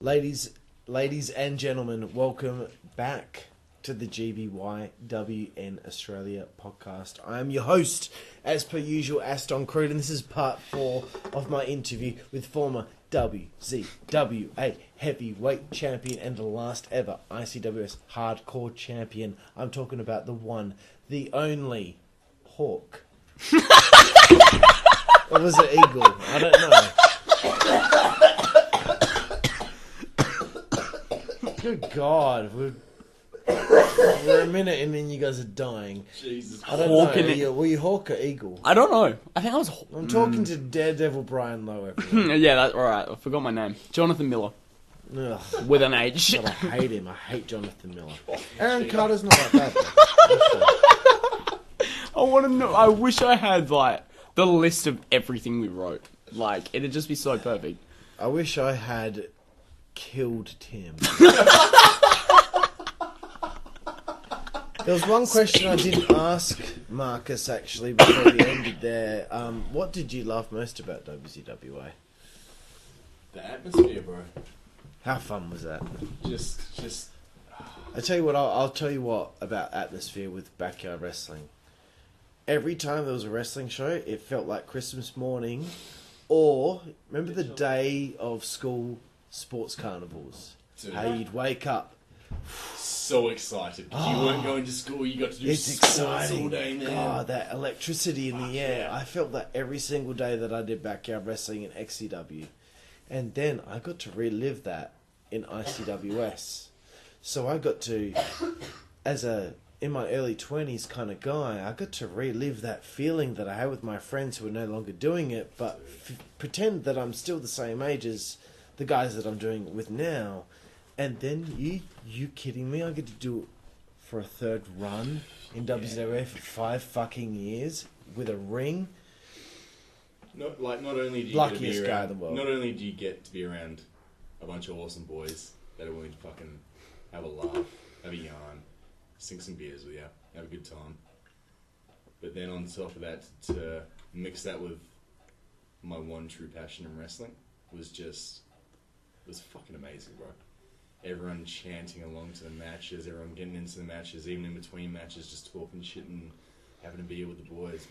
Ladies and gentlemen, welcome back to the GBYWN Australia podcast. I am your host, as per usual, Aston Crude, and this is part 4 of my interview with former WZWA heavyweight champion and the last ever ICWS hardcore champion. I'm talking about the one, the only Hawk. Or was it Eagle? I don't know. Good God, we're a minute and then you guys are dying. Jesus. I don't know. Were you Hawk or Eagle? I don't know. I think I was... I'm talking to Daredevil Brian Lowe. Everyone. Yeah, that's alright. I forgot my name. Jonathan Miller. Ugh. With an H. God, I hate him. I hate Jonathan Miller. Aaron Carter's not that bad, though. I want to know... I wish I had, like, the list of everything we wrote. Like, it'd just be so perfect. I wish I had killed Tim. There was one question I didn't ask Marcus, actually, before we ended there. What did you love most about WZWA? The atmosphere, bro. How fun was that? Just. I tell you what, I'll tell you what about atmosphere with backyard wrestling. Every time there was a wrestling show, it felt like Christmas morning, or remember the day of school sports carnivals? Dude. How you'd wake up. So excited. You weren't going to school, you got to do It's sports exciting. all day, man. God, that electricity in the air. Yeah. I felt that every single day that I did backyard wrestling in XCW. And then I got to relive that in ICWS. So I got to, in my early 20s kind of guy, I got to relive that feeling that I had with my friends who are no longer doing it, but pretend that I'm still the same age as the guys that I'm doing it with now. And then, you kidding me? I get to do it for a third run in WZWA for 5 fucking years with a ring. Not only do you Luckiest get to be guy around, in the world. Not only do you get to be around a bunch of awesome boys that are willing to fucking have a laugh, have a yarn, sink some beers with you, have a good time. But then on top of that, to mix that with my one true passion in wrestling was fucking amazing, bro. Everyone chanting along to the matches, everyone getting into the matches, even in between matches, just talking shit and having a beer with the boys it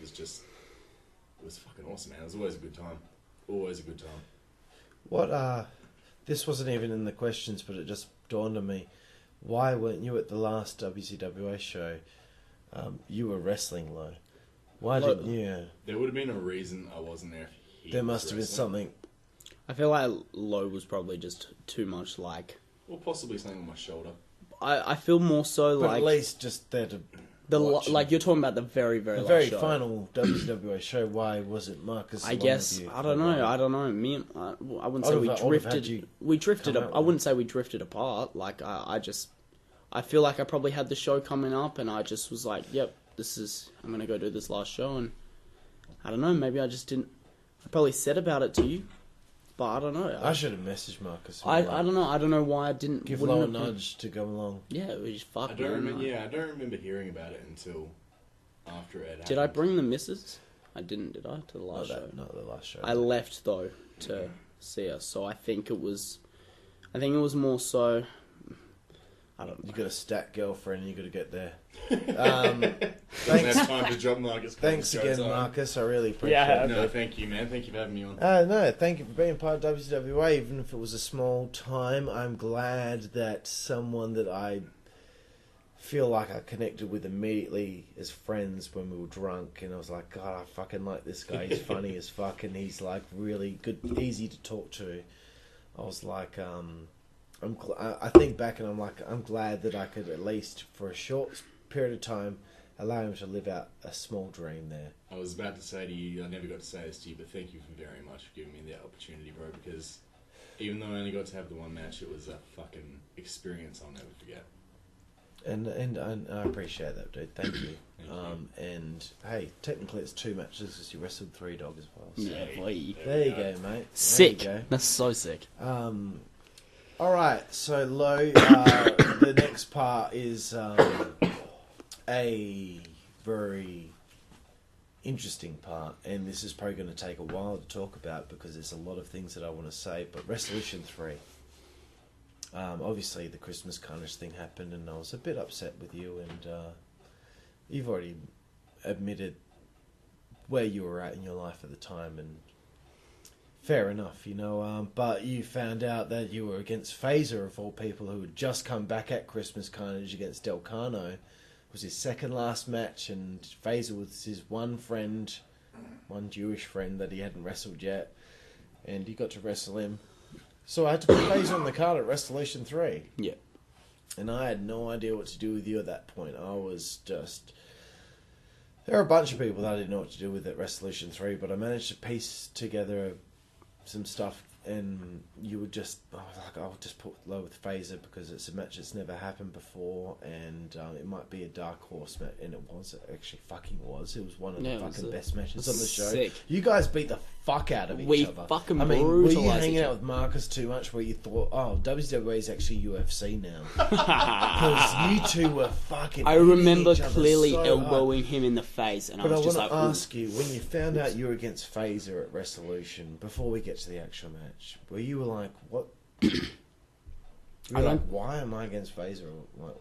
was fucking awesome, man. It was always a good time. Always a good time. This wasn't even in the questions, but it just dawned on me. Why weren't you at the last WZWA show? You were wrestling, Lowe. Why didn't you? There would have been a reason I wasn't there. There must have been something. I feel like Lowe was probably just too much, like... Or possibly something on my shoulder. I feel more so But like... at least just there to like, you're talking about the very, very last very show. final WZWA show. Why was it Marcus? I guess, I don't know. Me and, I wouldn't say we drifted. We drifted. I wouldn't say we drifted apart. Like, I feel like I probably had the show coming up, and I just was like, "Yep, I'm gonna go do this last show." And I don't know. Maybe I just didn't. I probably said about it to you, but I don't know. I should have messaged Marcus. I don't know. I don't know why I didn't give Lowe a nudge to go along. Yeah, it was fuck. I don't remember hearing about it until after it happened. Did I bring the missus? I didn't. Did I to the last show? Not the last show. I left though to see her, so I think it was more so. I don't know. You got a stat girlfriend. You got to get there. Thanks. Time to drop Marcus. Thanks again, Marcus. I really appreciate it. No, thank you, man. Thank you for having me on. No, thank you for being part of WZWA, even if it was a small time. I'm glad that someone that I feel like I connected with immediately as friends when we were drunk, and I was like, God, I fucking like this guy. He's funny as fuck, and he's like really good, easy to talk to. I was like, I think back and I'm like, I'm glad that I could at least for a short period of time allow him to live out a small dream there. I was about to say to you, I never got to say this to you, but thank you very much for giving me that opportunity, bro, because even though I only got to have the one match, it was a fucking experience I'll never forget. And I appreciate that, dude. Thank you. Thank you. And hey, technically it's 2 matches because you wrestled 3 dog as well. So. Yeah, boy. There you go, mate. Sick. There you go. That's so sick. All right, so Lowe, the next part is a very interesting part, and this is probably going to take a while to talk about because there's a lot of things that I want to say, but Wrestleution 3. obviously the Christmas Carnage thing happened, and I was a bit upset with you, and you've already admitted where you were at in your life at the time, and fair enough, but you found out that you were against Phaser, of all people, who had just come back at Christmas Carnage against Del Cano. It was his second last match, and Phaser was his one Jewish friend that he hadn't wrestled yet, and you got to wrestle him. So I had to put Phaser on the card at Wrestleution 3. Yeah. And I had no idea what to do with you at that point. I was just... There are a bunch of people that I didn't know what to do with at Wrestleution 3, but I managed to piece together some stuff, and you would just... I'll just put Lowe with Phaser because it's a match that's never happened before, and it might be a dark horse match, and it was. It actually fucking was. It was one of the fucking best matches on the show. Sick. You guys beat the fuck out of each other. We fucking were you hanging out with Marcus too much where you thought, oh, WZWA is actually UFC now? Because you two were fucking... I remember clearly elbowing him in the face, and I was just like... But I want to ask you, when you found out you were against Phaser at Wrestleution, before we get to the actual match, were you like, what... why am I against Phaser? Like,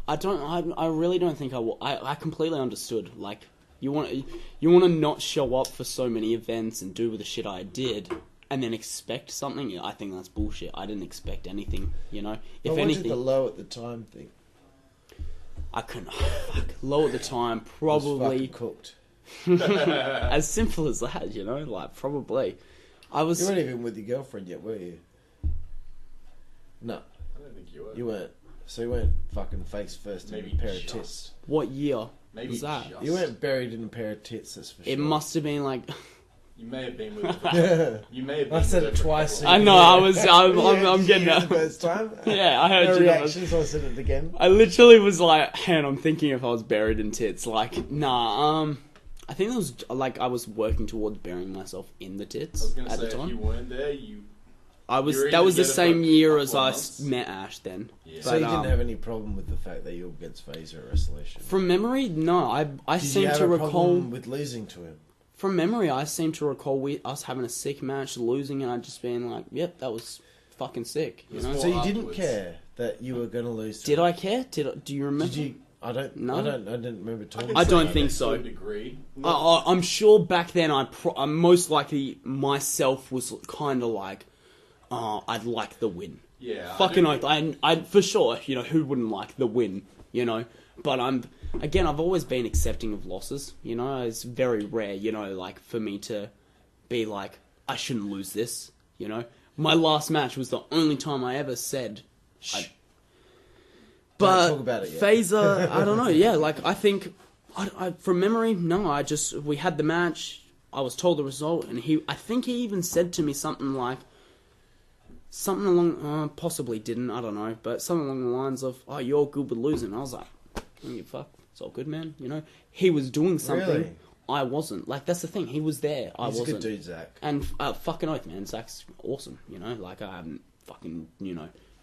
I really don't think I completely understood. Like, you want to not show up for so many events and do the shit I did, and then expect something. I think that's bullshit. I didn't expect anything. If anything, anything, the Low at the time thing. I couldn't. Low at the time, probably cooked. as simple as that. Like probably. I was. You weren't even with your girlfriend yet, were you? No. I don't think you were. You weren't. So you weren't fucking face first in a pair of tits. What year Maybe was that? just. You weren't buried in a pair of tits, that's for sure. It must have been like... You may have been with her. You may have been I said it twice. I know, I'm getting it. The first time? Yeah, I heard no you. reaction, so I said it again. I literally was like, man, I'm thinking if I was buried in tits. Like, nah, I think it was like I was working towards burying myself in the tits I was gonna at say, the time. if you weren't there, that was the same year as I met Ash then. Yeah. But, So you didn't have any problem with the fact that you were against Phaser at Wrestleution? From memory, no. I Did seem you have to a recall problem with losing to him? From memory, I seem to recall us having a sick match, losing, and I just being like, "Yep, that was fucking sick." So you didn't care that you were going to lose to him? Did I care? Do you remember? Did you? I don't. No. I didn't remember talking. I don't think so. To a degree. I'm sure back then I'm most likely myself was kind of like, I'd like the win. Yeah. Fucking oath. I for sure. Who wouldn't like the win? But I've always been accepting of losses. It's very rare. Like for me to be like, I shouldn't lose this. My last match was the only time I ever said. But talk about it yet. Phaser, I don't know. Yeah, like I think, from memory, no. We had the match. I was told the result, and I think he even said to me something along, possibly didn't, I don't know, but something along the lines of, "Oh, you're good with losing." I was like, "I don't give a fuck. It's all good, man." He was doing something. Really? I wasn't. Like, that's the thing. He was there. I wasn't. He's a good dude, Zach. And fucking oath, man. Zach's awesome. Like I haven't fucking,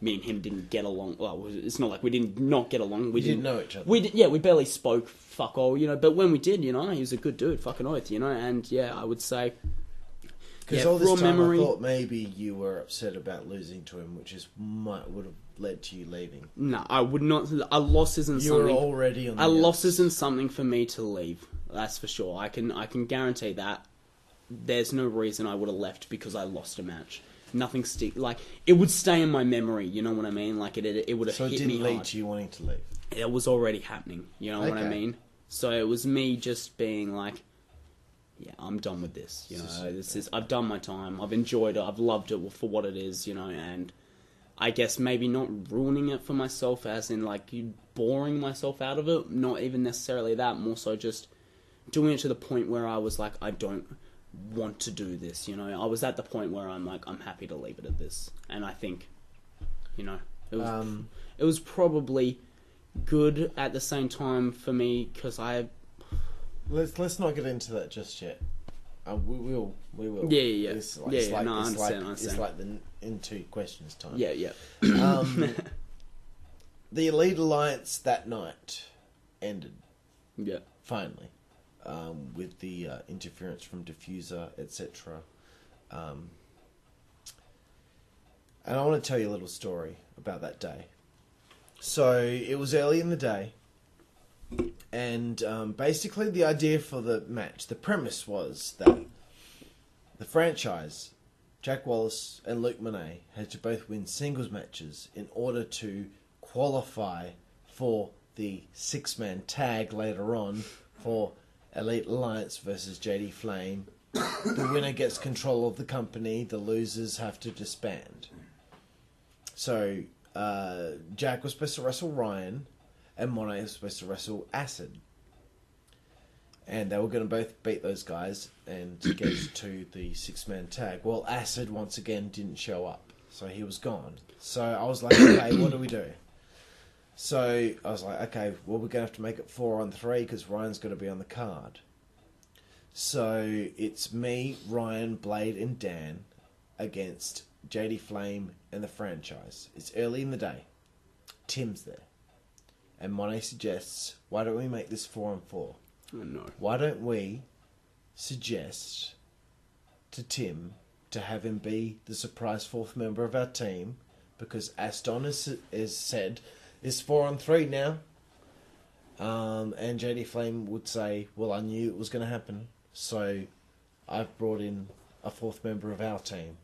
me and him didn't get along. Well, it's not like we didn't not get along. We didn't know each other. We barely spoke. Fuck all, But when we did, he was a good dude. Fucking oath, And yeah, I would say. Because all this time I thought maybe you were upset about losing to him, which would have led to you leaving. No, I would not. A loss isn't something. You were already on the outs. Loss isn't something for me to leave. That's for sure. I can guarantee that. There's no reason I would have left because I lost a match. Nothing it would stay in my memory. You know what I mean? Like it would have hit me hard. So it didn't lead to you wanting to leave. It was already happening. You know what I mean? So it was me just being like, yeah, I'm done with this. I've done my time. I've enjoyed it. I've loved it for what it is. And I guess maybe not ruining it for myself, as in like boring myself out of it. Not even necessarily that. More so just doing it to the point where I was like, I don't want to do this. I was at the point where I'm like, I'm happy to leave it at this. And I think, it was probably good at the same time for me because Let's not get into that just yet. We will. Yeah. It's I understand. It's like the in 2 questions time. Yeah. The Elite Alliance that night ended. Yeah. Finally. With the interference from Diffuser, etc. And I want to tell you a little story about that day. So it was early in the day, and basically the idea for the match, the premise was that the franchise, Jack Wallace and Luke Monet, had to both win singles matches in order to qualify for the 6-man tag later on for Elite Alliance versus JD Flame. The winner gets control of the company, the losers have to disband. So Jack was supposed to wrestle Ryan, and Monet was supposed to wrestle Acid. And they were going to both beat those guys and get to the 6-man tag. Well, Acid once again didn't show up, so he was gone. So I was like, okay, what do we do? So I was like, okay, well, we're going to have to make it 4-on-3 because Ryan's going to be on the card. So it's me, Ryan, Blade, and Dan against JD Flame and the franchise. It's early in the day. Tim's there. And Monet suggests, why don't we make this 4-on-4? Oh, no. Why don't we suggest to Tim to have him be the surprise 4th member of our team, because Aston is said it's 4-on-3 now. And JD Flame would say, well, I knew it was going to happen, so I've brought in a 4th member of our team.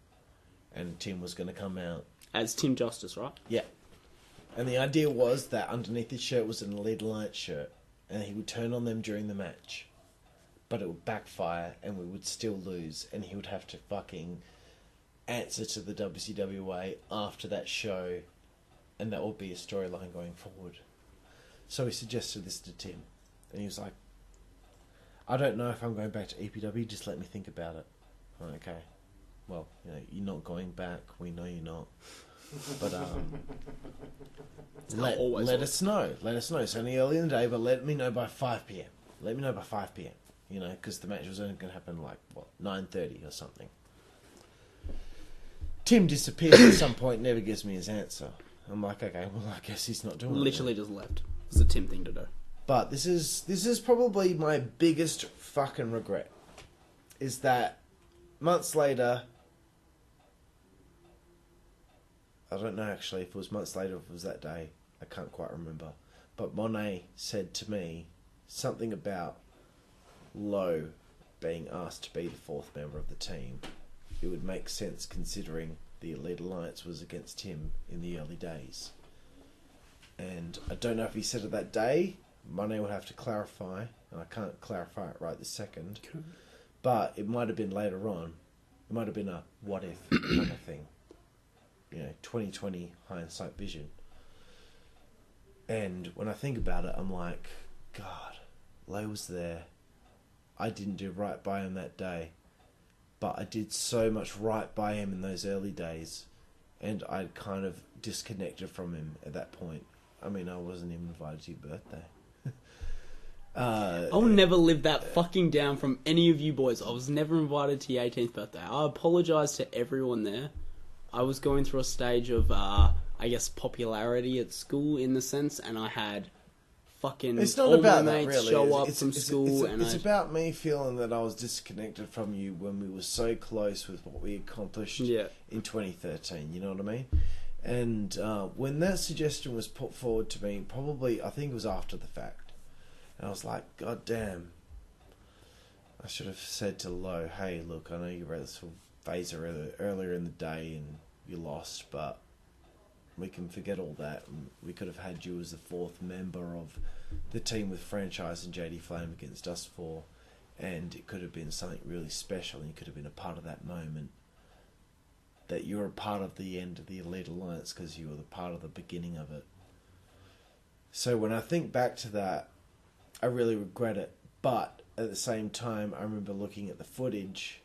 And Tim was going to come out. As Tim Justice, right? Yeah. And the idea was that underneath his shirt was an Elite Alliance shirt, and he would turn on them during the match. But it would backfire, and we would still lose, and he would have to fucking answer to the WZWA after that show, and that would be a storyline going forward. So he suggested this to Tim, and he was like, I don't know if I'm going back to EPW, just let me think about it. I'm like, okay, well, you know, you're not going back, we know you're not. But let us know. Let us know. It's only early in the day, but let me know by 5 p.m. Let me know by 5 p.m. You know, because the match was only going to happen like, 9:30 or something. Tim disappears at some point, never gives me his answer. I'm like, okay, well, I guess he's not doing it. Literally just left. It's a Tim thing to do. But this is probably my biggest fucking regret. Is that months later, I don't know actually if it was months later or if it was that day. I can't quite remember. But Monet said to me something about Lowe being asked to be the 4th member of the team. It would make sense considering the Elite Alliance was against him in the early days. And I don't know if he said it that day. Monet would have to clarify, and I can't clarify it right this second. Cool. But it might have been later on. It might have been a what if kind of thing. You know, 2020 hindsight vision. And when I think about it, I'm like, God, Lowe was there. I didn't do right by him that day. But I did so much right by him in those early days. And I kind of disconnected from him at that point. I mean, I wasn't even invited to your birthday. I'll never live that fucking down from any of you boys. I was never invited to your 18th birthday. I apologise to everyone there. I was going through a stage of, I guess, popularity at school in the sense, and I had fucking it's not all about my that, mates really. show up It's from school. It's about me feeling that I was disconnected from you when we were so close with what we accomplished in 2013. You know what I mean? And when that suggestion was put forward to me, probably, I think it was after the fact. And I was like, God damn. I should have said to Lowe, hey, look, I know you read this phaser earlier in the day and you lost, but we can forget all that. And we could have had you as the 4th member of the team with franchise and JD Flame against us 4. And it could have been something really special, and you could have been a part of that moment. That you were a part of the end of the Elite Alliance because you were the part of the beginning of it. So when I think back to that, I really regret it. But at the same time, I remember looking at the footage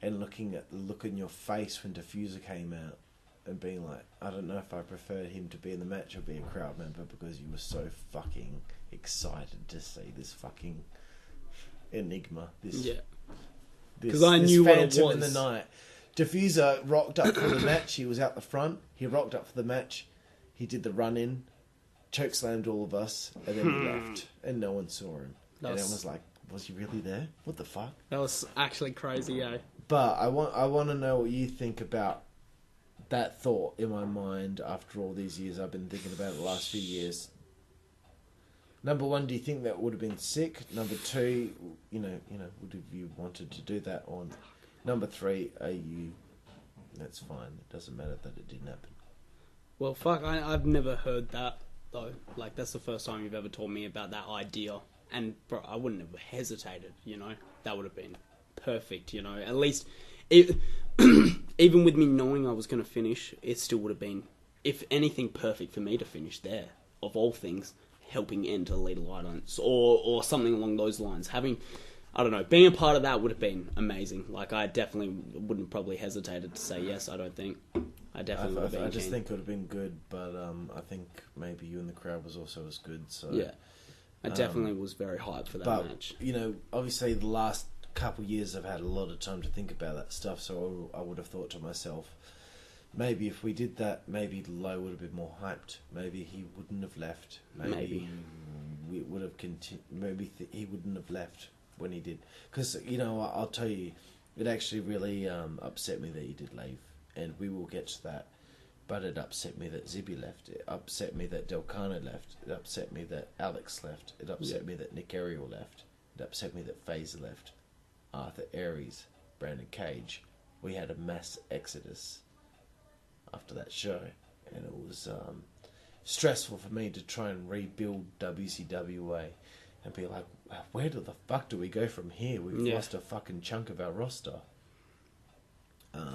and looking at the look in your face when Diffuser came out and being like, I don't know if I prefer him to be in the match or be a crowd member because you were so fucking excited to see this fucking enigma. Because I knew what it was. In the night. Diffuser rocked up for the match. He was out the front. He rocked up for the match. He did the run-in, chokeslammed all of us, and then he left. And no one saw him. And everyone was like, was he really there? What the fuck? That was actually crazy, eh? But I want to know what you think about that thought in my mind after all these years. I've been thinking about it the last few years. Number one, do you think that would have been sick? Number two, would have you wanted to do that? Or number three, that's fine. It doesn't matter that it didn't happen. Well, fuck, I've never heard that, though. Like, that's the first time you've ever told me about that idea. And, bro, I wouldn't have hesitated, That would have been perfect, At least, even with me knowing I was going to finish, it still would have been, if anything, perfect for me to finish there, of all things. Helping enter Elite Alliance or something along those lines. Having, I don't know, being a part of that would have been amazing. Like, I definitely wouldn't probably hesitated to say yes, I don't think. I definitely would have been I just keen. think it would have been good, but I think maybe you and the crowd was also as good. So yeah, I definitely was very hyped for that match. Obviously the last couple of years I've had a lot of time to think about that stuff, so I would have thought to myself, maybe if we did that, maybe Lowe would have been more hyped. Maybe he wouldn't have left. Maybe we would have continued. Maybe he wouldn't have left when he did. Because, I'll tell you, it actually really upset me that he did leave. And we will get to that. But it upset me that Zibby left. It upset me that Delcano left. It upset me that Alex left. It upset me that Nick Ariel left. It upset me that Phaser left. Arthur Aries, Brandon Cage. We had a mass exodus after that show, and it was stressful for me to try and rebuild WZWA and be like, where the fuck do we go from here? We've lost a fucking chunk of our roster.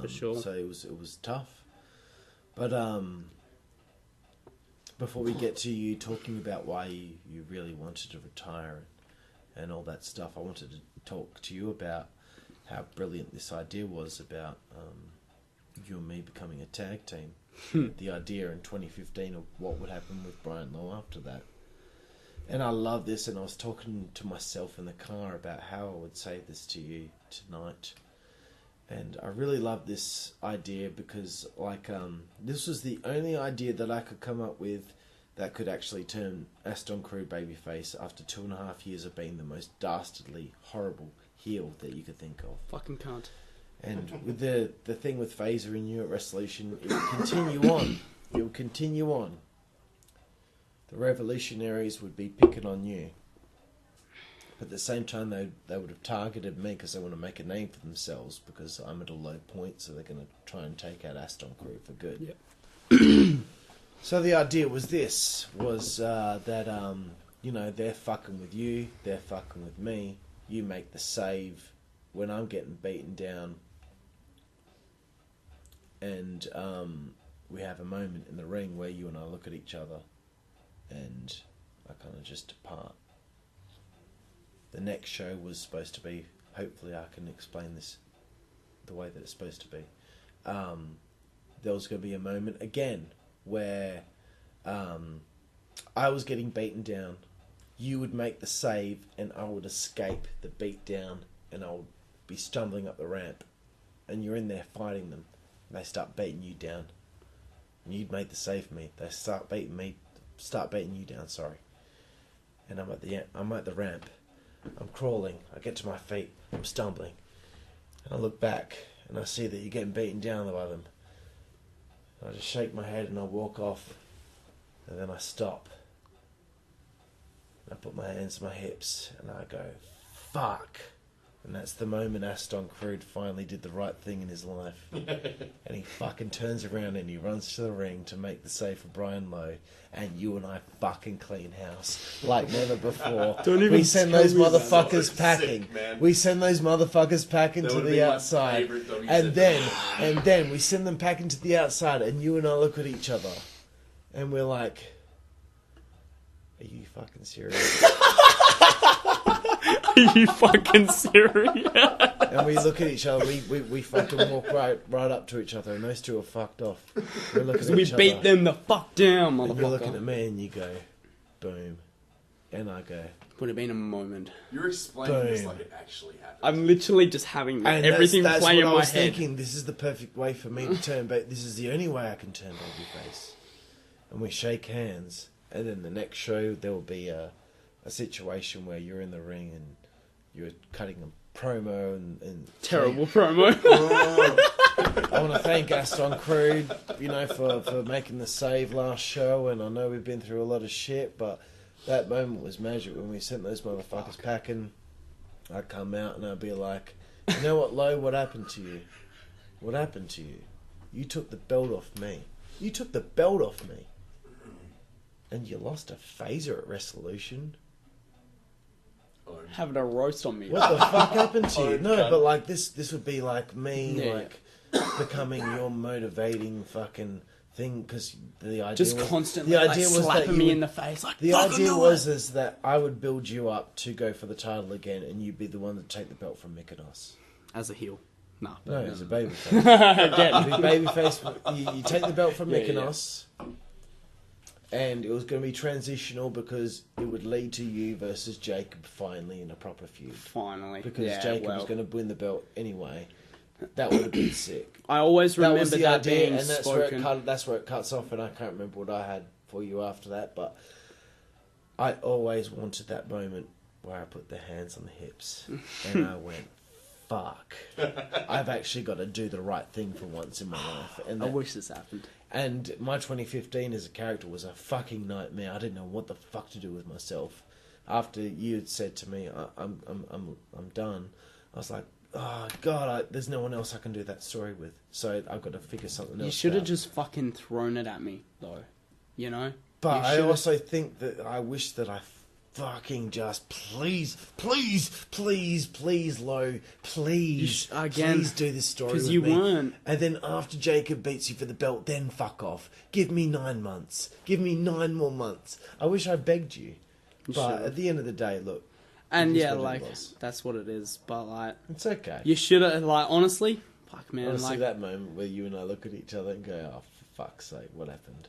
For sure. So it was tough. But before we get to you talking about why you really wanted to retire and all that stuff, I wanted to talk to you about how brilliant this idea was about you and me becoming a tag team. The idea in 2015 of what would happen with Brian Lowe after that. And I love this, and I was talking to myself in the car about how I would say this to you tonight. And I really love this idea because, this was the only idea that I could come up with that could actually turn Aston Crew babyface after 2.5 years of being the most dastardly, horrible heel that you could think of. Fucking cunt. And with the thing with Phaser and you at Wrestleution, it will continue on. It will continue on. The revolutionaries would be picking on you. But at the same time, they would have targeted me because they want to make a name for themselves because I'm at a low point, so they're going to try and take out Aston Crew for good. Yep. So the idea was that, they're fucking with you, they're fucking with me, you make the save when I'm getting beaten down, and we have a moment in the ring where you and I look at each other and I kind of just depart. The next show was supposed to be, hopefully I can explain this the way that it's supposed to be, there was going to be a moment again where I was getting beaten down, you would make the save and I would escape the beat down and I would be stumbling up the ramp and you're in there fighting them and they start beating you down and you'd made the save for me, they start beating you down, and I'm at the ramp, I'm crawling, I get to my feet, I'm stumbling and I look back and I see that you're getting beaten down by them. I just shake my head and I walk off and then I stop. I put my hands to my hips and I go, fuck. And that's the moment Aston Crew finally did the right thing in his life. And he fucking turns around and he runs to the ring to make the save for Brian Lowe. And you and I fucking clean house like never before. We send those motherfuckers packing. We send those motherfuckers packing to the outside. And then we send them packing to the outside and you and I look at each other. And we're like, are you fucking serious? Are you fucking serious? And we look at each other, we fucking walk right up to each other, and those two are fucked off. We beat them the fuck down, motherfucker. And you're looking at me and you go, boom. And I go, would have been a moment. You're explaining this like it actually happened. I'm literally just having everything that's playing in my head. I was thinking, this is the perfect way for me to turn back. This is the only way I can turn babyface. And we shake hands, and then the next show there will be a situation where you're in the ring and you're cutting a promo and terrible promo. I want to thank Aston Crude, for making the save last show. And I know we've been through a lot of shit, but that moment was magic when we sent those motherfuckers packing. I'd come out and I'd be like, you know what, Lowe, what happened to you? What happened to you? You took the belt off me. You took the belt off me. And you lost a phaser at Wrestleution. Having a roast on me. What the fuck happened to you? No, but like this would be like me, like becoming your motivating fucking thing, because the idea just was, constantly the idea was slapping that me in the face. Like, the idea was is that I would build you up to go for the title again, and you'd be the one to take the belt from Mykonos. As a heel. Nah, no, as a babyface. Again. Babyface, you take the belt from Mykonos. And it was going to be transitional because it would lead to you versus Jacob finally in a proper feud. Finally. Because Jacob was going to win the belt anyway. That would have been sick. I always remember that being and that's spoken. That's where it cuts off, and I can't remember what I had for you after that, but I always wanted that moment where I put the hands on the hips and I went, fuck. I've actually got to do the right thing for once in my life. And I wish this happened. And my 2015 as a character was a fucking nightmare. I didn't know what the fuck to do with myself. After you had said to me, I'm done, I was like, oh god, there's no one else I can do that story with. So I've got to figure something else. You should have just fucking thrown it at me, though. You know. But I also think that I wish that I fucking just please, Lowe, please do this story with you me. Weren't. And then after Jacob beats you for the belt, then fuck off. Give me 9 months. Give me 9 more months. I wish I begged you. But at the end of the day, look. And that's what it is. But like, it's okay. You should have, like, honestly, fuck man. Honestly, like that moment where you and I look at each other and go, oh, for fuck's sake, what happened?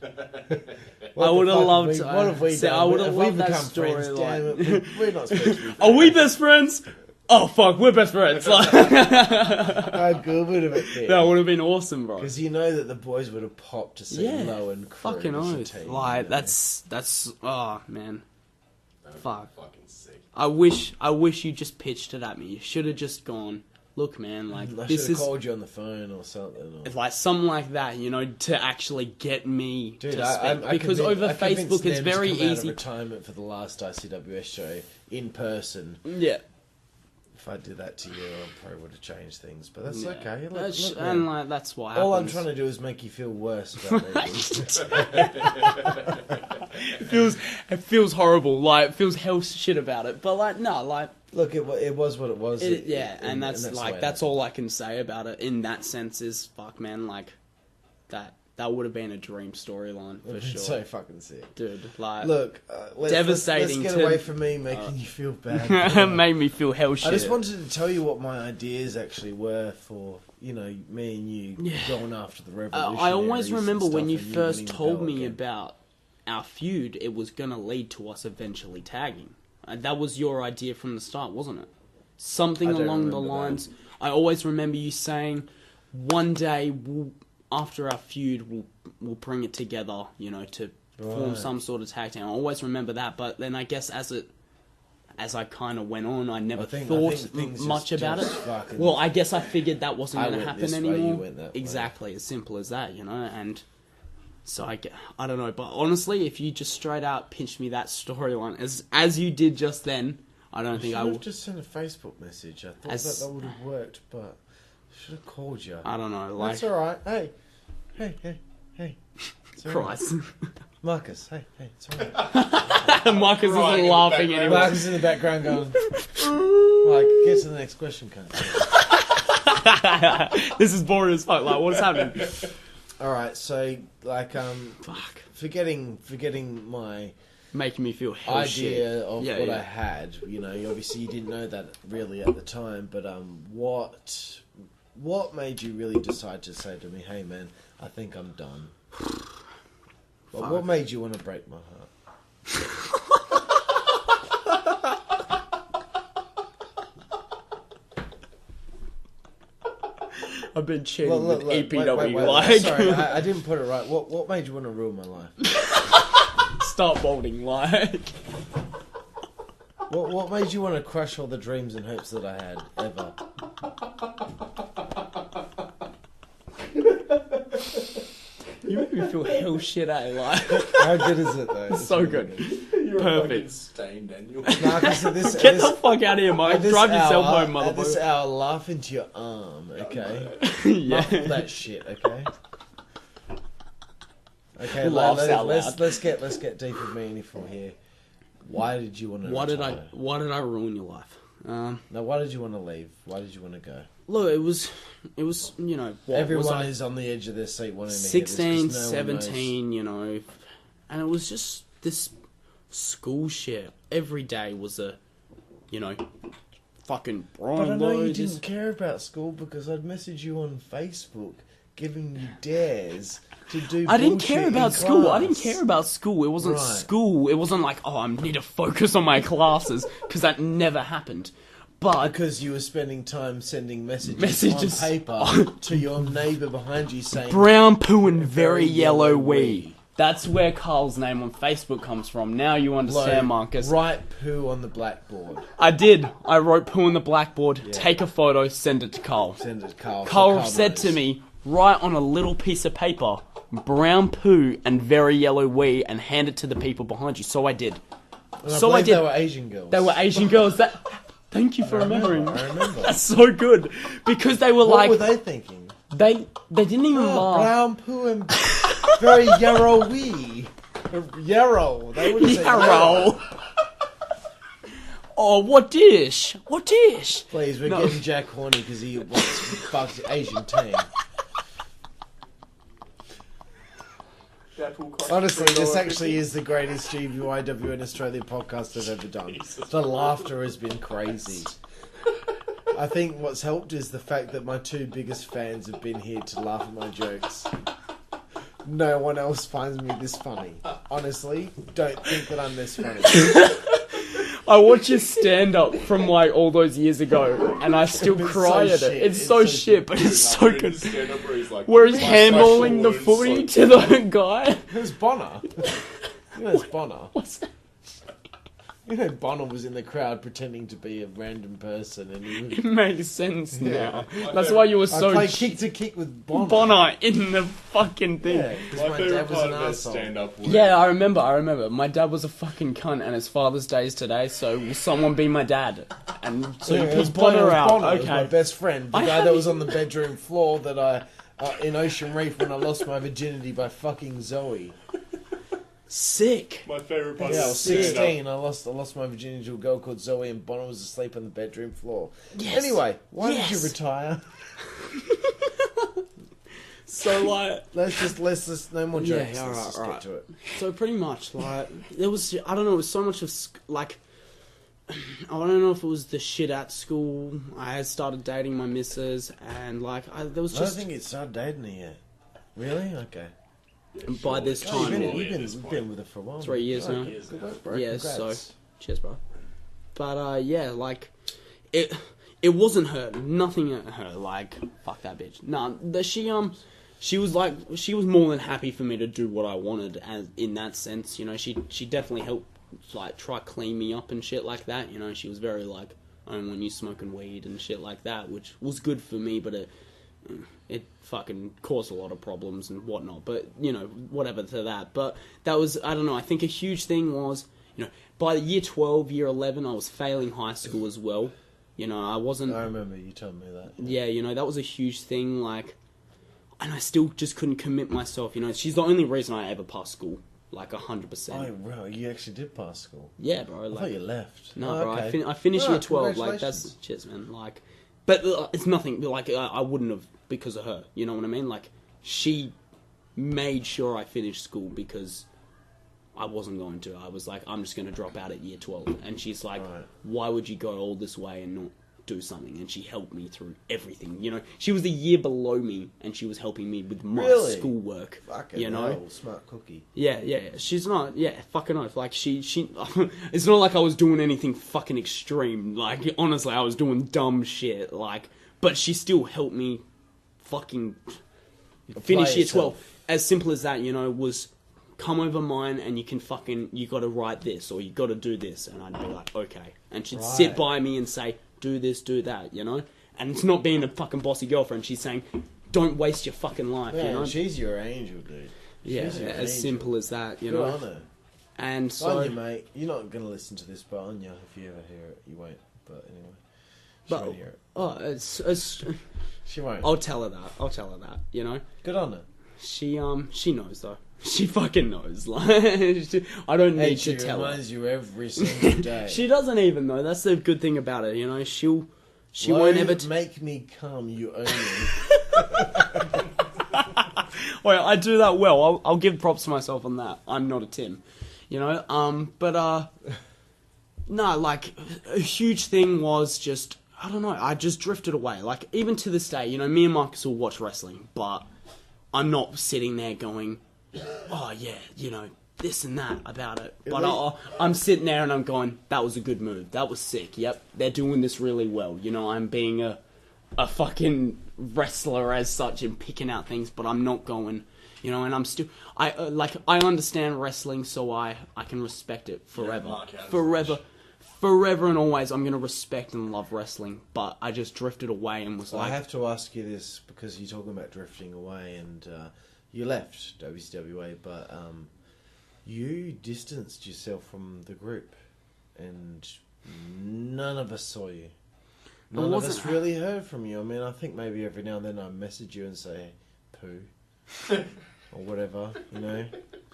I would have loved to. What have we done? I would have loved that become story. Friends, Like, damn it. We're not supposed to be friends. Are we best friends? Oh fuck, we're best friends. Like, how good would have it been? That would have been awesome, bro. Because you know that the boys would have popped to see Lowe and Crew. Fucking oath. Like, that's oh man. Fuck. Fucking sick. I wish you just pitched it at me. You should have just gone, look man, like, I this should is have called you on the phone or something. It's like something like that, you know, to actually get me Dude, to speak. Because over Facebook it's very easy. Out of retirement for the last ICWS show in person. Yeah. If I did that to you, I probably would have changed things. But that's okay. Look, and like, that's what happens. All I'm trying to do is make you feel worse about me. It feels horrible. Like, it feels hell shit about it. But like, no, like, look, it was what it was. And that's all I can say about it. In that sense, is fuck, man. Like, that would have been a dream storyline for sure. So fucking sick, dude. Like, look, devastating. Let's get away from me making you feel bad. Made me feel hell shit. I just wanted to tell you what my ideas actually were for, me and you going after the revolution. I always remember when you first told me about our feud, it was gonna lead to us eventually tagging. That was your idea from the start, wasn't it? Something along the lines. That. I always remember you saying, one day after our feud, we'll bring it together, to form some sort of tag team. I always remember that, but then I guess as I kind of went on, I never thought much about it. Well, I guess I figured that wasn't going to happen anymore. Exactly, as simple as that, and so I don't know, but honestly, if you just straight out pinched me that storyline as you did just then, I don't think I would have just sent a Facebook message. I thought that would have worked, but I should have called you. I don't know. Like, that's all right. Hey. Christ. Marcus, hey, it's all right. Marcus isn't laughing anymore. Marcus in the background going, like, get to the next question, cunt. This is boring as fuck. Like, what's happening? All right, so, like, fuck. Forgetting my... Making me feel hell idea of what I had, obviously you didn't know that really at the time, but what made you really decide to say to me, hey man, I think I'm done? Well, what made you want to break my heart? I've been cheating with EPW. Wait, sorry, I didn't put it right. What made you want to ruin my life? Start balding, like. What made you want to crush all the dreams and hopes that I had ever? You make me feel hell shit, eh? Like, how good is it though? It's so really good. You're Perfect. Stain, Daniel. Nah, 'cause at this, Get the fuck out of here, mate. Drive yourself home, At this motherfucker. hour, laugh into your arm, okay? Yeah. Muffle that shit, okay? Okay, Laughs out loud. let's get deep and meaningful here. Why did you want to? Why did I ruin your life? No, why did you want to leave? Why did you want to go? Look, it was, you know, Everyone is on the edge of their seat wanting to hear this 16, 'cause no one knows. 17, you know, and it was just this school shit. Every day was a, you know, fucking But I Brian know Lowe, you this- didn't care about school because I'd message you on Facebook giving you dares to do I didn't bullshit care in about school. I class. didn't care about school. It wasn't Right. school. It wasn't like, oh, I need to focus on my classes, because that never happened. But Because you were spending time sending messages Messages. on paper to your neighbour behind you saying, brown poo and very very yellow yellow wee. wee. That's where Carl's name on Facebook comes from. Now you understand, Marcus. write poo on the blackboard. I did. I wrote poo on the blackboard, take a photo, send it to Carl. Send it to Carl. so Carl said knows. to me, write on a little piece of paper, brown poo and very yellow wee, and hand it to the people behind you. So I did. And So I believe did. They were Asian girls. They were Asian girls. Thank you for remembering. I remember. That's so good. Because they were What like, were they thinking? they didn't even Oh, laugh. brown poo and very yarrow wee. Yarrow. They would have said Yarrow. Oh, what dish? What dish? Please, we're No. getting Jack horny because he wants to fuck the Asian team. Honestly, this actually is the greatest GBYWN Australia podcast I've ever done. The laughter has been crazy. I think what's helped is the fact that my two biggest fans have been here to laugh at my jokes. No one else finds me this funny. Honestly, don't think that I'm this funny. I watch your stand up from like all those years ago, and I still It's cry so at shit. it. It's It's so so shit, but it's so good. Like, Where he's my handballing the special footy wounds, to the guy. Who's Bonner? Where's Bonner? What's that? You know, Bonner was in the crowd pretending to be a random person, and he It was. makes sense now. My That's favourite- why you were I so played kick to kick with Bonner. Bonner in the fucking thing. Yeah, Yeah. because My my favourite dad was part an of that asshole. stand-up was... I remember. My dad was a fucking cunt, and his Father's Day is today, so will someone be my dad? And so Yeah, you it was picked Bonner out. Bonner, it was my Okay. best friend, the I guy had- that was on the bedroom floor that I in Ocean Reef when I lost my virginity by fucking Zoe. Sick. My favourite part Yeah, I of was stand-up 16. I lost my virginity to a girl called Zoe, and Bonner was asleep on the bedroom floor. Yes. Anyway, why Yes. did you retire? So like, Let's no more jokes. Yeah, Let's just alright. get to it. so pretty much like there was, I don't know, it was so much of like, I don't know if it was the shit at school. I had started dating my missus, and like there was I don't just think you started dating her yet. Really? Okay. by this Oh, time. you've been with her for a while. 3 years now. years Good now. work, bro. Yeah, Congrats. so cheers, bro. But yeah, like it wasn't her. Nothing at her. Like fuck that bitch. Nah, she was like, she was more than happy for me to do what I wanted. As in that sense, you know, she definitely helped like try clean me up and shit like that. You know, she was very like, I don't want you smoking weed and shit like that, which was good for me, but it fucking caused a lot of problems and whatnot. But, you know, whatever to that. But that was, I don't know, I think a huge thing was, you know, by year 12, year 11, I was failing high school as well. You know, I wasn't... I remember you telling me that. Yeah, you know, that was a huge thing, like... And I still just couldn't commit myself, you know. She's the only reason I ever passed school. Like, 100%. Oh, bro, you actually did pass school. Yeah, bro. I Like, thought you left. no, Oh, bro. okay. I finished Oh, year 12. Like, that's... congratulations. Cheers, man. Like... But it's nothing, like, I wouldn't have because of her. You know what I mean? Like, she made sure I finished school because I wasn't going to. I was like, I'm just going to drop out at year 12. And she's like, Right. why would you go all this way and not do something? And she helped me through everything. You know, she was a year below me and she was helping me with my Really? schoolwork. Fucking you know? hell, smart cookie. Yeah. She's not, fucking oath. Like, she it's not like I was doing anything fucking extreme. Like, honestly, I was doing dumb shit. Like, but she still helped me fucking finish year 12. As simple as that, you know, was come over mine and you gotta write this or you gotta do this. And I'd be like, okay. And she'd sit Right. by me and say, do this, do that, you know? And it's not being a fucking bossy girlfriend. She's saying, don't waste your fucking life, Yeah, you know? she's your angel, dude. Yeah, as simple as that, you Good know. on her. And so, Anya, mate, you're not going to listen to this, but Anya, if you ever hear it, you won't. But anyway, she won't hear it. Oh, it's She won't. I'll tell her that. You know. Good on her. She knows though. She fucking knows. Like, I don't need to tell her. She reminds you every single day. She doesn't even know. That's the good thing about it. You know, she won't ever make me come. You own me. Well, I do that well. I'll give props to myself on that. I'm not a Tim, you know. No, like a huge thing was just I don't know. I just drifted away. Like even to this day, you know, me and Marcus will watch wrestling, but I'm not sitting there going, "Oh yeah, you know, this and that about it." But I'm sitting there and I'm going, "That was a good move. That was sick. Yep, they're doing this really well." You know, I'm being a fucking wrestler as such and picking out things, but I'm not going, you know, and I'm still I understand wrestling, so I can respect it forever. Forever and always I'm going to respect and love wrestling, but I just drifted away and was like... I have to ask you this because you're talking about drifting away and you left WZWA, but you distanced yourself from the group and none of us saw you. None of us really heard from you. I mean, I think maybe every now and then I message you and say, poo, or whatever, you know.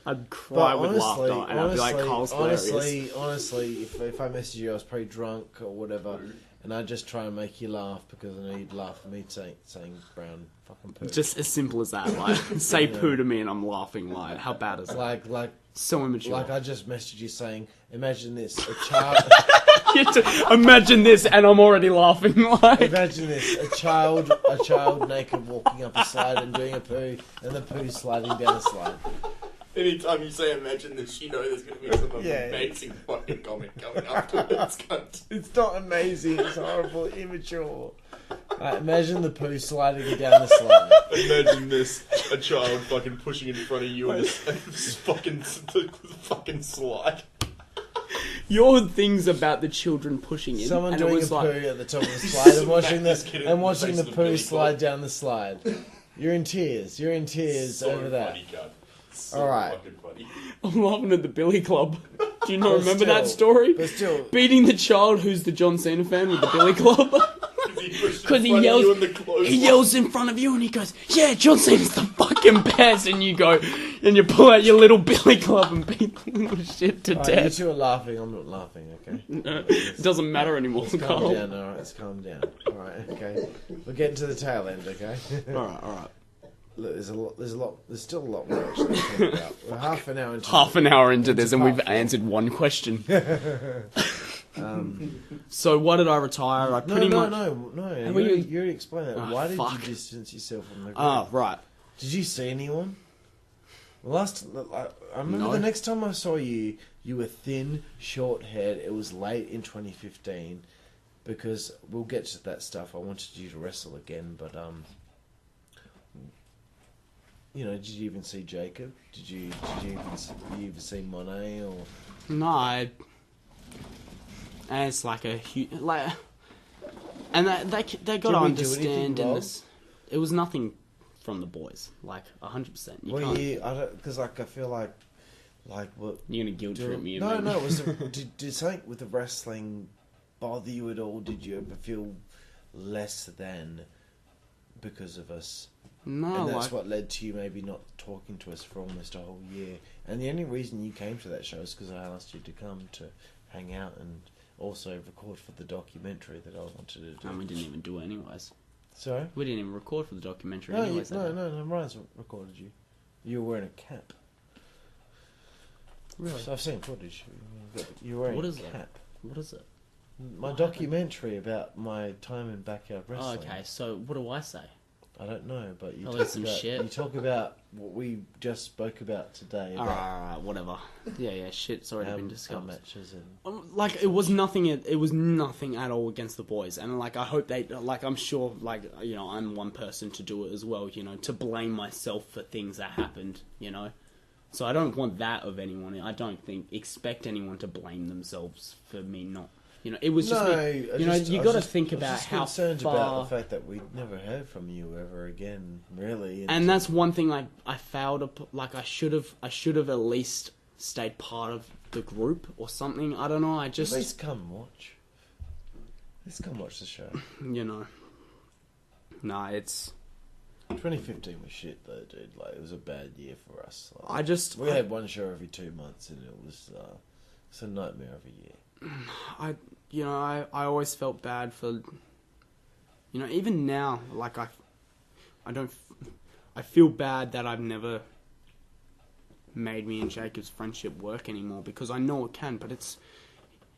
I'd cry with laughter, and I'd be like, Carl's hilarious. Honestly, if I messaged you, I was probably drunk or whatever, and I'd just try and make you laugh because I know you'd laugh at me saying brown fucking poo. Just as simple as that, like, say poo to me and I'm laughing, like, how bad is that? Like, so immature. Like I just messaged you saying, imagine this, a child... Imagine this, and I'm already laughing. Like, imagine this: a child naked walking up a slide and doing a poo, and the poo sliding down a slide. Anytime you say "imagine this," you know there's going to be some amazing fucking comment coming afterwards. It's not amazing. It's horrible, immature. Imagine the poo sliding down the slide. Imagine this: a child fucking pushing in front of you on this fucking slide. Your things about the children pushing in. Someone and doing it was a like... poo at the top of the slide and watching the poo slide down the slide. You're in tears. You're in tears so over that. So all right. I'm laughing at the Billy Club. Do you not remember that story? But still, beating the child who's the John Cena fan with the Billy Club. Because he yells in front of you and he goes, "Yeah, John Cena's the fucking best," and you go and you pull out your little Billy Club and beat the little shit to death. You two are laughing. I'm not laughing. Okay. No, it doesn't matter anymore. Let's calm down. All right, let's calm down. All right. Okay. We're getting to the tail end. Okay. All right. Look, there's still a lot more actually to talk about. We're half an hour into this and we've answered one question. So why did I retire? I pretty much... No. You already explained that. Why did you distance yourself from the group? Ah, right. Did you see anyone? I remember the next time I saw you, you were thin, short-haired. It was late in 2015 because we'll get to that stuff. I wanted you to wrestle again, but you know, did you even see Jacob? Did you even see Monet or? No, and it's like a huge and they got to understand in this. It was nothing from the boys, like 100%. Because I feel like what you're gonna guilt trip me? No. Did something with the wrestling bother you at all? Did you ever feel less than because of us? No, and that's what led to you maybe not talking to us for almost a whole year. And the only reason you came to that show is because I asked you to come to hang out and also record for the documentary that I wanted to do. And we didn't even do it anyways. Sorry? We didn't even record for the documentary No, anyways. No, Ryan's recorded you. You were wearing a cap. Really? So I've seen footage. You were wearing a cap. What is it? My documentary about my time in backyard wrestling. Oh, okay, so what do I say? I don't know, but you talk about what we just spoke about today. Alright, whatever. Yeah, shit's already been discussed. Matches and it was nothing at all against the boys, and I hope they, I'm sure, I'm one person to do it as well, to blame myself for things that happened, so I don't want that of anyone. I don't expect anyone to blame themselves for me not You know, it was just me. You got to think about how concerned far... about the fact that we never heard from you ever again, really. And that's one thing, like, I failed. Like, I should have at least stayed part of the group or something. I don't know. I just... At least come watch. Let's come watch the show. You know. Nah, it's... 2015 was shit, though, dude. Like, it was a bad year for us. Like, we had one show every 2 months, and it was it's a nightmare of a year. I always felt bad for, even now, like, I feel bad that I've never made me and Jacob's friendship work anymore, because I know it can, but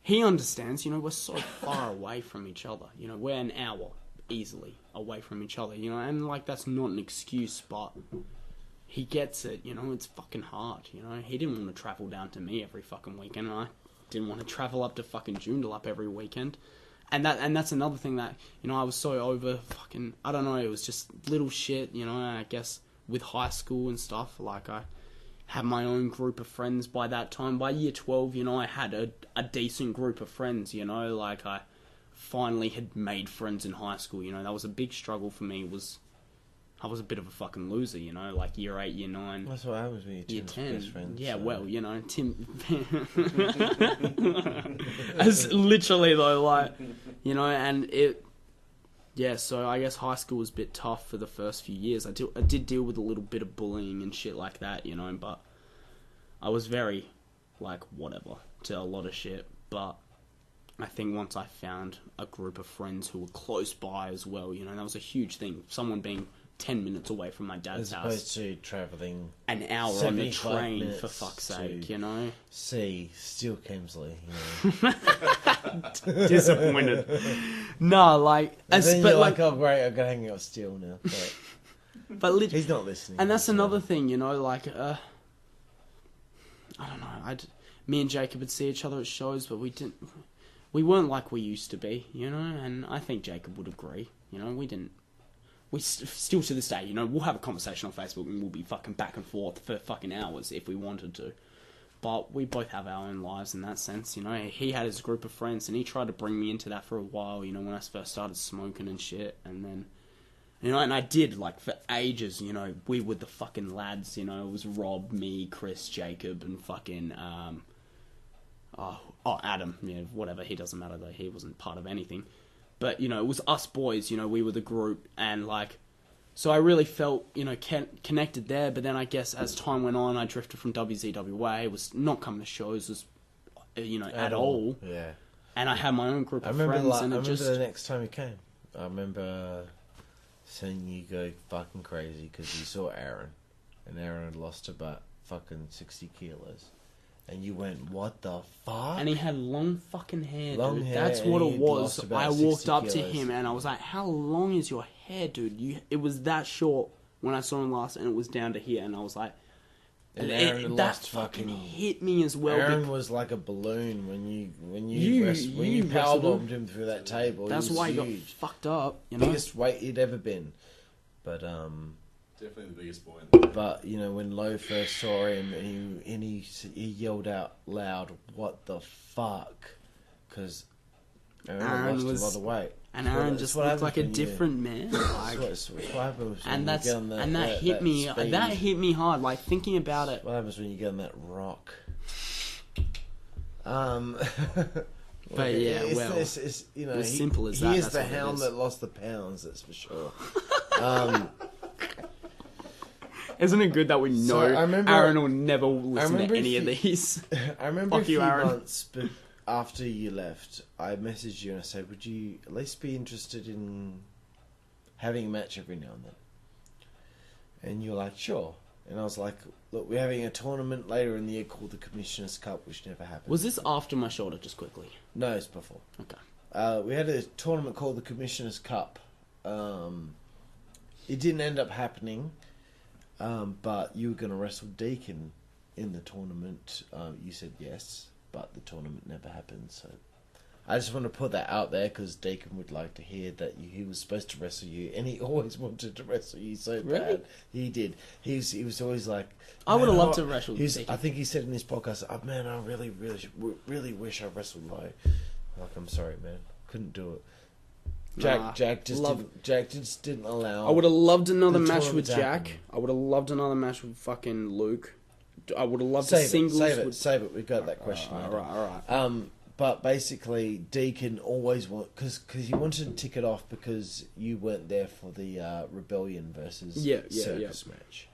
he understands, we're so far away from each other, we're an hour easily away from each other, and, like, that's not an excuse, but he gets it, it's fucking hard, he didn't want to travel down to me every fucking weekend, and I didn't want to travel up to fucking Joondalup every weekend. And that's another thing that, I was so over fucking, I don't know, it was just little shit, I guess with high school and stuff, like I had my own group of friends by that time. By year 12, I had a decent group of friends, like I finally had made friends in high school, that was a big struggle for me, I was a bit of a fucking loser, like year 8, year 9. That's what happens when you're Tim's best friend. Yeah, so. Well, Tim... As literally, though, like, and it... Yeah, so I guess high school was a bit tough for the first few years. I did deal with a little bit of bullying and shit like that, but I was very, like, whatever to a lot of shit. But I think once I found a group of friends who were close by as well, that was a huge thing. Someone being 10 minutes away from my dad's house. As opposed to travelling an hour on the train, for fuck's sake, See, Steel Kemsley, Disappointed. No, like... And then you're like, oh great, I'm going to hang out with Steel now. But he's not listening. And that's another thing, like... I don't know, me and Jacob would see each other at shows, but we weren't like we used to be, and I think Jacob would agree, we still to this day, we'll have a conversation on Facebook and we'll be fucking back and forth for fucking hours if we wanted to. But we both have our own lives in that sense, He had his group of friends and he tried to bring me into that for a while, when I first started smoking and shit. And then, and I did, like, for ages, we were the fucking lads, it was Rob, me, Chris, Jacob, and fucking, Adam, whatever, he doesn't matter though, he wasn't part of anything. But, it was us boys, we were the group, and, like, so I really felt, connected there, but then I guess as time went on, I drifted from WZWA, was not coming to shows, was, at all. Yeah. And I had my own group of friends, and I remember the next time you came, I remember seeing you go fucking crazy, because you saw Aaron, and Aaron had lost about fucking 60 kilos. And you went, what the fuck? And he had long fucking hair, long dude. Hair, that's what it was. I walked up kilos. to him and I was like, how long is your hair, dude? It was that short when I saw him last, and it was down to here. And I was like... And Aaron that fucking hit me as well. Aaron was like a balloon when you powerbombed him through that table. That's why he got fucked up, Biggest weight he'd ever been. But, definitely the biggest boy. But when Lowe first saw him, and he yelled out loud, "What the fuck?" Because Aaron lost a lot of weight, and Aaron just looked like a different man. Like, that's what happens. And that hit me. That hit me hard. Like, thinking about it. What happens when you get on that rock? But yeah, it's as simple as that. He is the hound that lost the pounds. That's for sure. Isn't it good that we know Aaron will never listen to any of these? I remember a few months after you left, I messaged you and I said, would you at least be interested in having a match every now and then? And you were like, sure. And I was like, look, we're having a tournament later in the year called the Commissioner's Cup, which never happened. Was this after my shoulder, just quickly? No, it's before. Okay. We had a tournament called the Commissioner's Cup. It didn't end up happening. But you were going to wrestle Deacon in the tournament. You said yes, but the tournament never happened. So I just want to put that out there because Deacon would like to hear that he was supposed to wrestle you, and he always wanted to wrestle you so really? bad. He did. He was always like, I would have loved to wrestle Deacon. I think he said in his podcast, "Oh man, I really wish I wrestled Lowe." Like, I'm sorry, man. Couldn't do it. Jack just didn't allow. I would have loved another match with Jack. I would have loved another match with fucking Luke. I would have loved Save it. We got that question. All right. But basically, Deacon always because you wanted to tick it off because you weren't there for the Rebellion versus Circus match.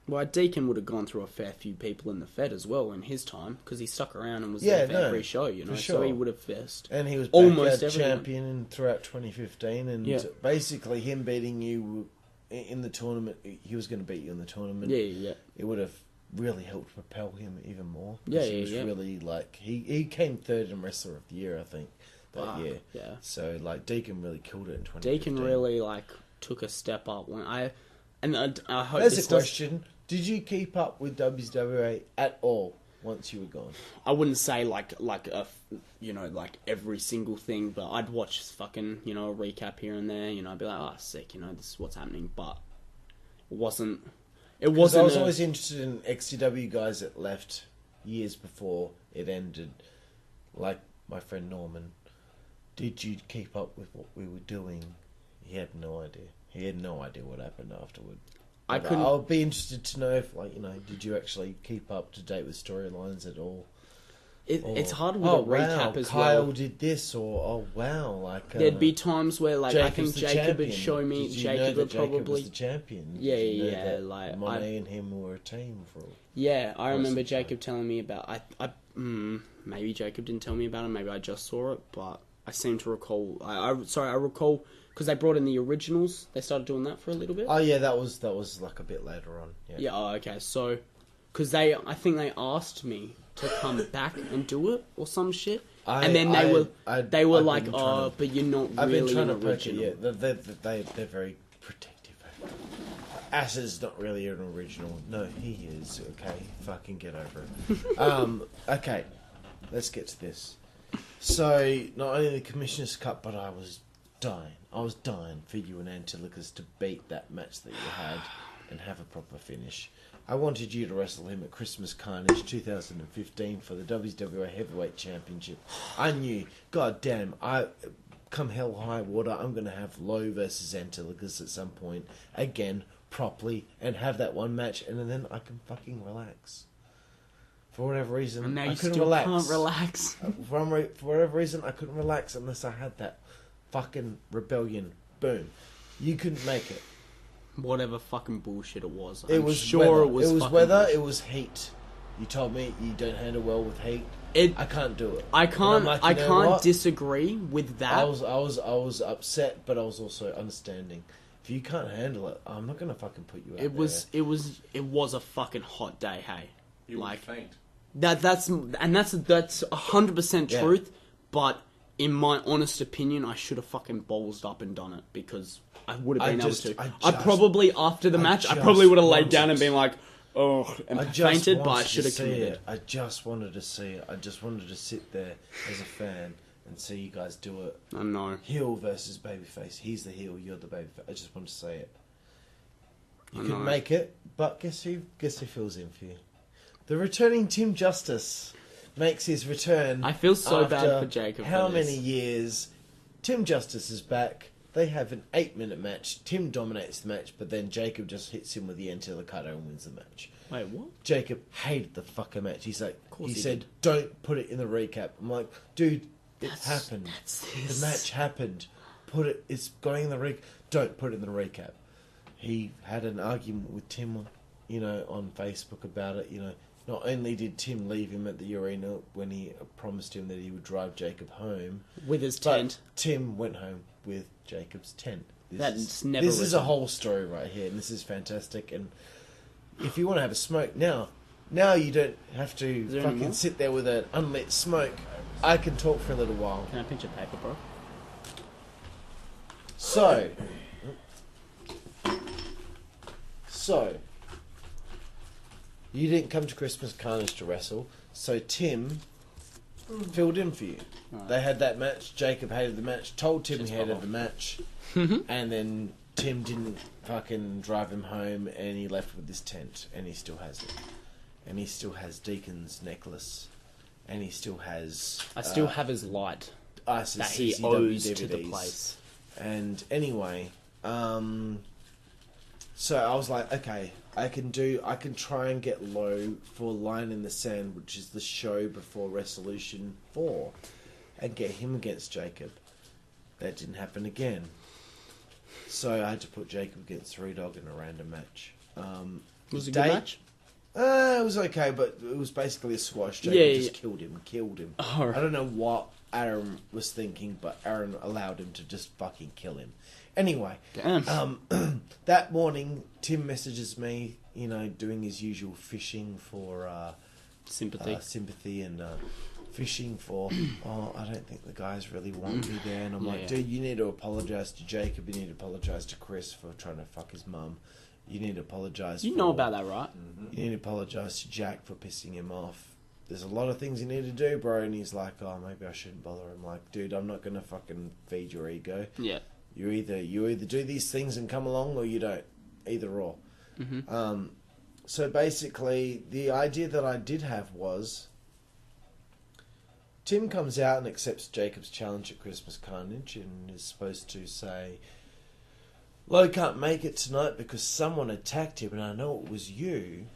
Well, Deacon would have gone through a fair few people in the Fed as well in his time because he stuck around and was there for every show, you know. Sure. So he would have faced. And he was almost champion throughout 2015, and basically him beating you in the tournament, he was going to beat you in the tournament. Yeah. It would have really helped propel him even more. He was really like he came third in Wrestler of the Year, I think, that year. Yeah. So like Deacon really killed it in 2015. Deacon really like took a step up when I hope. There's a question. Did you keep up with WZWA at all once you were gone? I wouldn't say like every single thing, but I'd watch fucking, a recap here and there, I'd be like, sick, this is what's happening, but it wasn't. I was always interested in XCW guys that left years before it ended, like my friend Norman. Did you keep up with what we were doing? He had no idea. He had no idea what happened afterward. I'll be interested to know if, did you actually keep up to date with storylines at all? It's hard with a recap as well. Kyle did this, or there'd be times where I think Jacob would show me. Jacob would probably Jacob was the champion. Monet and him were a team for. Yeah, I remember Jacob telling me about. Maybe Jacob didn't tell me about it. Maybe I just saw it, but I seem to recall. I recall. Because they brought in the originals, they started doing that for a little bit. Oh yeah, that was like a bit later on. Yeah. Okay. So, because I think they asked me to come back and do it or some shit, and then they were like, but you're not really an original. Yeah, they're very protective. Ass's not really an original. No, he is. Okay, fucking get over it. Okay, let's get to this. So, not only the Commissioner's Cup, but I was dying for you and Antillicus to beat that match that you had and have a proper finish. I wanted you to wrestle him at Christmas Carnage 2015 for the WZWA Heavyweight Championship. I knew, goddamn, come hell high water, I'm going to have Lowe versus Antillicus at some point again, properly, and have that one match, and then I can fucking relax. For whatever reason, and now I couldn't still relax. Can't relax. For whatever reason, I couldn't relax unless I had that fucking Rebellion. Boom. You couldn't make it. Whatever fucking bullshit it was. It was sure weather. It was weather. Bullshit. It was heat. You told me you don't handle well with heat. I can't do it. I can't disagree with that. I was upset, but I was also understanding. If you can't handle it, I'm not gonna fucking put you out It was a fucking hot day. Hey, you would faint. That's 100% truth. But in my honest opinion, I should have fucking ballsed up and done it because I would have been able to. I probably after the match, I probably would have laid down and been like, and fainted, but I should have committed. I just wanted to see it. I just wanted to sit there as a fan and see you guys do it. I know. Heel versus babyface. He's the heel, you're the babyface. I just wanted to say it. You couldn't make it, but guess who fills in for you? The returning Tim Justice makes his return. I feel so bad for Jacob. How many years? Tim Justice is back. They have an 8-minute match. Tim dominates the match, but then Jacob just hits him with the Antillicus and wins the match. Wait, what? Jacob hated the fucking match. He's like, he said, "Don't put it in the recap." I'm like, dude, it happened. The match happened. It's going in the recap. Don't put it in the recap. He had an argument with Tim, on Facebook about it. Not only did Tim leave him at the arena when he promised him that he would drive Jacob home with his tent, Tim went home with Jacob's tent. This is a whole story right here, and this is fantastic. And if you want to have a smoke now you don't have to fucking sit there with an unlit smoke. I can talk for a little while. Can I pinch a paper, bro? So, you didn't come to Christmas Carnage to wrestle, so Tim filled in for you. Right. They had that match. Jacob hated the match. Told Tim he hated the match, and then Tim didn't fucking drive him home, and he left with this tent, and he still has it, and he still has Deacon's necklace, and he still has. I still have his light that he owes to the place. And anyway, so I was like, okay, I can try and get Lowe for Line in the Sand, which is the show before Wrestleution 4, and get him against Jacob. That didn't happen again. So I had to put Jacob against Three Dog in a random match. Was it a good match? It was okay, but it was basically a squash. Jacob just killed him. Oh, right. I don't know what Aaron was thinking, but Aaron allowed him to just fucking kill him. Anyway, that morning, Tim messages me, doing his usual fishing for sympathy and fishing for, I don't think the guys really want me there. And I'm like, dude, you need to apologise to Jacob, you need to apologise to Chris for trying to fuck his mum. You need to apologise. You know about that, right? You need to apologise to Jack for pissing him off. There's a lot of things you need to do, bro. And he's like, oh, maybe I shouldn't bother. I'm like, dude, I'm not going to fucking feed your ego. Yeah. You either do these things and come along, or you don't. Either or. Mm-hmm. So basically, the idea that I did have was, Tim comes out and accepts Jacob's challenge at Christmas Carnage and is supposed to say, Lowe can't make it tonight because someone attacked him and I know it was you,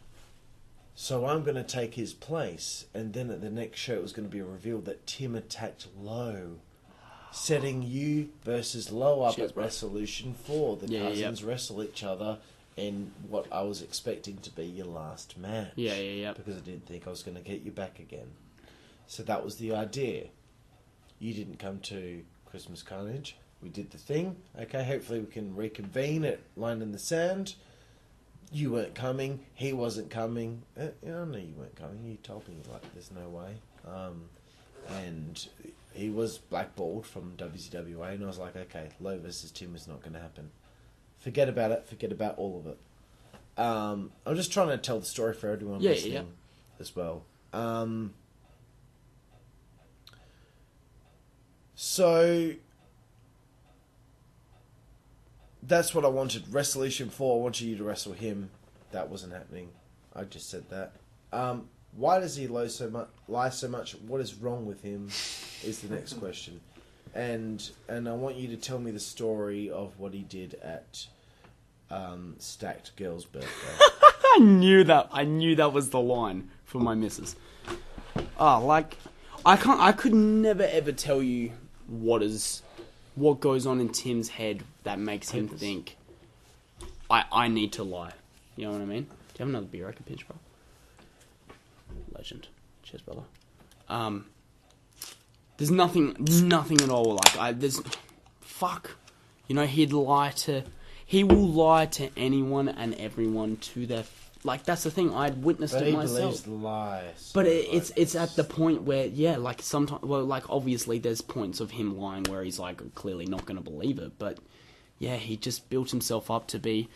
so I'm going to take his place. And then at the next show it was going to be revealed that Tim attacked Lowe, setting you versus Lowe up at Wrestleution 4. The cousins wrestle each other in what I was expecting to be your last match. Yeah. Because I didn't think I was going to get you back again. So that was the idea. You didn't come to Christmas Carnage. We did the thing. Okay, hopefully we can reconvene at Line in the Sand. You weren't coming. He wasn't coming. I know you weren't coming. You told me, there's no way. And he was blackballed from WZWA, and I was like, okay, Lowe versus Tim is not going to happen. Forget about it. Forget about all of it. I'm just trying to tell the story for everyone listening as well. So that's what I wanted. Wrestleution 4, I wanted you to wrestle him. That wasn't happening. I just said that. Why does he lie so much? What is wrong with him is the next question. And I want you to tell me the story of what he did at Stacked Girl's birthday. I knew that was the line for my missus. I could never ever tell you what goes on in Tim's head that makes him think I need to lie. You know what I mean? Do you have another beer I can pinch, bro? Legend. Cheers, brother. There's nothing at all. He will lie to anyone and everyone to their. That's the thing. I'd witnessed it myself. He believes lies. But it's at the point where, sometimes, obviously there's points of him lying where he's, clearly not going to believe it. But, he just built himself up to be...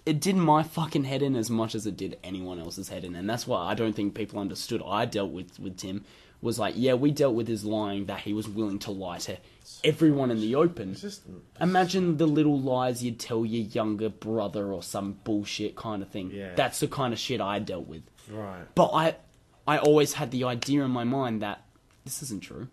It did my fucking head in as much as it did anyone else's head in. And that's why I don't think people understood. I dealt with Tim. Was we dealt with his lying that he was willing to lie to everyone in the open. Imagine the little lies you'd tell your younger brother or some bullshit kind of thing. Yeah. That's the kind of shit I dealt with. Right. But I always had the idea in my mind that this isn't true.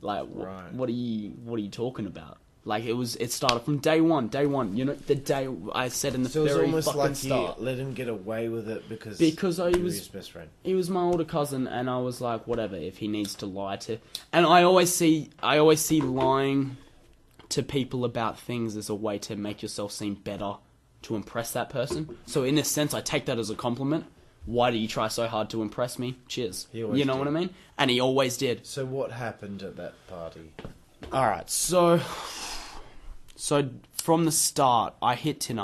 Right. What are you talking about? It started from day one. The day I said in the very fucking start. So it was almost like you let him get away with it because he was his best friend. He was my older cousin, and I was like, whatever. If he needs to lie to, and I always see lying to people about things as a way to make yourself seem better, to impress that person. So in a sense, I take that as a compliment. Why do you try so hard to impress me? Cheers. You know what I mean? And he always did. So what happened at that party? All right, so from the start, I hit Tim,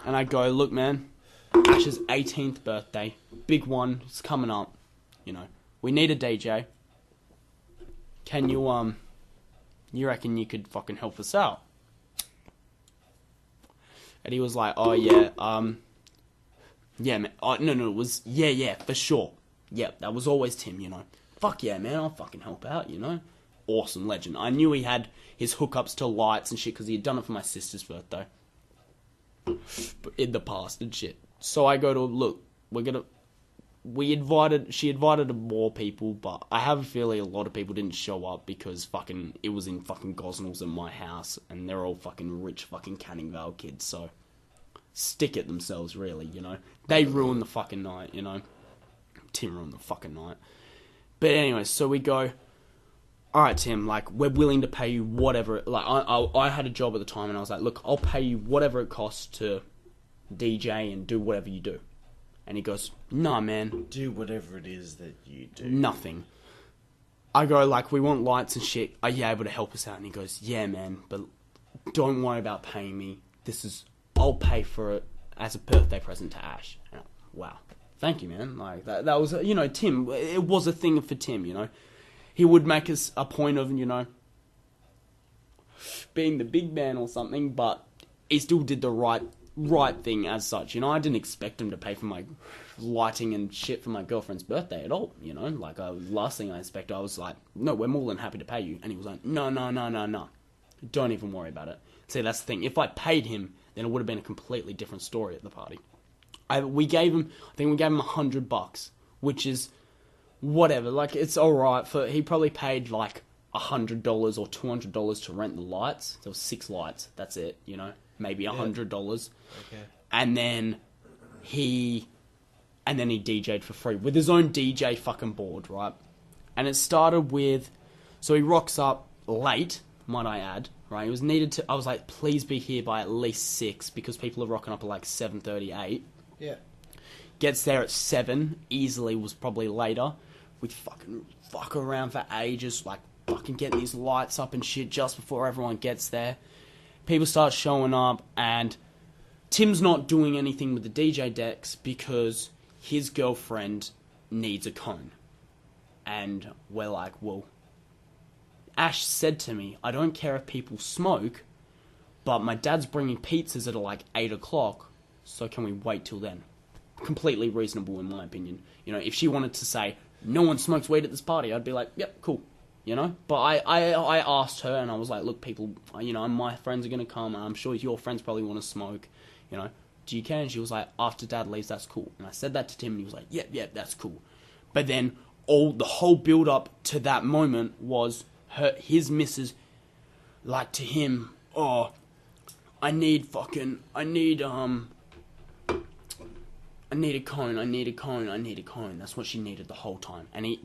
and I go, look, man, Ash's 18th birthday, big one, it's coming up, we need a DJ. Can you, you reckon you could fucking help us out? And he was like, oh, yeah, yeah, man, no, it was, yeah, for sure. Yep, that was always Tim, Fuck yeah, man, I'll fucking help out, Awesome, legend. I knew he had his hookups to lights and shit because he had done it for my sister's birthday in the past and shit. So I go to look, she invited more people, but I have a feeling a lot of people didn't show up because it was in fucking Gosnells at my house, and they're all fucking rich fucking Canning Vale kids, so stick it themselves, really, you know. They ruined the fucking night, you know. Tim ruined the fucking night. But anyway, so we go, alright, Tim, like, we're willing to pay you whatever, like, I had a job at the time, and I was like, look, I'll pay you whatever it costs to DJ and do whatever you do. And he goes, nah, man. Do whatever it is that you do. Nothing. I go, like, we want lights and shit. Are you able to help us out? And he goes, yeah, man, but don't worry about paying me. I'll pay for it as a birthday present to Ash. And wow. Thank you, man. Like, that was, you know, Tim. It was a thing for Tim, you know. He would make us a point of, you know, being the big man or something, but he still did the right thing as such, you know. I didn't expect him to pay for my lighting and shit for my girlfriend's birthday at all, you know. Like, last thing I expected, I was like, no, we're more than happy to pay you. And he was like, no, don't even worry about it. See, that's the thing. If I paid him, then it would have been a completely different story at the party. I think we gave him $100, which is whatever. Like, it's alright. He probably paid like $100 or $200 to rent the lights. There was 6 lights. That's it, you know. Maybe $100. Okay. And then he DJ'd for free with his own DJ fucking board, right? And it started with, so he rocks up late, might I add, right? He was needed to, I was like, please be here by at least 6 because people are rocking up at like 7:38. Yeah. Gets there at 7, easily was probably later. We'd fucking fuck around for ages, like fucking getting these lights up and shit just before everyone gets there. People start showing up, and Tim's not doing anything with the DJ decks because his girlfriend needs a cone. And we're like, well, Ash said to me, I don't care if people smoke, but my dad's bringing pizzas at like 8 o'clock, so can we wait till then? Completely reasonable in my opinion. You know, if she wanted to say, no one smokes weed at this party, I'd be like, yep, cool. You know, but I asked her, and I was like, look, people, you know, my friends are going to come, and I'm sure your friends probably want to smoke, you know, do you care? And she was like, after Dad leaves, that's cool. And I said that to Tim, and he was like, yep, that's cool. But then the whole build up to that moment was his missus, like, to him, oh, I need a cone, I need a cone. That's what she needed the whole time. And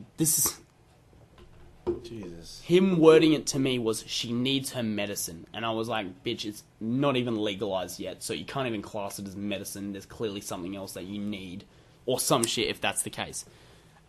Jesus. Him wording it to me was, she needs her medicine. And I was like, bitch, it's not even legalized yet, so you can't even class it as medicine. There's clearly something else that you need. Or some shit, if that's the case.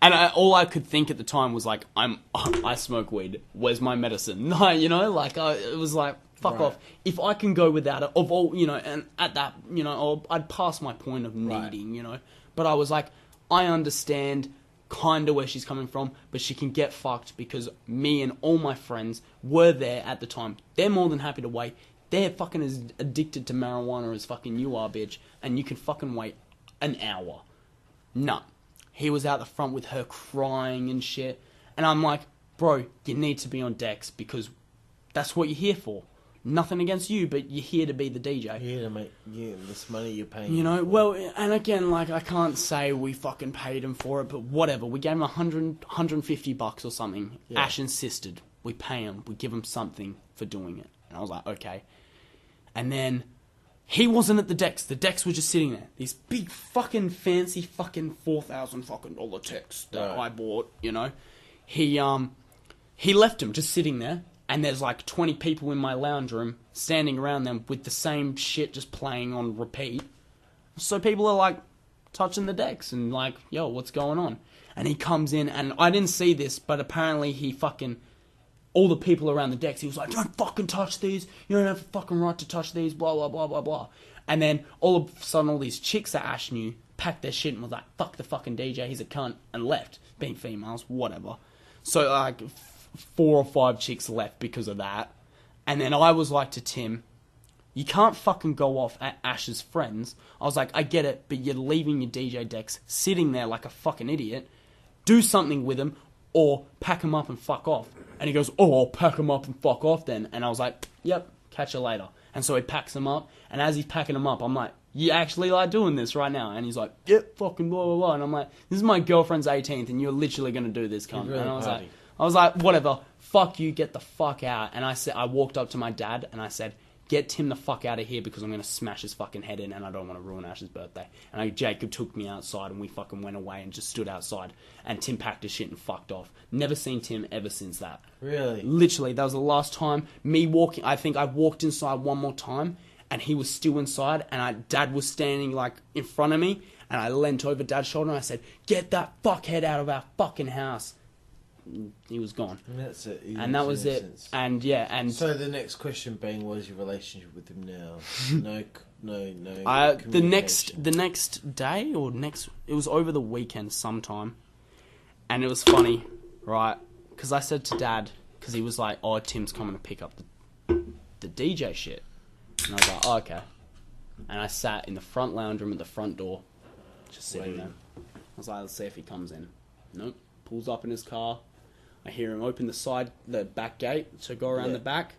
And all I could think at the time was like, I smoke weed. Where's my medicine? You know, like, it was like, fuck off. If I can go without it, of all, you know, and at that, you know, I'd pass my point of needing, you know. But I was like, I understand kind of where she's coming from, but she can get fucked because me and all my friends were there at the time. They're more than happy to wait. They're fucking as addicted to marijuana as fucking you are, bitch. And you can fucking wait an hour. Nah. He was out the front with her crying and shit. And I'm like, bro, you need to be on decks because that's what you're here for. Nothing against you, but you're here to be the DJ. You're here to make this money you're paying. You know, well, and again, like, I can't say we fucking paid him for it, but whatever. We gave him $150 or something. Yeah. Ash insisted. We pay him. We give him something for doing it. And I was like, okay. And then he wasn't at the decks. The decks were just sitting there. These big fucking fancy fucking $4,000 fucking dollar decks that I bought, you know. He left them just sitting there. And there's like 20 people in my lounge room standing around them with the same shit just playing on repeat. So people are like touching the decks and like, yo, what's going on? And he comes in, and I didn't see this, but apparently he fucking, all the people around the decks, he was like, don't fucking touch these. You don't have a fucking right to touch these, blah, blah, blah, blah, blah. And then all of a sudden all these chicks that Ash knew packed their shit and was like, fuck the fucking DJ, he's a cunt, and left. Being females, whatever. So like 4 or 5 chicks left because of that. And then I was like to Tim, you can't fucking go off at Ash's friends. I was like, I get it, but you're leaving your DJ decks sitting there like a fucking idiot. Do something with them, or pack them up and fuck off. And he goes, oh, I'll pack them up and fuck off then. And I was like, yep, catch you later. And so he packs them up, and as he's packing them up, I'm like, you actually like doing this right now? And he's like, yep, fucking blah, blah, blah. And I'm like, this is my girlfriend's 18th and you're literally going to do this, cunt. Really and I was like, whatever, fuck you, get the fuck out. And I walked up to my dad and I said, get Tim the fuck out of here because I'm going to smash his fucking head in and I don't want to ruin Ash's birthday. And Jacob took me outside and we fucking went away and just stood outside. And Tim packed his shit and fucked off. Never seen Tim ever since that. Really? Literally, that was the last time me walking. I think I walked inside one more time and he was still inside and Dad was standing like in front of me and I leant over Dad's shoulder and I said, get that fuckhead out of our fucking house. He was gone. And that's it. And that was it. And yeah, and so the next question being, what is your relationship with him now? No. The next day or it was over the weekend sometime, and it was funny, right? Because I said to Dad, because he was like, "Oh, Tim's coming to pick up the DJ shit," and I was like, "Oh, okay." And I sat in the front lounge room at the front door, just sitting there. I was like, "Let's see if he comes in." Nope. Pulls up in his car. I hear him open the back gate to go around the back.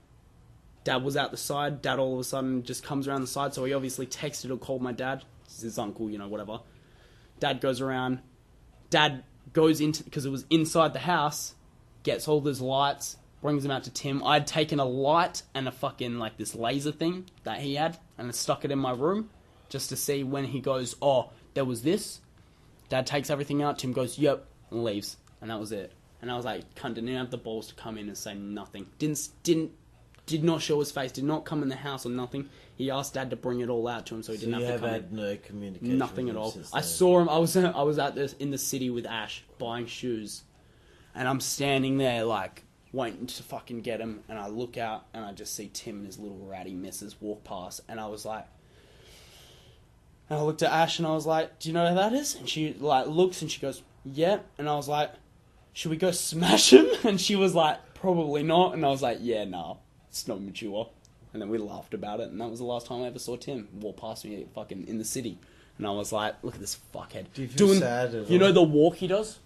Dad was out the side. Dad all of a sudden just comes around the side, so he obviously texted or called my dad. It's his uncle, whatever. Dad goes around. Dad goes into, because it was inside the house, gets all those lights, brings them out to Tim. I'd taken a light and a fucking, like, this laser thing that he had, and I stuck it in my room, just to see when he goes, oh, there was this. Dad takes everything out. Tim goes, yep, and leaves. And that was it. And I was like, cunt, didn't have the balls to come in and say nothing. Did not show his face, did not come in the house or nothing. He asked Dad to bring it all out to him so he didn't have to come in. You have had no communication nothing at all. I saw him, I was out there in the city with Ash, buying shoes. And I'm standing there, like, waiting to fucking get him. And I look out, and I just see Tim and his little ratty missus walk past. And I was like... And I looked at Ash, and I was like, do you know who that is? And she, like, looks, and she goes, yeah. And I was like, should we go smash him? And she was like, probably not. And I was like, yeah, nah. It's not mature. And then we laughed about it, and that was the last time I ever saw Tim walk past me fucking in the city. And I was like, look at this fuckhead. Do you feel sad at all? You know the walk he does?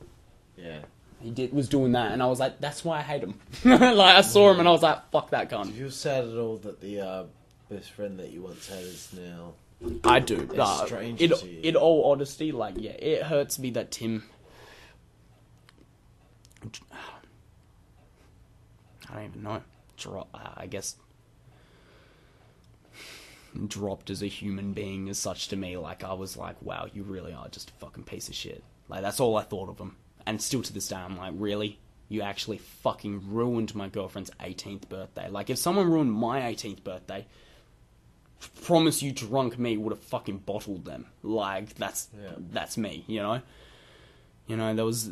Yeah. He was doing that, and I was like, that's why I hate him. Like, I saw him, and I was like, fuck that cunt. Do you feel sad at all that the best friend that you once had is now... I do. In all honesty, like, yeah, it hurts me that Tim... I don't even know. I guess dropped as a human being as such to me. Like, I was like, wow, you really are just a fucking piece of shit. Like, that's all I thought of him. And still to this day, I'm like, really? You actually fucking ruined my girlfriend's 18th birthday. Like, if someone ruined my 18th birthday, promise you drunk me would have fucking bottled them. Like, that's me, you know? You know, it was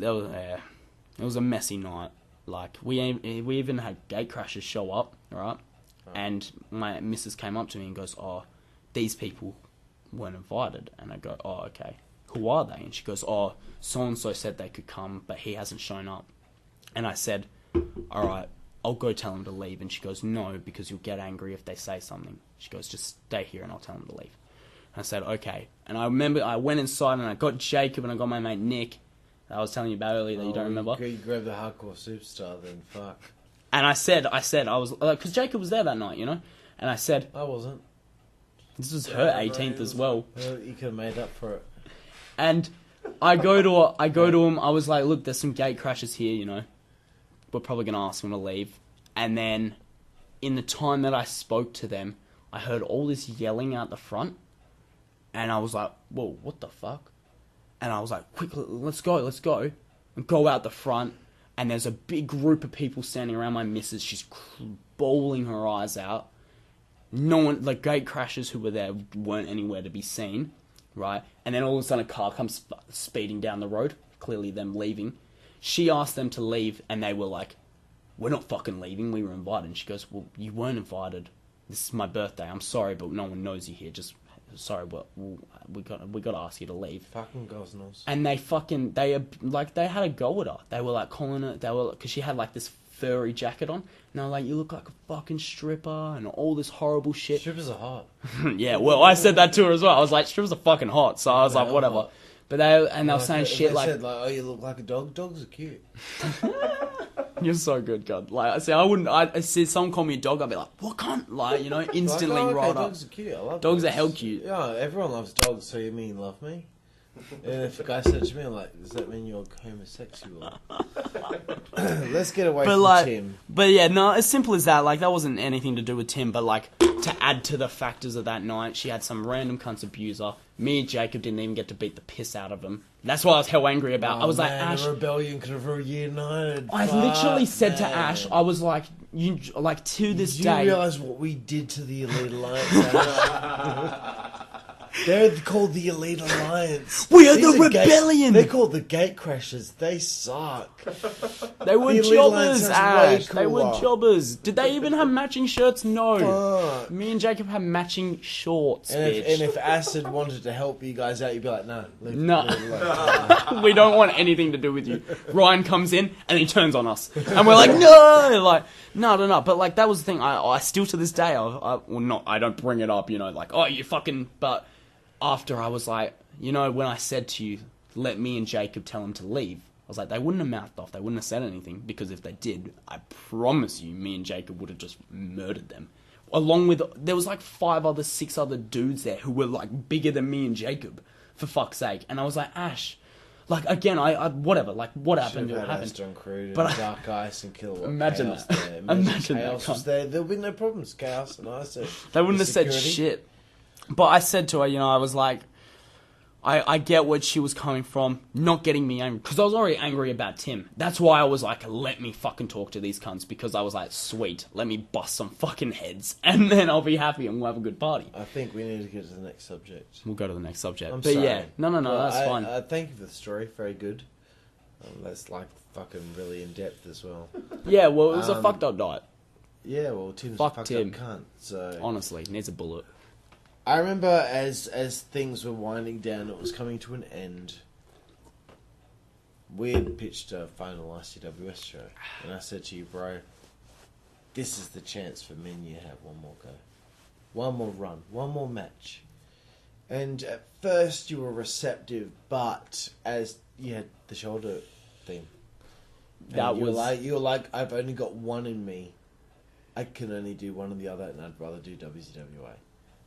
a messy night. Like, we even had gate crashers show up, right? Oh. And my missus came up to me and goes, oh, these people weren't invited. And I go, oh, okay. Who are they? And she goes, oh, so-and-so said they could come, but he hasn't shown up. And I said, all right, I'll go tell him to leave. And she goes, no, because you'll get angry if they say something. She goes, just stay here and I'll tell him to leave. And I said, okay. And I remember I went inside and I got Jacob and I got my mate Nick, that I was telling you about earlier that you don't remember. You grabbed the hardcore superstar then, fuck. And I said, I was, because Jacob was there that night, you know? And I said... I wasn't. This was her 18th as well. You could have made up for it. And I go to him, I was like, look, there's some gate crashes here, you know? We're probably going to ask him to leave. And then, in the time that I spoke to them, I heard all this yelling out the front. And I was like, whoa, what the fuck? And I was like, quick, let's go. And go out the front. And there's a big group of people standing around my missus. She's bawling her eyes out. No one, the gate crashers who were there weren't anywhere to be seen, right? And then all of a sudden a car comes speeding down the road. Clearly them leaving. She asked them to leave and they were like, we're not fucking leaving, we were invited. And she goes, well, you weren't invited. This is my birthday. I'm sorry, but no one knows you here. Just... sorry, but we got to ask you to leave. Fucking gosnels. And they had a go at her. They were like calling her, because she had like this furry jacket on. And they were like, you look like a fucking stripper and all this horrible shit. Strippers are hot. Yeah, well, I said that to her as well. I was like, strippers are fucking hot. So I was like, whatever. Hot. But they were saying shit like... They said like, oh, you look like a dog. Dogs are cute. You're so good, God. Like, see, I see someone call me a dog, I'd be like, what cunt? Like, you know, instantly like, right up. Dogs are cute. I love dogs. Are hell cute. Yeah, everyone loves dogs, so you mean love me? And if a guy said to me, I'm like, does that mean you're homosexual? Let's get away from Tim. But yeah, no, as simple as that. Like, that wasn't anything to do with Tim, but like, to add to the factors of that night, she had some random cunt's abuser. Me and Jacob didn't even get to beat the piss out of him. That's what I was hell angry about. I was like, Ash, the rebellion could have reunited. I literally said to Ash, I was like, you like to this day. Do you realise what we did to the Elite Alliance? They're called the Elite Alliance. We are the rebellion. They're called the Gatecrashers. They suck. They were jobbers, Ash. They were jobbers. Did they even have matching shirts? No. Fuck. Me and Jacob had matching shorts, bitch. And if Acid wanted to help you guys out, you'd be like, no. We don't want anything to do with you. Ryan comes in and he turns on us. And we're like, no! Like, no. But like, that was the thing. I still to this day, I don't bring it up, you know, like, oh, you fucking, but after I was like, you know, when I said to you, let me and Jacob tell him to leave, I was like, they wouldn't have mouthed off, they wouldn't have said anything, because if they did, I promise you, me and Jacob would have just murdered them. Along with, there was like 6 other dudes there who were like bigger than me and Jacob, for fuck's sake. And I was like, Ash, like, again, I whatever, like, what happened, it happened. But Dark Ice and Kill. Imagine Chaos that. There. Imagine Chaos that. was there. There would be no problems. Chaos and Ice. They wouldn't have said shit. But I said to her, you know, I was like, I get where she was coming from, not getting me angry, because I was already angry about Tim. That's why I was like, let me fucking talk to these cunts, because I was like, sweet, let me bust some fucking heads, and then I'll be happy and we'll have a good party. I think we need to get to the next subject. We'll go to the next subject. I'm but sorry. yeah, no, well, that's fine. Thank you for the story, very good. That's like fucking really in depth as well. Yeah, well, it was a fucked up night. Yeah, well, Tim's Fuck a fucked Tim. up cunt, so... Honestly, needs a bullet. I remember as things were winding down, it was coming to an end. We had pitched a final ICWS show, and I said to you, bro, this is the chance for me and you to have one more go. One more run, one more match. And at first you were receptive, but as you had the shoulder thing, you were like, I've only got one in me. I can only do one or the other, and I'd rather do WZWA.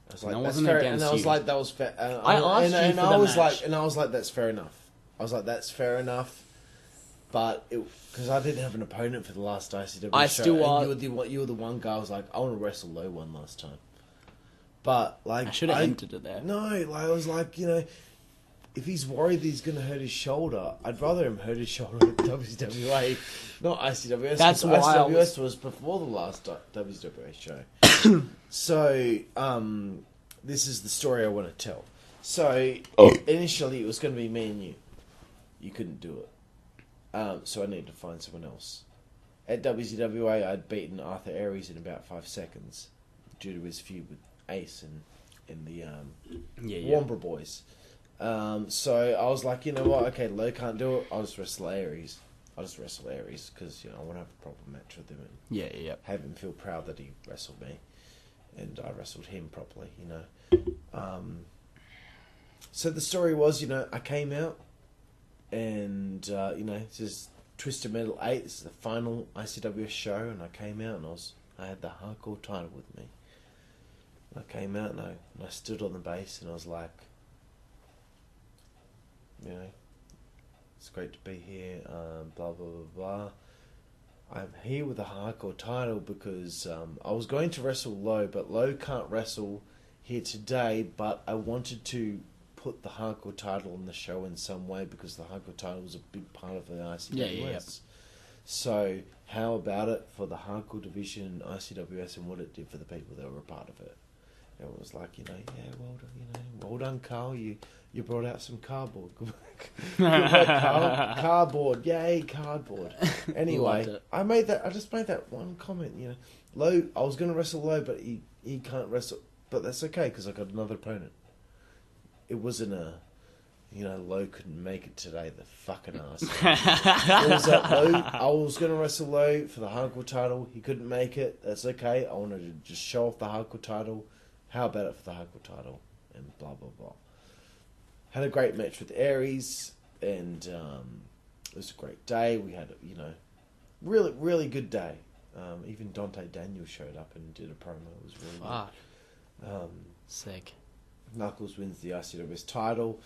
I was like, and I that's wasn't fair. against And I was you. like, that was fair. I asked you for the match. And I was like, that's fair enough. I was like, that's fair enough. But because I didn't have an opponent for the last ICW I show, still are. and you were the one guy I was like, I want to wrestle Lowe one last time. But like, I should have entered it there. No, like, I was like, you know, if he's worried that he's going to hurt his shoulder, I'd rather him hurt his shoulder at WZWA, not ICWS. That's why ICWS was before the last WZWA show. So, this is the story I want to tell. So, initially it was going to be me and you. You couldn't do it. So I needed to find someone else. At WZWA, I'd beaten Arthur Aries in about 5 seconds due to his feud with Ace and the Wambra Boys. So I was like, you know what? Okay, Lowe can't do it. I'll just wrestle Aries. Because, you know, I want to have a proper match with him and have him feel proud that he wrestled me. And I wrestled him properly, you know. So the story was, you know, I came out and, you know, this is Twisted Metal 8. This is the final ICWS show, and I came out and I had the hardcore title with me. I came out and I stood on the base and I was like, you know, it's great to be here, blah, blah, blah, blah. I'm here with a hardcore title because I was going to wrestle Lowe, but Lowe can't wrestle here today, but I wanted to put the hardcore title on the show in some way because the hardcore title was a big part of the ICWS. So how about it for the hardcore division in ICWS and what it did for the people that were a part of it? And it was like, you know, yeah, well done, Carl. You brought out some cardboard. Good work, Carl. Cardboard, yay, cardboard. Anyway, I just made that one comment. You know, Lowe. I was going to wrestle Lowe, but he can't wrestle. But that's okay because I got another opponent. It wasn't you know, Lowe couldn't make it today. The fucking ass. It was that Lowe. I was going to wrestle Lowe for the hardcore title. He couldn't make it. That's okay. I wanted to just show off the hardcore title. How about it for the hardcore title? And blah blah blah. Had a great match with Aries, and it was a great day. We had, you know, really, really good day. Even Dante Daniels showed up and did a promo. It was really good. Sick. Knuckles wins the ICWS title.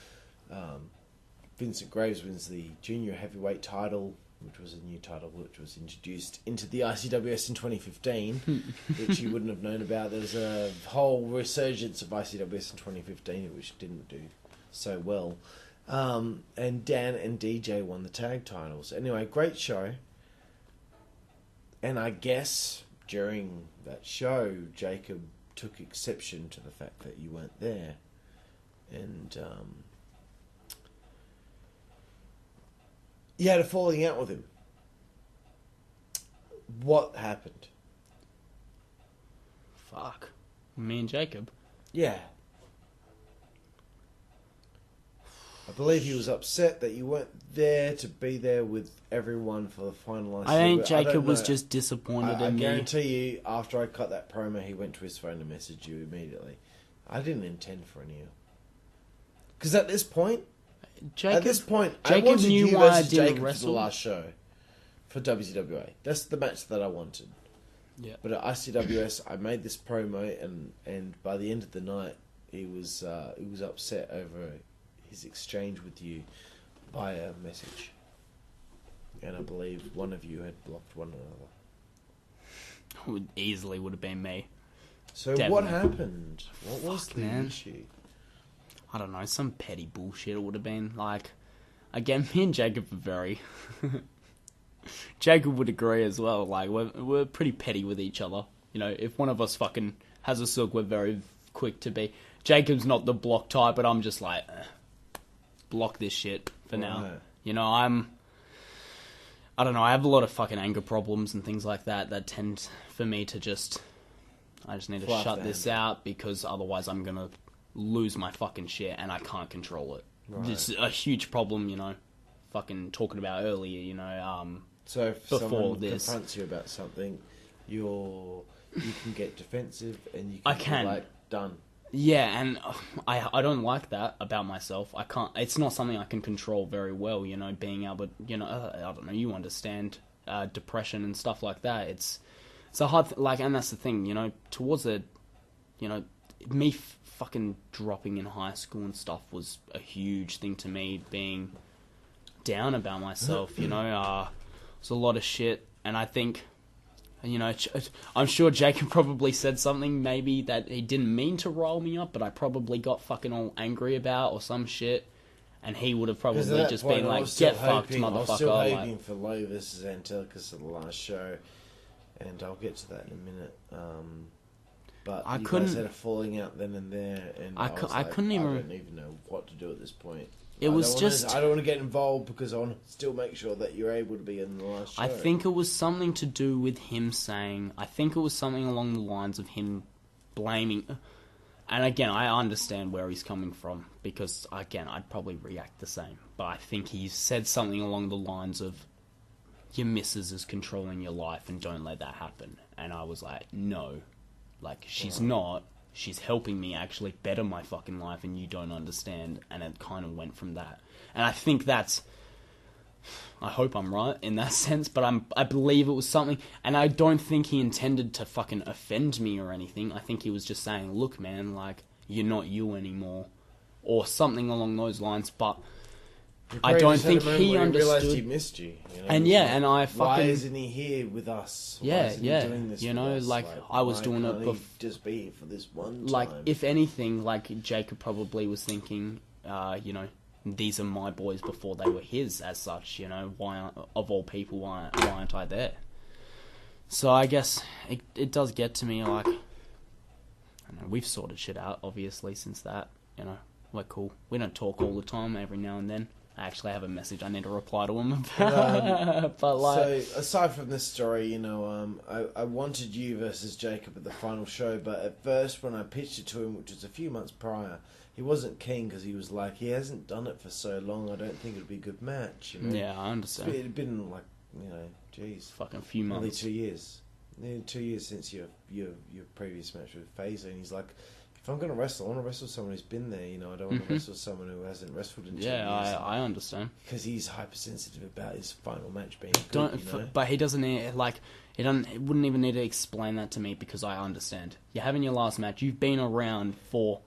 Vincent Graves wins the junior heavyweight title, which was a new title which was introduced into the ICWS in 2015, which you wouldn't have known about. There was a whole resurgence of ICWS in 2015, which didn't do so well. And Dan and DJ won the tag titles. Anyway, great show. And I guess during that show, Jacob took exception to the fact that you weren't there. And you had a falling out with him. What happened? Fuck. Me and Jacob? Yeah. I believe he was upset that you weren't there to be there with everyone for the finalised. I think Jacob was just disappointed in me. I guarantee you, after I cut that promo, he went to his phone and messaged you immediately. I didn't intend for any. Because at this point, Jacob I wanted knew you why I versus didn't Jacob wrestle. for the last show for WZWA. That's the match that I wanted. Yeah. But at ICWS, I made this promo, and by the end of the night, he was upset over his exchange with you via message, and I believe one of you had blocked one another. Easily would have been me. So Definitely. what happened? What was the man. issue? I don't know, some petty bullshit it would have been. Like, again, me and Jacob are very... Jacob would agree as well. Like, we're pretty petty with each other. You know, if one of us fucking has a silk, we're very quick to be... Jacob's not the block type, but I'm just like... block this shit for now. You know, I don't know, I have a lot of fucking anger problems and things like that tend for me to just... I just need to shut this out, because otherwise I'm going to lose my fucking shit and I can't control it. Right. It's a huge problem, you know, fucking talking about earlier, you know, so if before someone this. confronts you about something, you can get defensive and you can I be like, done. Yeah, and I don't like that about myself. I can't. It's not something I can control very well. You know, being able, you know, I don't know. You understand depression and stuff like that. It's a hard like, and that's the thing. You know, towards the, you know, me fucking dropping in high school and stuff was a huge thing to me. Being down about myself. You know, it's a lot of shit, and I think. You know, I'm sure Jacob probably said something maybe that he didn't mean to roll me up, but I probably got fucking all angry about or some shit, and he would have probably just been like, "Get fucked, motherfucker!" I was still hoping for Lowe versus Antillicus at the last show, and I'll get to that in a minute. But you guys had a falling out then and there, and I don't even know what to do at this point. I don't want to get involved because I want to still make sure that you're able to be in the last show. I think it was something to do with him saying... I think it was something along the lines of him blaming... And again, I understand where he's coming from, because, again, I'd probably react the same. But I think he said something along the lines of, your missus is controlling your life and don't let that happen. And I was like, no. Like, she's not... She's helping me actually better my fucking life, and you don't understand. And it kind of went from that. And I think that's... I hope I'm right in that sense, but I believe it was something... And I don't think he intended to fucking offend me or anything. I think he was just saying, look, man, like, you're not you anymore. Or something along those lines, but... I don't think he understood. Realized he missed you. You know, and yeah, and I fucking... Why isn't he here with us? Yeah, He doing this you know, like I was doing it before. Just be here for this one time. Like, if anything, like Jacob probably was thinking, you know, these are my boys before they were his, as such. You know, why of all people, why aren't I there? So I guess it does get to me. Like, I don't know, we've sorted shit out, obviously, since that. You know, we're cool. We don't talk all the time. Every now and then. I actually have a message I need to reply to him about. But like, so aside from this story, you know, I wanted you versus Jacob at the final show, but at first when I pitched it to him, which was a few months prior, he wasn't keen because he was like, he hasn't done it for so long. I don't think it'd be a good match. You know? Yeah, I understand. It'd been like, you know, geez, fucking few months, nearly 2 years, nearly 2 years since your previous match with Phaser, and he's like, if I'm going to wrestle, I want to wrestle someone who's been there. You know, I don't want to wrestle someone who hasn't wrestled in 10 years. I understand. Because he's hypersensitive about his final match being good, But he doesn't need, like, he wouldn't even need to explain that to me because I understand. You're having your last match. You've been around for,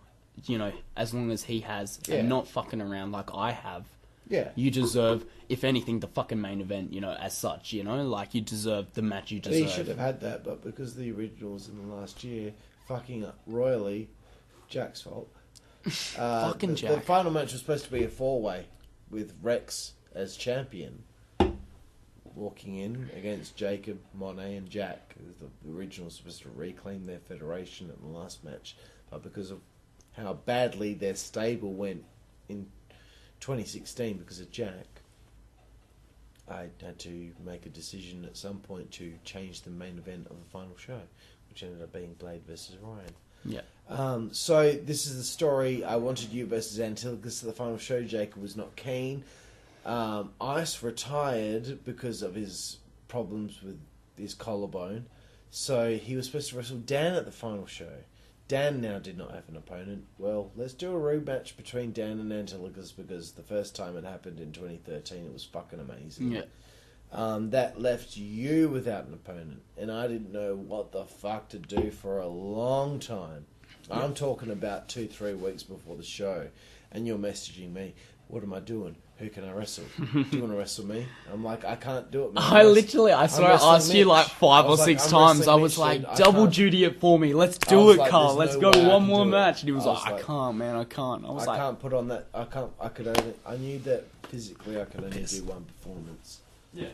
you know, as long as he has, and not fucking around like I have. Yeah. You deserve, if anything, the fucking main event, you know, as such, you know? Like, you deserve the match you deserve. He should have had that, but because the originals in the last year fucking up royally, Jack's fault. Fucking Jack. The final match was supposed to be a 4-way with Rex as champion. Walking in against Jacob, Monet, and Jack. The original was supposed to reclaim their federation at the last match. But because of how badly their stable went in 2016 because of Jack, I had to make a decision at some point to change the main event of the final show, which ended up being Blade versus Ryan. Yeah. So this is the story. I wanted you versus Antillicus at the final show. Jacob was not keen. Ice retired because of his problems with his collarbone. So he was supposed to wrestle Dan at the final show. Dan now did not have an opponent. Well, let's do a rematch between Dan and Antillicus because the first time it happened in 2013, it was fucking amazing. Yeah. That left you without an opponent, and I didn't know what the fuck to do for a long time. Yeah. I'm talking about 2-3 weeks before the show, and you're messaging me, what am I doing? Who can I wrestle? Do you want to wrestle me? I'm like, I can't do it, man. I swear I asked you like 5 or 6 times. I was like, double duty it for me. Let's do it, Carl. Let's go one more match. And he was like, I can't, man. I can't. I was like, I can't put on that. I knew that physically I could only do one performance. Yeah.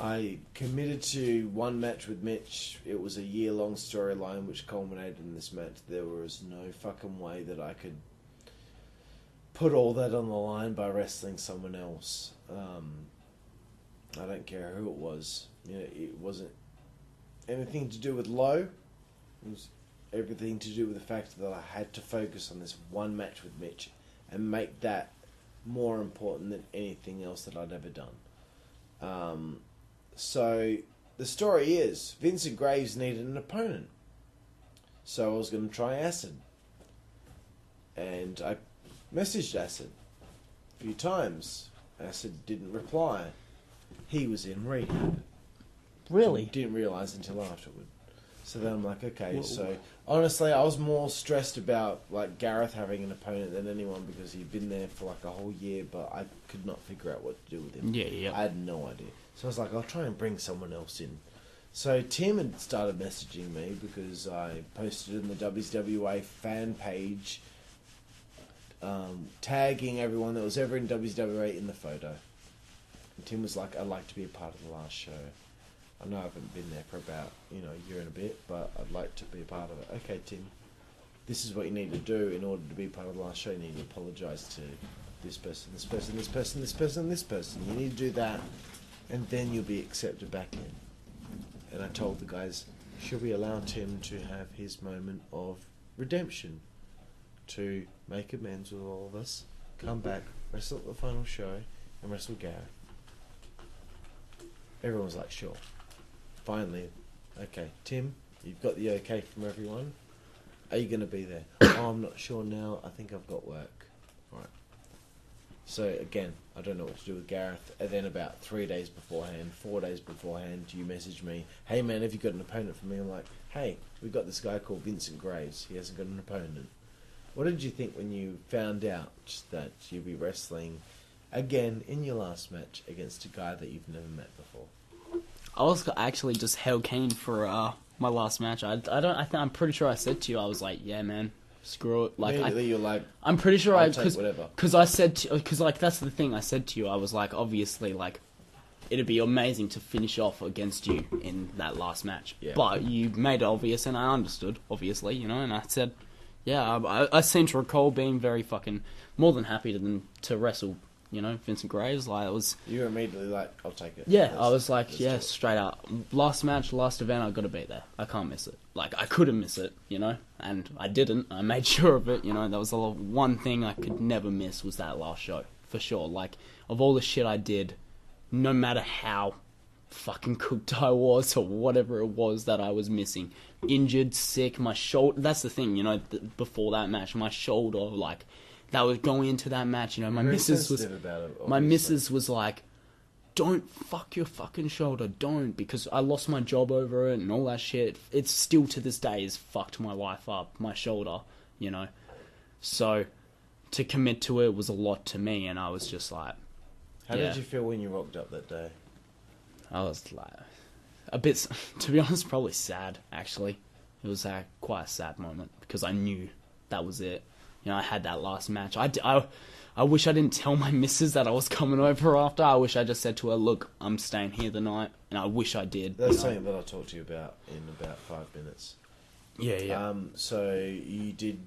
I committed to one match with Mitch. It was a year-long storyline which culminated in this match. There was no fucking way that I could put all that on the line by wrestling someone else. I don't care who it was. You know, it wasn't anything to do with Lowe. It was everything to do with the fact that I had to focus on this one match with Mitch and make that more important than anything else that I'd ever done. So the story is Vincent Graves needed an opponent. So I was going to try Acid. And I messaged Acid a few times. Acid didn't reply. He was in rehab. Really? Didn't realise until afterward. So then I'm like, okay. So honestly, I was more stressed about like Gareth having an opponent than anyone because he'd been there for like a whole year, but I could not figure out what to do with him. Yeah. I had no idea. So I was like, I'll try and bring someone else in. So Tim had started messaging me because I posted in the WZWA fan page tagging everyone that was ever in WZWA in the photo. And Tim was like, I'd like to be a part of the last show. I know I haven't been there for about, a year and a bit, but I'd like to be a part of it. Okay, Tim, this is what you need to do in order to be part of the last show. You need to apologise to this person, this person, this person, this person, this person. You need to do that, and then you'll be accepted back in. And I told the guys, should we allow Tim to have his moment of redemption? To make amends with all of us, come back, wrestle at the final show, and wrestle Gareth. Everyone was like, sure. Finally, okay, Tim, you've got the okay from everyone. Are you going to be there? Oh, I'm not sure now. I think I've got work. Right. So again, I don't know what to do with Gareth. And then about 4 days beforehand, you message me, hey man, have you got an opponent for me? I'm like, hey, we've got this guy called Vincent Graves. He hasn't got an opponent. What did you think when you found out that you'd be wrestling again in your last match against a guy that you've never met before? I was actually just hell keen for my last match. I'm pretty sure I said to you, I was like, yeah, man, screw it. Like, you're like, I'm pretty sure I'll take whatever. Because I said, because like that's the thing I said to you. I was like, obviously, like, it'd be amazing to finish off against you in that last match. Yeah. But you made it obvious, and I understood, obviously, and I said. Yeah, I seem to recall being very fucking more than happy to wrestle, Vincent Graves. Like, it was. You were immediately like, I'll take it. Yeah, I was like, straight up. Last match, last event, I got to be there. I can't miss it. Like, I couldn't miss it, and I didn't. I made sure of it, That was the one thing I could never miss was that last show, for sure. Like, of all the shit I did, no matter how fucking cooked I was, or whatever it was that I was missing. Injured, sick, my shoulder. That's the thing, you know. Before that match, my shoulder, like, that was going into that match. You know, my missus was like, "Don't fuck your fucking shoulder, don't," because I lost my job over it and all that shit. It's still to this day has fucked my life up, my shoulder, you know. So to commit to it was a lot to me, and I was just like, how did you feel when you rocked up that day? I was like, a bit, to be honest, probably sad, actually. It was quite a sad moment, because I knew that was it. You know, I had that last match. I wish I didn't tell my missus that I was coming over after. I wish I just said to her, "Look, I'm staying here the night," and I wish I did. That's something that I'll talk to you about in about 5 minutes. Yeah. So you did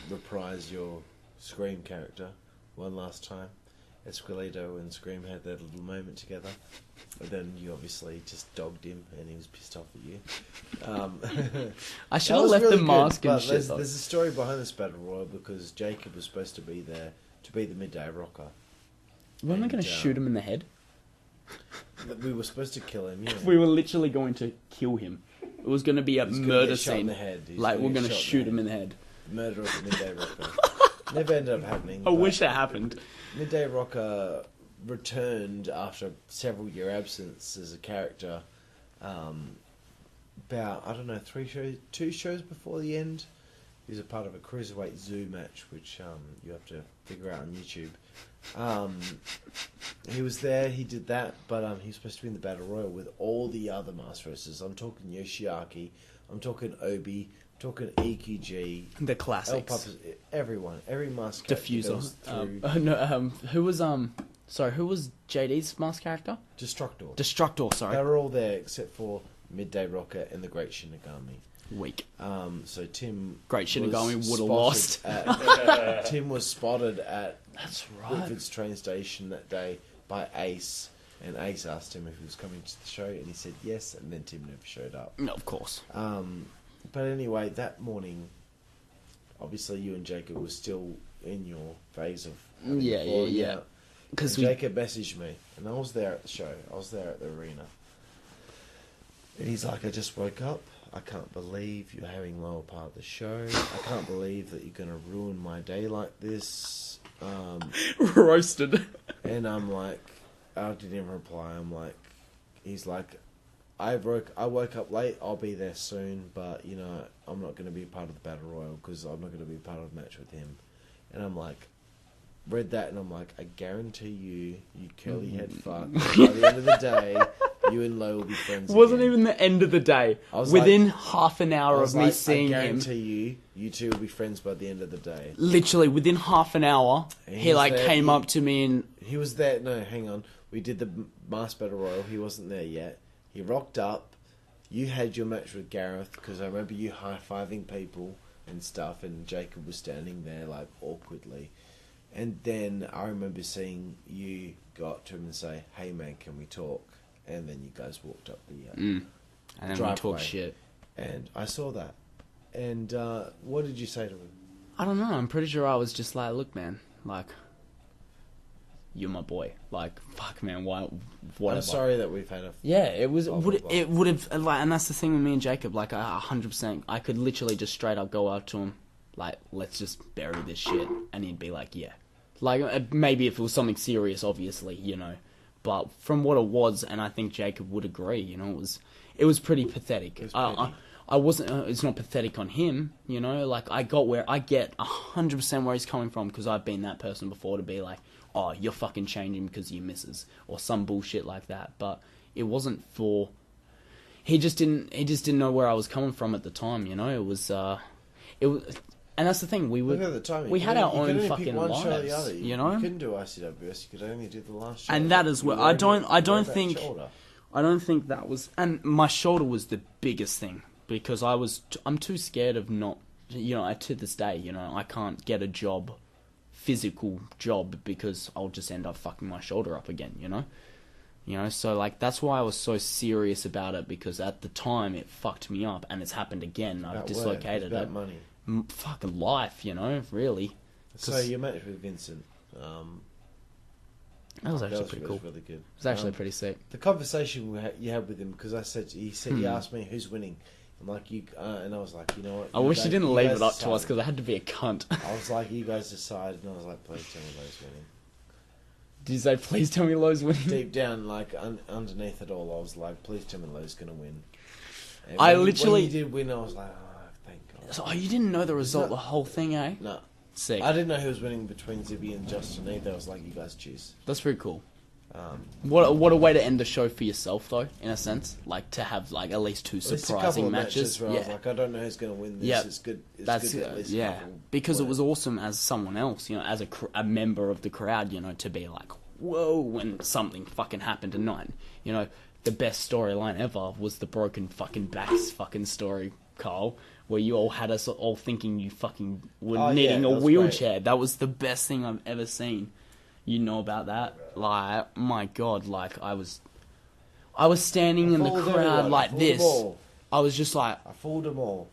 reprise your Scream character one last time. Esqueleto and Scream had that little moment together, but then you obviously just dogged him, and he was pissed off at you. I should have left really the mask and shit. There's a story behind this battle royal, because Jacob was supposed to be there to be the midday rocker. Weren't we going to shoot him in the head? We were supposed to kill him. Yeah. We were literally going to kill him. It was going to be a murder scene. Like, we're going to shoot him in the head. Murder of the midday rocker. Never ended up happening. I wish it happened. Midday Rocker returned after several year absence as a character. About, I don't know, 2 shows before the end. He was a part of a Cruiserweight Zoo match, which you have to figure out on YouTube. He was there, he did that, but he was supposed to be in the Battle Royal with all the other mask wrestlers. I'm talking Yoshiaki, I'm talking Obi, I'm talking EQG. The classics. Everyone, every mask character who was JD's mask character? Destructor, sorry. They were all there except for Midday Rocker and the Great Shinigami. Weak. So Tim... Great Shinigami would have lost. Tim was spotted at That's right. Whitford's train station that day by Ace, and Ace asked him if he was coming to the show, and he said yes, and then Tim never showed up. No, of course. But anyway, that morning, obviously you and Jacob were still in your phase of... Yeah. Because Jacob messaged me, and I was there at the show. I was there at the arena. And he's like, "I just woke up. I can't believe you're having Lowe part of the show. I can't believe that you're going to ruin my day like this." Roasted. And I'm like, I didn't even reply. He's like, I woke up late. I'll be there soon, but, you know, I'm not going to be part of the Battle Royal because I'm not going to be part of the match with him. And I'm like, read that, and I'm like, I guarantee you curly head fuck, by the end of the day, you and Lowe will be friends again. Wasn't even the end of the day. Within half an hour of me seeing him, I guarantee you two will be friends by the end of the day. Literally, within half an hour, he came up to me and... He was there. No, hang on. We did the Masked Battle Royal. He wasn't there yet. He rocked up. You had your match with Gareth, because I remember you high-fiving people and stuff, and Jacob was standing there, like, awkwardly. And then I remember seeing you go up to him and say, "Hey man, can we talk?" And then you guys walked up the and then driveway, we talked shit. And I saw that. And what did you say to him? I don't know. I'm pretty sure I was just like, "Look, man, like, you're my boy. Like, fuck, man, why? Whatever." I'm sorry that we've had a... Yeah, it was... It would have... Like, and that's the thing with me and Jacob. Like, 100%, I could literally just straight up go up to him, like, "Let's just bury this shit." And he'd be like, "Yeah." Like, maybe if it was something serious, obviously, you know. But from what it was, and I think Jacob would agree, you know, it was pretty pathetic. I wasn't... it's not pathetic on him, you know. Like, I get 100% where he's coming from, because I've been that person before to be like, "Oh, you're fucking changing because you misses," or some bullshit like that. But it wasn't for... He just didn't know where I was coming from at the time, you know. It was... And that's the thing, we had our own fucking lives, you know? You couldn't do ICWS, you could only do the last show. And that is where, I don't think that was, and my shoulder was the biggest thing, because I'm too scared of not, you know, to this day, you know, I can't get a physical job, because I'll just end up fucking my shoulder up again, you know? You know, so, like, that's why I was so serious about it, because at the time it fucked me up, and it's happened again. I've dislocated it. Money. Fucking life, you know, really. So you matched with Vincent. That was actually pretty cool. Really good. It was actually pretty sick. The conversation you had with him, because he asked me who's winning. I'm like, and I was like, you know what? I wish you didn't leave it up to us because I had to be a cunt. I was like, you guys decide, and I was like, please tell me Lowe's winning. Did you say, please tell me Lowe's winning? Deep down, like underneath it all, I was like, please tell me Lowe's gonna win. And when he did win, I was like, oh, thank God. So, you didn't know the result, the whole thing, eh? No. Sick. I didn't know who was winning between Zibby and Justin either. I was like, you guys choose. That's pretty cool. What a way to end the show for yourself, though, in a sense. Like, to have, like, at least two surprising matches. Where I was like, I don't know who's going to win this. Yeah. It's good. It's good at least a couple because it was awesome as someone else, you know, as a member of the crowd, you know, to be like, whoa, when something fucking happened tonight. You know, the best storyline ever was the broken fucking backs fucking story, Carl, where you all had us all thinking you fucking were needing a wheelchair. Great. That was the best thing I've ever seen. You know about that? Like, my God, like, I was standing in the crowd like this. I was just like... I fooled them all.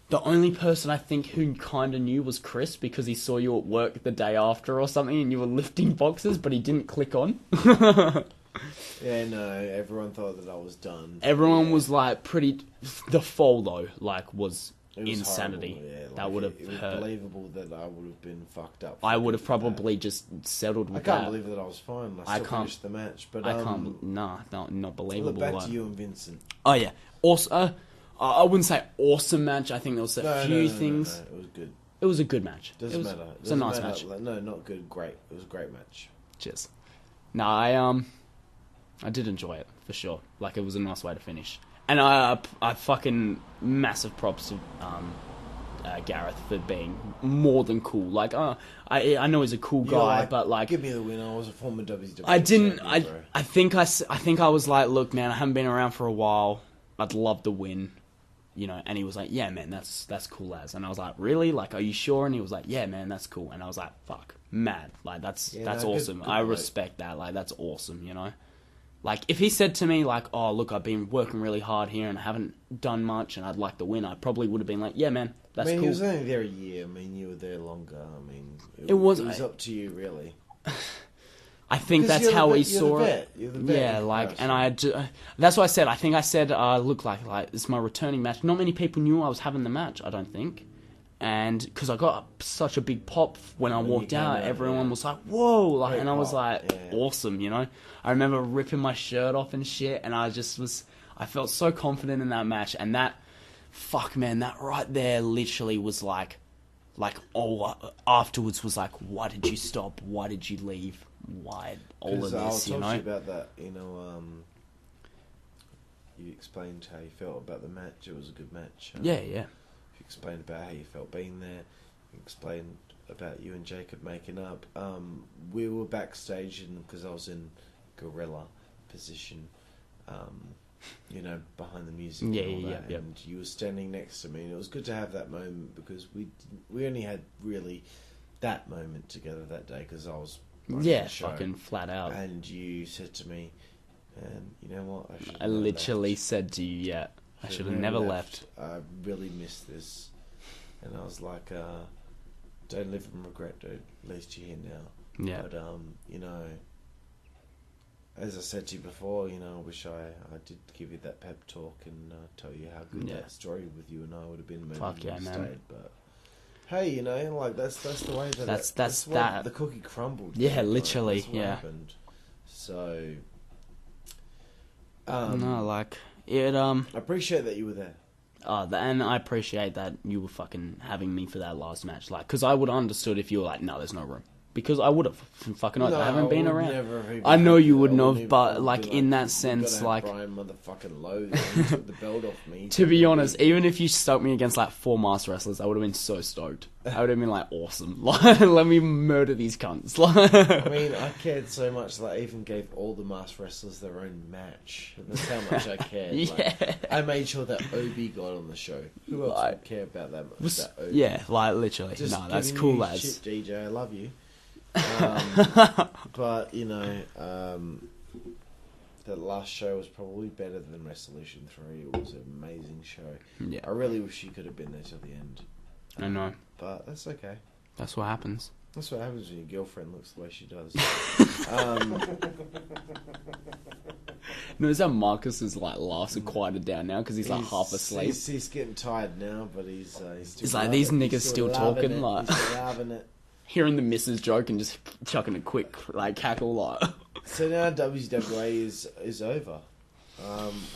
The only person I think who kind of knew was Chris, because he saw you at work the day after or something, and you were lifting boxes, but he didn't click on. Yeah, no, everyone thought that I was done. Everyone was, like, pretty... The fall, though, like, was insanity. Yeah, like, that would have hurt. It was believable that I would have been fucked up. I would have probably just settled with that. I can't believe that I was fine. I still finished the match. But I can't... not believable. Back to you and Vincent. Oh, yeah. Also... I wouldn't say awesome match. I think there was a few things. No, it was good. It was a good match. Doesn't matter. It was a nice match. No, not good. Great. It was a great match. Cheers. No, I did enjoy it for sure. Like, it was a nice way to finish. And I fucking massive props to Gareth for being more than cool. Like, I know he's a cool guy, but like, give me the win. I was a former WZWA. I didn't. I think I was like, look, man, I haven't been around for a while. I'd love to win, you know. And he was like, yeah, man, that's cool as. And I was like, really? Like, are you sure? And he was like, yeah, man, that's cool. And I was like, fuck, mad. Like, that's awesome. Good I respect that. Like, that's awesome, you know. Like, if he said to me, like, oh, look, I've been working really hard here and I haven't done much and I'd like to win, I probably would have been like, yeah, man, that's cool. He was only there a year. I mean, you were there longer. I mean, it was up to you, really. I think that's how he saw it. You're the vet. Yeah, like, and that's what I said. I think I said, look, like, it's my returning match. Not many people knew I was having the match, I don't think. And because I got such a big pop when I walked out, everyone was like, whoa, like, and I was like, awesome, you know? I remember ripping my shirt off and shit, and I felt so confident in that match, and that, fuck, man, that right there literally was like, afterwards was like, why did you stop? Why did you leave? Why all of this, you know? I'll talk to you about that, you know, you explained how you felt about the match. It was a good match. Yeah. You explained about how you felt being there. You explained about you and Jacob making up. We were backstage because I was in gorilla position, you know, behind the music and all that. And you were standing next to me, and it was good to have that moment because we only had really that moment together that day because I was fucking flat out. And you said to me, and you know what? I literally said to you, I should have never left. I really missed this. And I was like, don't live in regret, dude. At least you're here now. Yeah. But, you know, as I said to you before, you know, I wish I did give you that pep talk and tell you how good that story with you and I would have been. Fuck yeah, man. Stayed, but hey, you know, like that's the way that that's that the cookie crumbled. Yeah, literally. That's what happened. So, no, like it. I appreciate that you were there. And I appreciate that you were fucking having me for that last match, like, because I would have understood if you were like, no, there's no room. Because I would have fucking. I haven't been around. I know you wouldn't have, but like in that sense, like Brian motherfucking Lowe took the belt off me. To be honest, even if you stuck me against like 4 masked wrestlers, I would have been so stoked. I would have been like, awesome. Like, let me murder these cunts. I mean, I cared so much that I even gave all the masked wrestlers their own match. That's how much I cared. Like, I made sure that Obi got on the show. Who else would care about that much? That Obi? Yeah, like literally. Just no, that's cool, lads. Shit, DJ, I love you. But you know, the last show was probably better than Wrestleution 3. It was an amazing show. Yeah, I really wish you could have been there till the end. I know, but that's okay. That's what happens. That's what happens when your girlfriend looks the way she does. Notice how Marcus is like laughs are quieted down now because he's like half asleep. He's getting tired now, but he's He's like, these niggas still talking, like he's still loving it. Hearing the missus joke and just chucking a quick like cackle, like. So now WZWA is over.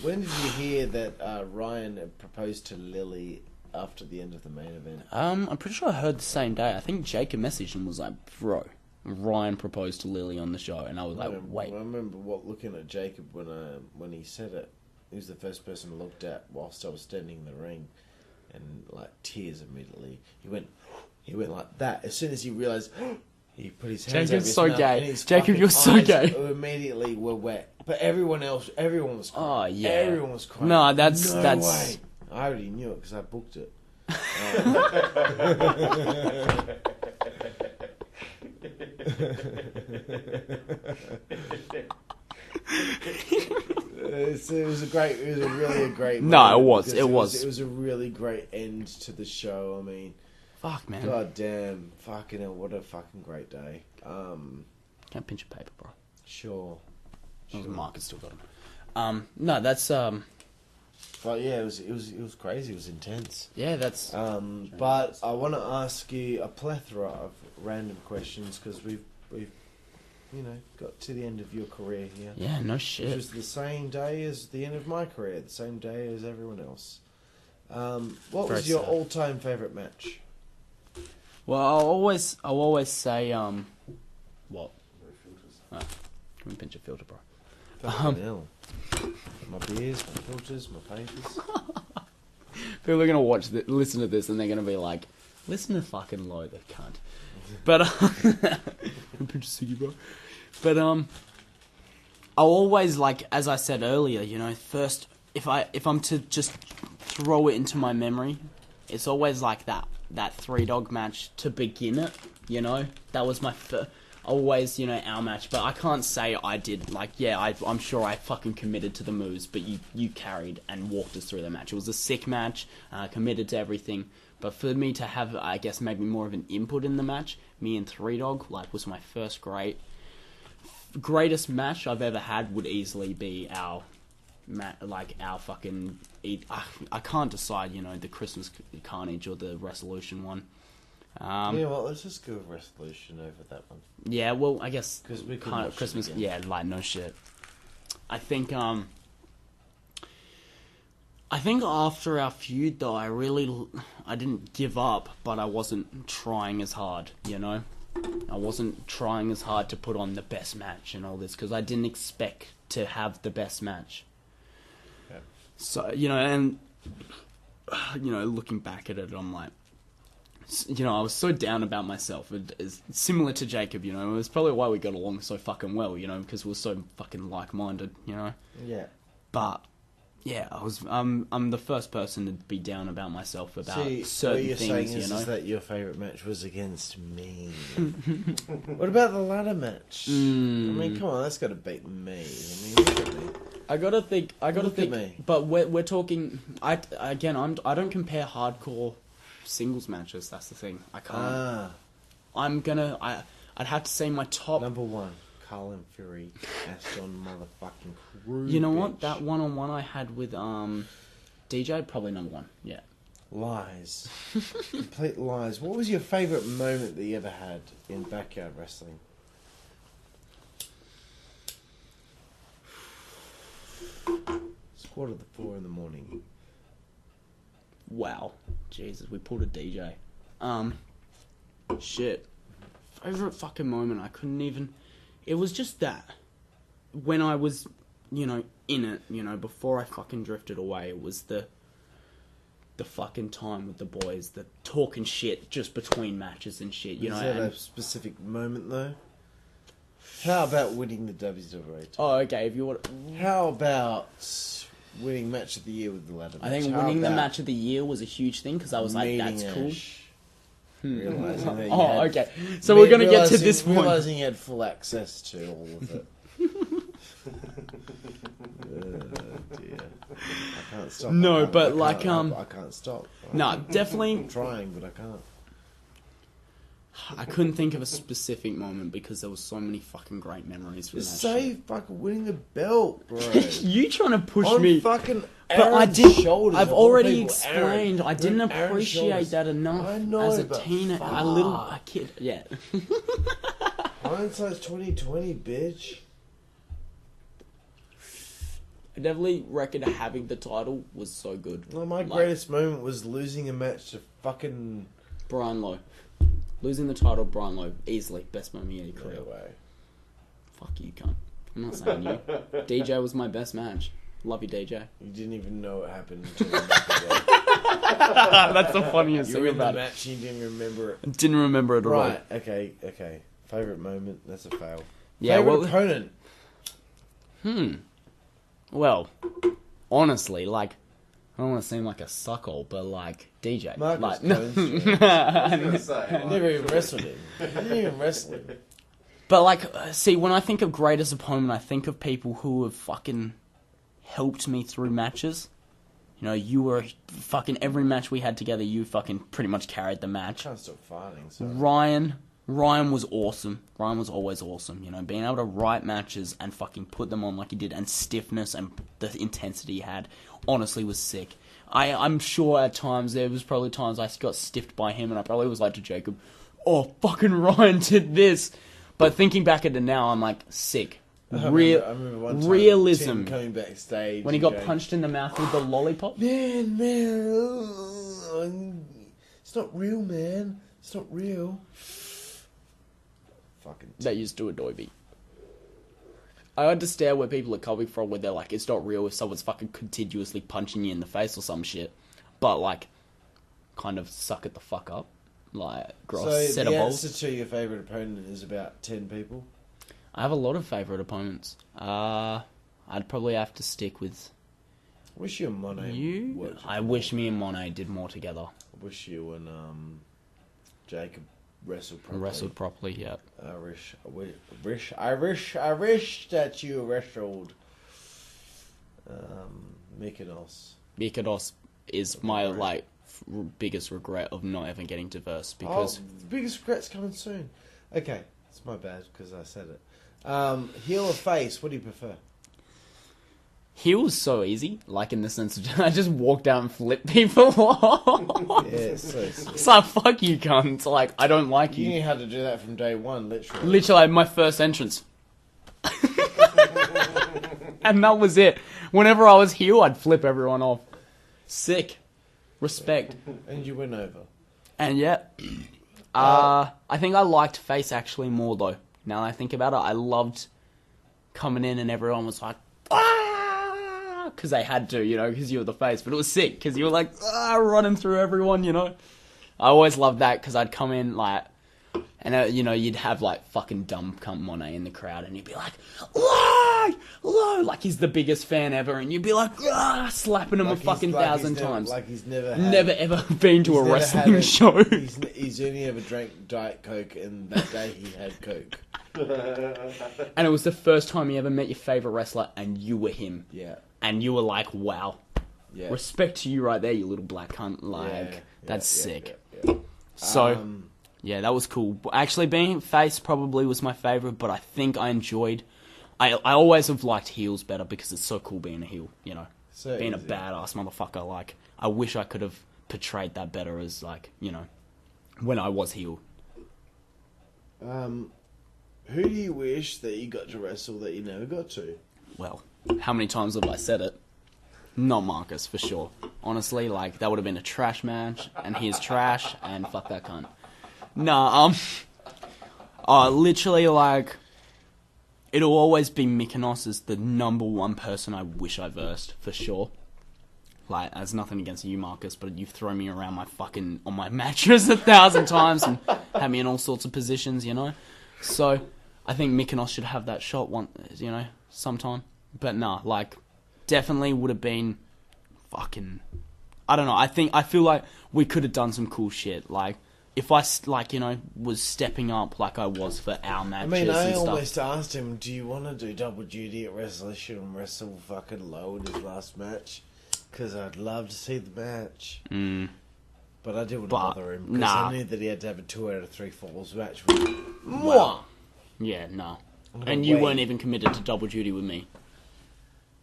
When did you hear that Ryan had proposed to Lily after the end of the main event? I'm pretty sure I heard the same day. I think Jacob messaged and was like, "Bro, Ryan proposed to Lily on the show," and I was like, "Wait." I remember looking at Jacob when he said it. He was the first person I looked at whilst I was standing in the ring, and like tears immediately. He went like that as soon as he realised. He put his hands over his mouth, gay. Jacob, you're so gay. Immediately were wet, but everyone was crying. Oh yeah, everyone was crying. No, that's way. I already knew it because I booked it. It was really a great. No, it was. It was a really great end to the show. I mean. Fuck, man. God damn. Fucking hell, what a fucking great day. Can't pinch a paper, bro. Sure. Mark has still got him. No, that's, But yeah, it was crazy. It was intense. Yeah, that's... But I want to ask you a plethora of random questions, because we've got to the end of your career here. Yeah, no shit. Which was the same day as the end of my career, the same day as everyone else. What was your all-time favourite match? Well, I'll always say, what? Oh, can we pinch a filter, bro? Fucking hell. My beers, my filters, my papers. People are gonna listen to this, and they're gonna be like, "Listen to fucking Lowe, the cunt." But pinch a ciggy, bro. But I'll always, like, as I said earlier, first if I'm to just throw it into my memory, it's always like that 3-dog match to begin it, that was my always, our match, but I can't say I did, like, yeah, I'm sure I fucking committed to the moves, but you carried and walked us through the match. It was a sick match, committed to everything, but for me to have, I guess, maybe more of an input in the match, me and 3-dog, like, was my first greatest match I've ever had. Would easily be our fucking... I can't decide, the Christmas Carnage or the Wrestleution one. Let's just go with Wrestleution over that one. Yeah, well, I guess... Because we kind of Christmas... Yeah, like, no shit. I think after our feud, though, I didn't give up, but I wasn't trying as hard, I wasn't trying as hard to put on the best match and all this, because I didn't expect to have the best match. Yeah. So, and, looking back at it, I'm like, I was so down about myself. It's similar to Jacob, it was probably why we got along so fucking well, because we were so fucking like-minded, Yeah. But... yeah, I'm the first person to be down about myself about certain things, what you're saying is that your favourite match was against me. What about the ladder match? I mean, come on, that's got to beat me. I mean, look at me. I gotta think. At me. But we're talking. I don't compare hardcore singles matches. That's the thing. I can't. I'd have to say my top number one. Carl and Fury, Aston motherfucking Crew. You know what? That one-on-one I had with DJ, probably number one. Yeah. Lies. Complete lies. What was your favourite moment that you ever had in backyard wrestling? It's 3:45 in the morning. Wow. Jesus, we pulled a DJ. Shit. Favourite fucking moment, I couldn't even... It was just that. When I was, in it, before I fucking drifted away, it was the fucking time with the boys, the talking shit just between matches and shit, Is that a specific moment, though? How about winning the WZWA? Oh, okay, if you want... How about winning match of the year with the ladder match? I think winning the match of the year was a huge thing, because I was like, that's cool. Realizing that okay. So we're going to get to this point. Realizing you had full access to all of it. Dear. I can't stop. I can't stop. No, definitely. I'm trying, but I can't. I couldn't think of a specific moment because there was so many fucking great memories from that Say fucking winning a belt, bro. You trying to push on me. Fucking but I did. Shoulders I've of all already people. explained. I didn't appreciate shoulders. that enough I know, as a but teenager, a kid. Yeah. Hindsight's 2020, bitch. I definitely reckon having the title was so good. Well, my greatest moment was losing a match to fucking Brian Lowe. Losing the title, Brian Lowe, easily best moment of your career. No way. Fuck you, cunt. I'm not saying you. DJ was my best match. Love you, DJ. You didn't even know what happened until the next day. That's the funniest thing about it. You were in the match and you didn't remember it. Didn't remember it at all. Right, okay. Favourite moment, that's a fail. Yeah, Favourite opponent? Well, honestly, like, I don't want to seem like a suckhole, but like, DJ. Marcus like, Cohen's I was going to say. I never even wrestled him. I didn't even wrestle him. But like, see, when I think of greatest opponent, I think of people who have fucking helped me through matches. You know, you were fucking every match we had together, you fucking pretty much carried the match. I can't stop farting. So. Ryan was awesome. Ryan was always awesome. You know, being able to write matches and fucking put them on like he did, and stiffness and the intensity he had, honestly was sick. I'm sure at times, there was probably times I got stiffed by him and I probably was like to Jacob, oh, fucking Ryan did this. But thinking back at it now, I'm like, sick. I remember one time Realism. Tim coming backstage when he got punched in the mouth with the lollipop. Man, it's not real, man. It's not real. Fucking That used to annoy me. I understand where people are coming from, where they're like, it's not real if someone's fucking continuously punching you in the face or some shit. But, like, kind of suck it the fuck up. Like, gross set of balls. So the answer to your favourite opponent is about 10 people? I have a lot of favourite opponents. I'd probably have to stick with Wish you and Monet you. I wish me and Monet did more together. I wish you and Jacob wrestled properly. Yeah. I wish that you wrestled Mykonos. Mykonos is my biggest regret of not ever getting to verse, because the biggest regret's coming soon. Okay, it's my bad because I said it. Heel or face? What do you prefer? Heel was so easy, like in the sense of I just walked out and flipped people off. Yeah, so it's like, fuck you, cunt. Like, I don't like you. You knew how to do that from day one, literally. Literally, my first entrance. And that was it. Whenever I was heel, I'd flip everyone off. Sick. Respect. And you went over. And yeah. I think I liked face actually more, though. Now that I think about it, I loved coming in and everyone was like, ah! Because they had to, you know, because you were the face. But it was sick, because you were like, ah, running through everyone, you know. I always loved that, because I'd come in, like, and, you know, you'd have, like, fucking dumb cunt Monet in the crowd, and you'd be like, Lowe! Like, he's the biggest fan ever, and you'd be like, ah, slapping him a fucking 1,000 times. Like he's never ever been to a wrestling show. He's only ever drank Diet Coke, and that day he had Coke. And it was the first time you ever met your favourite wrestler, and you were him. Yeah. And you were like, wow. Yeah. Respect to you right there, you little black cunt. Like, that's sick. Yeah. So, yeah, that was cool. Actually, being face probably was my favourite, but I think I enjoyed... I always have liked heels better because it's so cool being a heel, you know. So being easy. a badass motherfucker. Like, I wish I could have portrayed that better as, like, you know, when I was heel. Who do you wish that you got to wrestle that you never got to? Well, how many times have I said it? Not Marcus, for sure. Honestly, like, that would have been a trash match, and he's trash, and fuck that cunt. Nah, literally, like, it'll always be Mykonos as the number one person I wish I versed, for sure. Like, there's nothing against you, Marcus, but you've thrown me around on my mattress 1,000 times and had me in all sorts of positions, you know? So, I think Mykonos should have that shot sometime. But nah, like, definitely would have been fucking... I don't know, I feel like we could have done some cool shit. Like, if I, like, you know, was stepping up like I was for our matches and stuff. I mean, I almost asked him, do you want to do double duty at Wrestleution and wrestle fucking Lowe in his last match? Because I'd love to see the match. But I didn't want to bother him because nah. I knew that he had to have a 2 out of 3 falls match. Wow. Yeah, no. And you weren't even committed to double duty with me.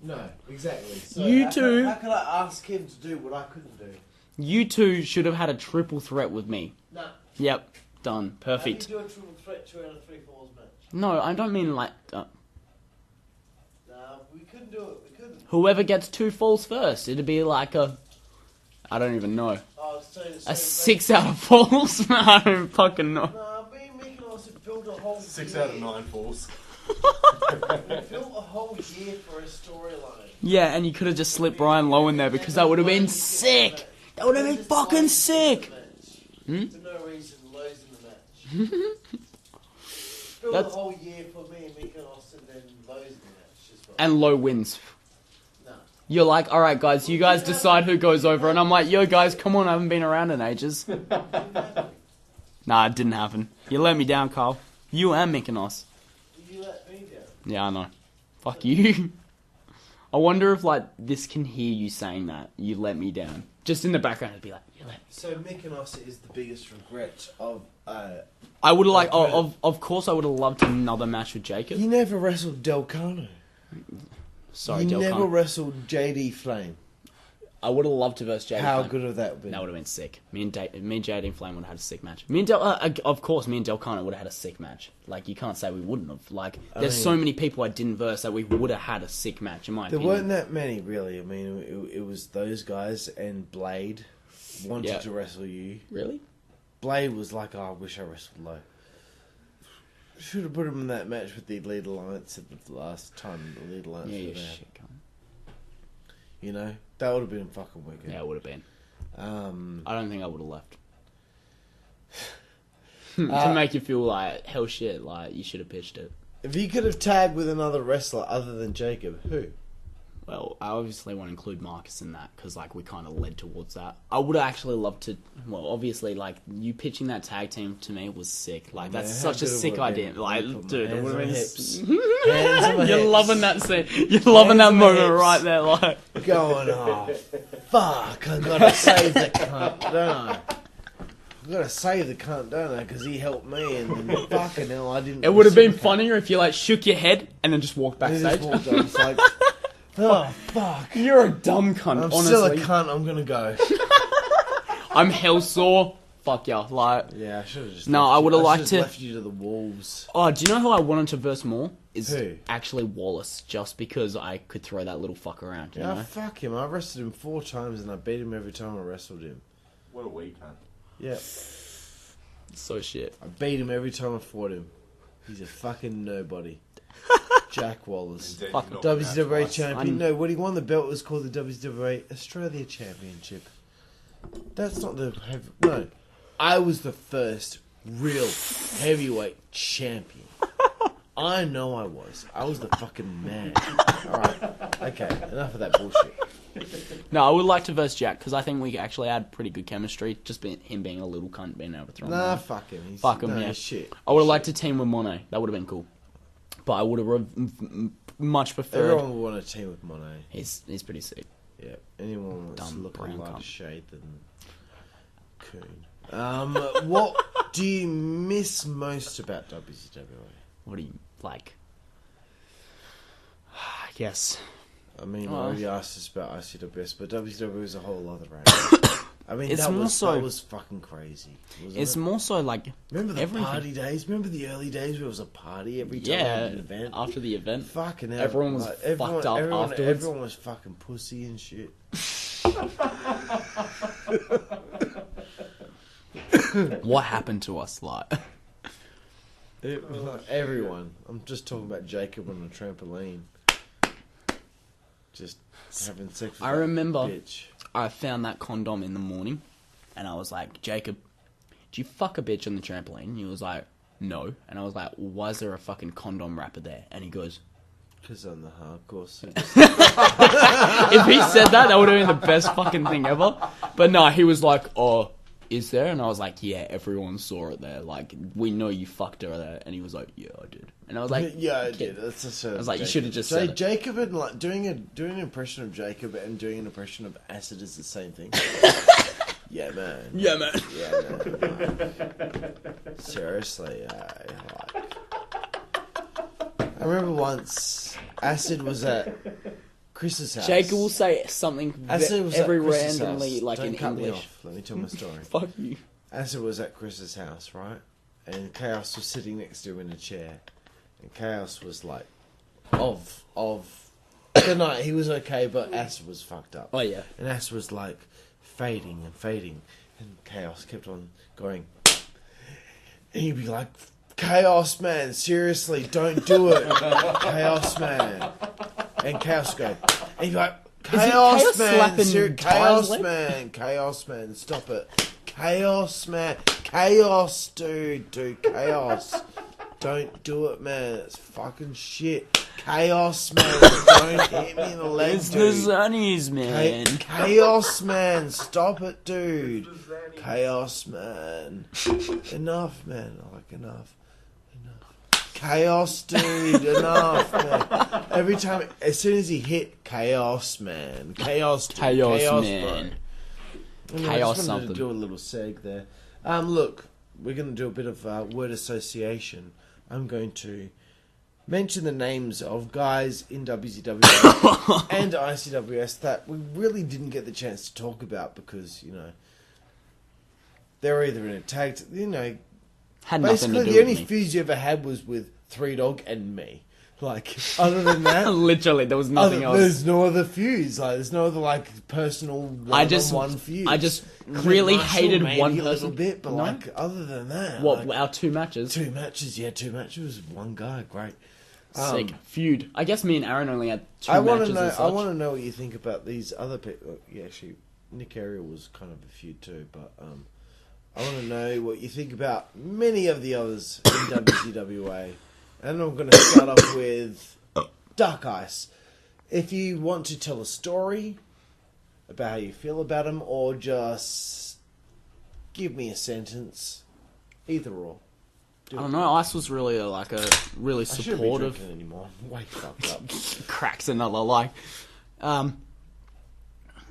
No, exactly. So You two... How could I ask him to do what I couldn't do? You two should have had a triple threat with me. Nah. Yep. Done. Perfect. How do you do a triple threat 2 out of 3 falls match? No, I don't mean like... Nah, we couldn't do it. We couldn't. Whoever gets 2 falls first. It'd be like a... I don't even know. Oh, a 6 out of falls? I don't fucking know. Nah, me and Mick and I should build a whole 6 year. out of 9 falls. We built a whole year for a storyline. Yeah, and you could have just slipped Brian Lowe in there because that would have been sick. That would have been fucking sick. For no reason, Lowe's in the match. Build a whole year for me and Mick and Austin, then Lowe's in the match as well. And Lowe wins. Nah. You're like, alright guys, you guys decide who goes over. And I'm like, yo guys, come on, I haven't been around in ages. Nah, it didn't happen. You let me down, Carl. You and Mick and Os. You let me down. Yeah, I know. Fuck you. I wonder if, like, this can hear you saying that. You let me down. Just in the background, it'd be like, you let me So Mick and Os is the biggest regret of... I would have, like, of course I would have loved another match with Jacob. You never wrestled Del Cano. Sorry, you Del never Cano. wrestled JD Flame. I would have loved to verse JD How Flame. good would that have been? That would have been sick. Me and JD and Flame would have had a sick match. Me and of course, me and Del Cano would have had a sick match. Like, you can't say we wouldn't have. Like, there's so many people I didn't verse that we would have had a sick match, in my opinion. There weren't that many, really. I mean, it was those guys and Blade wanted to wrestle you. Really? Blade was like, oh, I wish I wrestled Lowe. Should have put him in that match with the Elite Alliance at the last time the Elite Alliance Yeah, was there. shit, cunt. You know? That would have been fucking wicked. Yeah, it would have been. I don't think I would have left. To make you feel like, hell shit, like, you should have pitched it. If you could have tagged with another wrestler other than Jacob, who? Well, I obviously want to include Marcus in that, because, like, we kind of led towards that. I would have actually loved to... Well, obviously, like, you pitching that tag team to me was sick. Like, that's such a sick idea. Like, dude, it would have been... You're loving that scene. You're loving that moment right there, like... Going, oh, fuck, I gotta save the cunt, don't I? I gotta save the cunt, don't I? Because he helped me, and then fucking hell, I didn't... It would have been funnier if you, like, shook your head and then just walked backstage. It's like... Oh, fuck. You're a dumb cunt, I'm honestly. still a cunt, I'm gonna go. I'm hell sore. Fuck yeah, like... Yeah, I should have just... No, I would have liked to... left you to the wolves. Oh, do you know who I wanted to verse more? Is Who? actually Wallace, just because I could throw that little fuck around, you know? Fuck him. I wrestled him 4 times and I beat him every time I wrestled him. What a week, man. Yeah. So shit. I beat him every time I fought him. He's a fucking nobody. Jack Wallace. WZWA champion. No, when he won the belt, it was called the WZWA Australia Championship. That's not the... No. I was the first real heavyweight champion. I know I was. I was the fucking man. Alright. Okay, enough of that bullshit. No, I would like to verse Jack, because I think we actually had pretty good chemistry. Just him being a little cunt, being able to throw him around. Fuck him. Fuck him, yeah. Shit. I would have liked to team with Monet. That would have been cool. But I would have much preferred... Everyone would want to team with Monet. He's pretty sick. Yeah. Anyone wants to look brown like cunt. shade than Coon. What do you miss most about WZWA? What do you like? Yes. I mean, I already asked us about ICWS, but WZWA is a whole other range. I mean, that was fucking crazy. It's more so like... Remember the everything. party days? Remember the early days where it was a party every time Yeah, at an event? after the event. Fucking hell. Everyone was fucked up afterwards. Everyone was fucking pussy and shit. What happened to us, like? Everyone. I'm just talking about Jacob on the trampoline. Just having sex with I remember bitch. I found that condom in the morning, and I was like, Jacob, do you fuck a bitch on the trampoline? And he was like, no. And I was like, well, why is there a fucking condom wrapper there? And he goes... Because I'm the hardcore. If he said that, that would have been the best fucking thing ever. But no, he was like, oh, is there? And I was like, yeah, everyone saw it there. Like, we know you fucked her there. And he was like, yeah, I did. And I was like, yeah, I did. That's just I was like, you should have just said it. Jacob and like doing an impression of Jacob and doing an impression of Acid is the same thing. Yeah, man. Yeah, man. Yeah, man. Seriously, I remember once Acid was at Chris's house. Jacob will say something every randomly, like Don't in cut English. Me off. Let me tell my story. Fuck you. Acid was at Chris's house, right? And Chaos was sitting next to him in a chair. And Chaos was like, of the night, he was okay, but Acid was fucked up. Oh, yeah. And Acid was like fading and fading. And Chaos kept on going. And he'd be like, Chaos, man, seriously, don't do it. Chaos, man. And Chaos would go. And he'd be like, Chaos, man, Chaos, man, stop it. Chaos, man. Chaos, dude, Chaos. Don't do it, man. It's fucking shit. Chaos, man. Don't hit me in the leg, It's dude. the Zunnies, man. Chaos, man. Stop it, dude. Chaos, man. Enough, man. Enough. Chaos, dude. Enough, man. Every time, as soon as he hit Chaos, man. Chaos, dude. Chaos, man. Bro. Chaos I just wanted something. to do a little seg there. Look, we're going to do a bit of word association. I'm going to mention the names of guys in WZWA and ICWS that we really didn't get the chance to talk about because, they're either in a tag... Had nothing basically, to do the with only me. feuds you ever had was with Three Dog and me. Like, other than that... Literally, there was nothing else. There's no other feuds. Like, there's no other, personal one-on-one feuds. I just Clint really Marshall, hated maybe one a little person. bit, but, No? other than that... What, our 2 matches? 2 matches, yeah, 2 matches. One guy, great. Sick. Feud. I guess me and Aaron only had 2 I matches want to know. as I such. want to know what you think about these other people. Yeah, actually, Nick Ariel was kind of a feud too, but I want to know what you think about many of the others in WZWA. And I'm going to start off with Dark Ice. If you want to tell a story about how you feel about them, or just give me a sentence, either or. I don't know. Ice was really really I shouldn't be supportive. drinking anymore. I'm way fucked up. Cracks another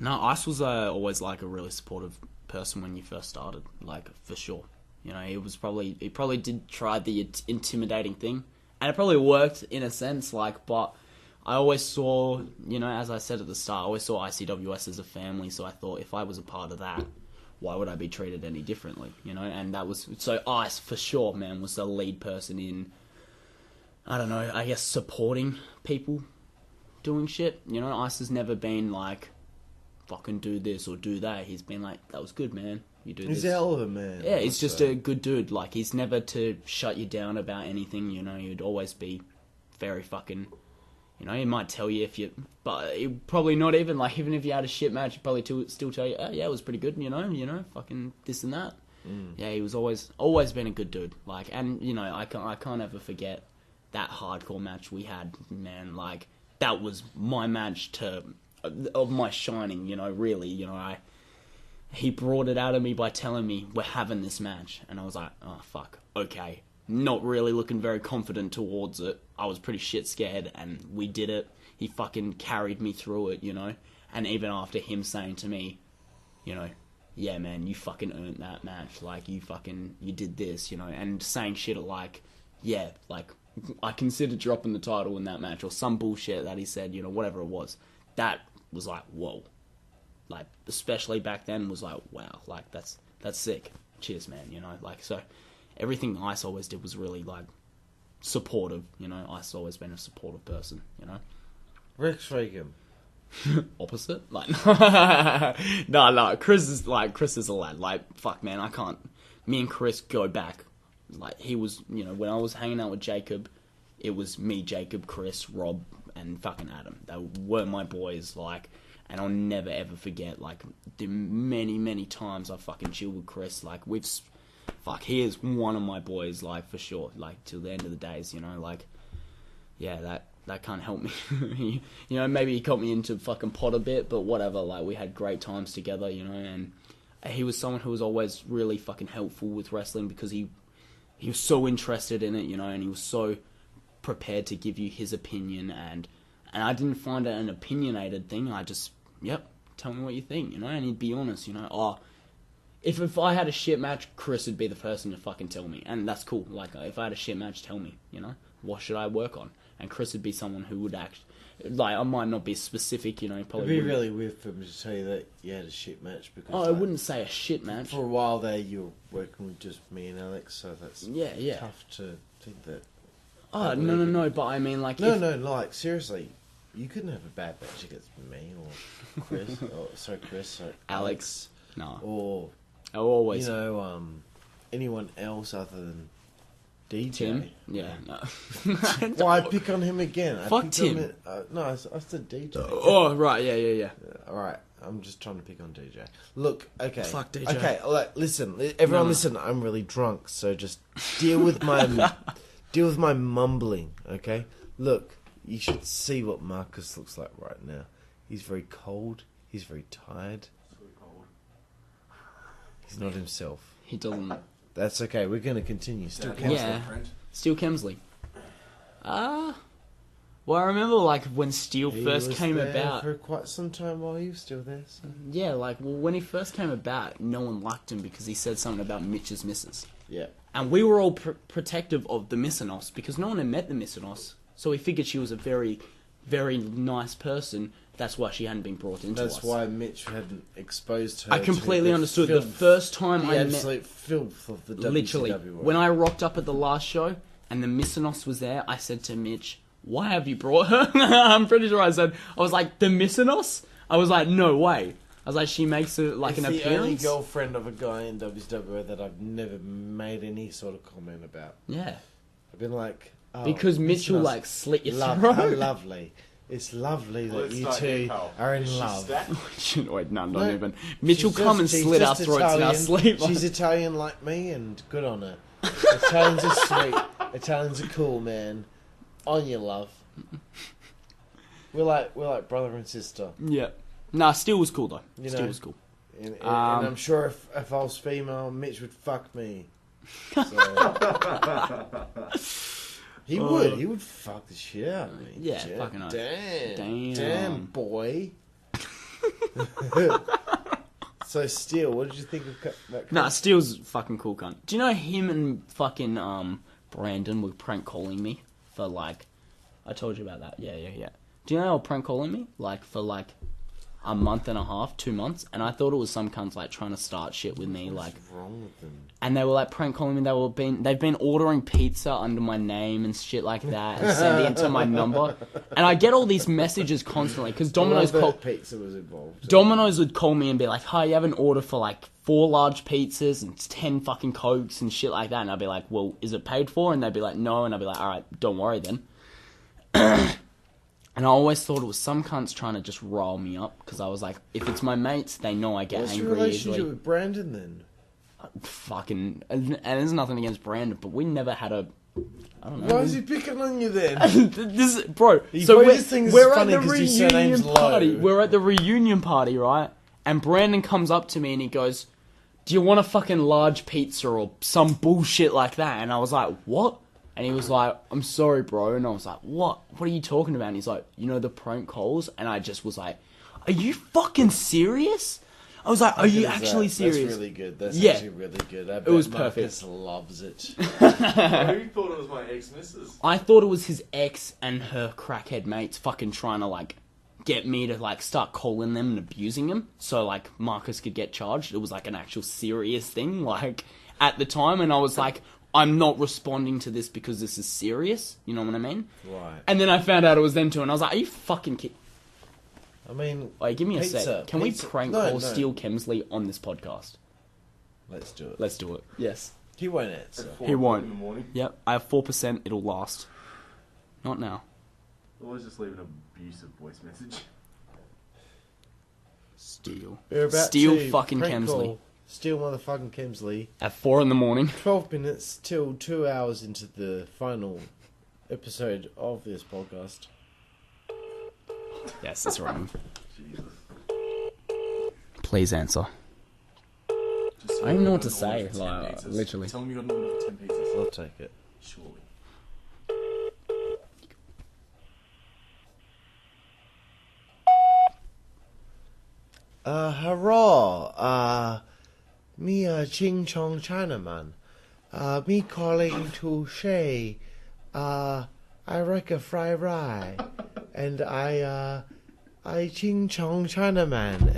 no, Ice was always a really supportive person when you first started, for sure. He probably did try the intimidating thing, and it probably worked in a sense, but I always saw, as I said at the start, I always saw ICWS as a family, so I thought if I was a part of that, why would I be treated any differently, and that was, so Ice, for sure, man, was the lead person in, I don't know, I guess supporting people doing shit, Ice has never been fucking do this or do that, he's been that was good, man, you do this. He's a hell of a man. Yeah, he's just a good dude, he's never to shut you down about anything, he'd always be very fucking... he might tell you but he probably not even, even if you had a shit match, he'd probably still tell you, oh, yeah, it was pretty good, fucking this and that. Yeah, he was always been a good dude. And, I can't ever forget that hardcore match we had, man. That was my match of my shining, really, he brought it out of me by telling me, we're having this match. And I was like, oh, fuck, okay. Not really looking very confident towards it. I was pretty shit scared, and we did it. He fucking carried me through it, And even after him saying to me, yeah, man, you fucking earned that match. You did this, and saying shit yeah, I considered dropping the title in that match, or some bullshit that he said, whatever it was. That was whoa. Especially back then was wow, that's sick. Cheers, man, so... Everything Ice always did was really, supportive, Ice always been a supportive person, Rex Reagan. Opposite? No, Chris is a lad. Fuck, man, I can't... Me and Chris go back. He was, when I was hanging out with Jacob, it was me, Jacob, Chris, Rob, and fucking Adam. They were my boys, and I'll never ever forget, the many, many times I fucking chilled with Chris, we've... Fuck, he is one of my boys, for sure, till the end of the days, yeah, that can't help me, maybe he got me into fucking pot a bit, but whatever, we had great times together, and he was someone who was always really fucking helpful with wrestling, because he was so interested in it, and he was so prepared to give you his opinion, and I didn't find it an opinionated thing, I just, yep, tell me what you think, and he'd be honest, if I had a shit match, Chris would be the person to fucking tell me, and that's cool. Like, if I had a shit match, tell me, you know, what should I work on? And Chris would be someone who would act. Like, I might not be specific, you know. Probably it'd be really weird for me to tell you that you had a shit match because. Oh, I wouldn't say a shit match. For a while there, you were working with just me and Alex, so that's tough to think that. Oh no! But I mean, like, like seriously, you couldn't have a bad match against me or Chris. Chris or Alex. No. Or always. You know, anyone else other than DJ. Tim? Yeah, no. Why pick on him again? Fuck Tim. No, I said DJ. Oh, right, yeah. Alright, I'm just trying to pick on DJ. Look, okay. Fuck DJ. Okay, listen, everyone listen, I'm really drunk, so just deal with my mumbling, okay? Look, you should see what Marcus looks like right now. He's very cold, he's very tired. He's not himself. He doesn't. That's okay. We're going to continue. Still Kemsley. Yeah. Still Kemsley. Well, I remember like when Steel first came about. For quite some time while he was still there. So. Yeah, like when he first came about, no one liked him because he said something about Mitch's missus. Yeah. And we were all protective of the Mysonos because no one had met the Mysonos, so we figured she was a very, very nice person. That's why she hadn't been brought into us. That's why Mitch hadn't exposed her. I completely to understood. Filth, the first time I met... The absolute filth of the WZWA. Literally. When I rocked up at the last show and the Mysonos was there, I said to Mitch, why have you brought her? I'm pretty sure I was like, the Mysonos? I was like, no way. I was like, she makes an appearance. It's the only girlfriend of a guy in WZWA that I've never made any sort of comment about. Yeah. I've been like... Oh, because Mitch will like slit your throat. How lovely. It's lovely that you two are in love. Wait, don't even. Mitch will come and slit our throats in our sleep. She's Italian like me, and good on her. Italians are sweet. Italians are cool, man. On your love. We're like brother and sister. Yeah. Nah, Steel was cool though. Steel was cool. And I'm sure if I was female, Mitch would fuck me. So. He would fuck the shit out of me. Yeah, fucking nice. Damn, boy. So, Steel, what did you think of that? Nah, Steel's fucking cool cunt. Do you know him and fucking Brandon were prank calling me for like... I told you about that. Yeah. Do you know they were prank calling me for like a month and a half, 2 months, and I thought it was some cunts like trying to start shit with me, What's wrong with them? And they were like prank calling me. They've been ordering pizza under my name and shit like that, and sending it to my number. And I get all these messages constantly because Domino's pizza was involved. Domino's would call me and be like, "Hi, you have an order for like 4 large pizzas and 10 fucking Cokes and shit like that." And I'd be like, "Well, is it paid for?" And they'd be like, "No." And I'd be like, "All right, don't worry then." And I always thought it was some cunts trying to just rile me up because I was like, if it's my mates, they know I get angry easily. What's your relationship with Brandon then? Fucking, and there's nothing against Brandon, but we never had a. I don't know. Why is he picking on you then? Bro. So we're at the reunion party. Lowe. We're at the reunion party, right? And Brandon comes up to me and he goes, "Do you want a fucking large pizza or some bullshit like that?" And I was like, "What?" And he was like, "I'm sorry, bro." And I was like, "What? What are you talking about?" And he's like, "You know the prank calls?" And I just was like, "Are you fucking serious?" I was like, "Are you actually serious?" That's really good. That's actually really good. I bet it was Marcus perfect. Loves it. Who thought it was my ex-missus? I thought it was his ex and her crackhead mates fucking trying to like get me to like start calling them and abusing him so like Marcus could get charged. It was like an actual serious thing like at the time, and I was like, I'm not responding to this because this is serious. You know what I mean? Right. And then I found out it was them too, and I was like, "Are you fucking kidding?" I mean, wait, give me a sec. Can we prank call no. Steel Kemsley on this podcast? Let's do it. Let's do it. Yes. He won't answer. He won't. In the morning. Yep. I have 4%. It'll last. Not now. Always just leave an abusive voice message. Steel. We're about Steel to fucking prank Kemsley. call Steel motherfucking Kemsley. At 4 in the morning. 12 minutes till 2 hours into the final episode of this podcast. Yes, that's right. Jesus. Please answer. I don't even know what to say. Like, literally. Tell him you got an order for 10 pizzas. I'll take it. Surely. Hurrah! me Ching Chong Chinaman. Me calling to Shay. I like a fry rye. And I Ching Chong Chinaman.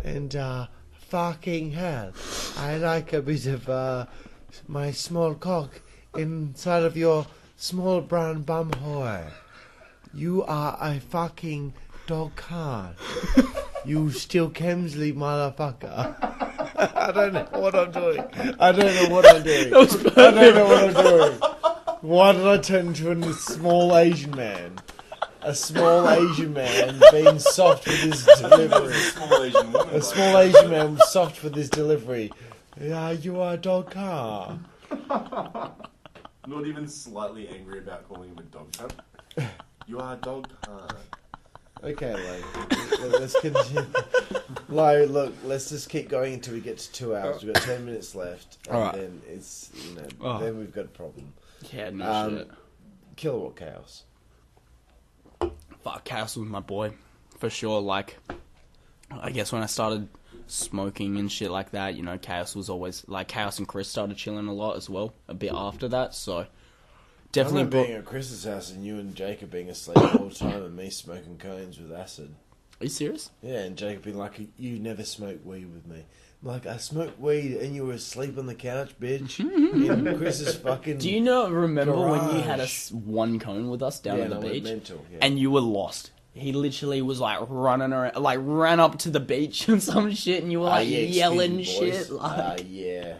And fucking hell. I like a bit of my small cock inside of your small brown bum whore. You are a fucking dog card. You still Kemsley motherfucker. I don't know what I'm doing. I don't know what I'm doing. Why did I turn into a small Asian man? A small Asian man being soft with his delivery. A small Asian man soft with his delivery. Yeah, you are a dog car. Not even slightly angry about calling him a dog cunt. You are a dog cunt. Okay, let's continue. Look, let's just keep going until we get to 2 hours. We've got 10 minutes left, and then it's then we've got a problem. Yeah, no shit. Kilowatt Chaos. Fuck, Chaos was my boy, for sure. Like, I guess when I started smoking and shit like that, Chaos was always like Chaos and Chris started chilling a lot as well. A bit after that, so. Definitely I remember being at Chris's house and you and Jacob being asleep all the time and me smoking cones with acid. Are you serious? Yeah, and Jacob being like, you never smoke weed with me. I'm like, I smoked weed and you were asleep on the couch, bitch. In Chris's fucking Do you remember garage. when you had one cone with us down at the beach? Mental, yeah. And you were lost? He literally was like running around, like ran up to the beach and some shit, and you were like yelling shit. Like, yeah.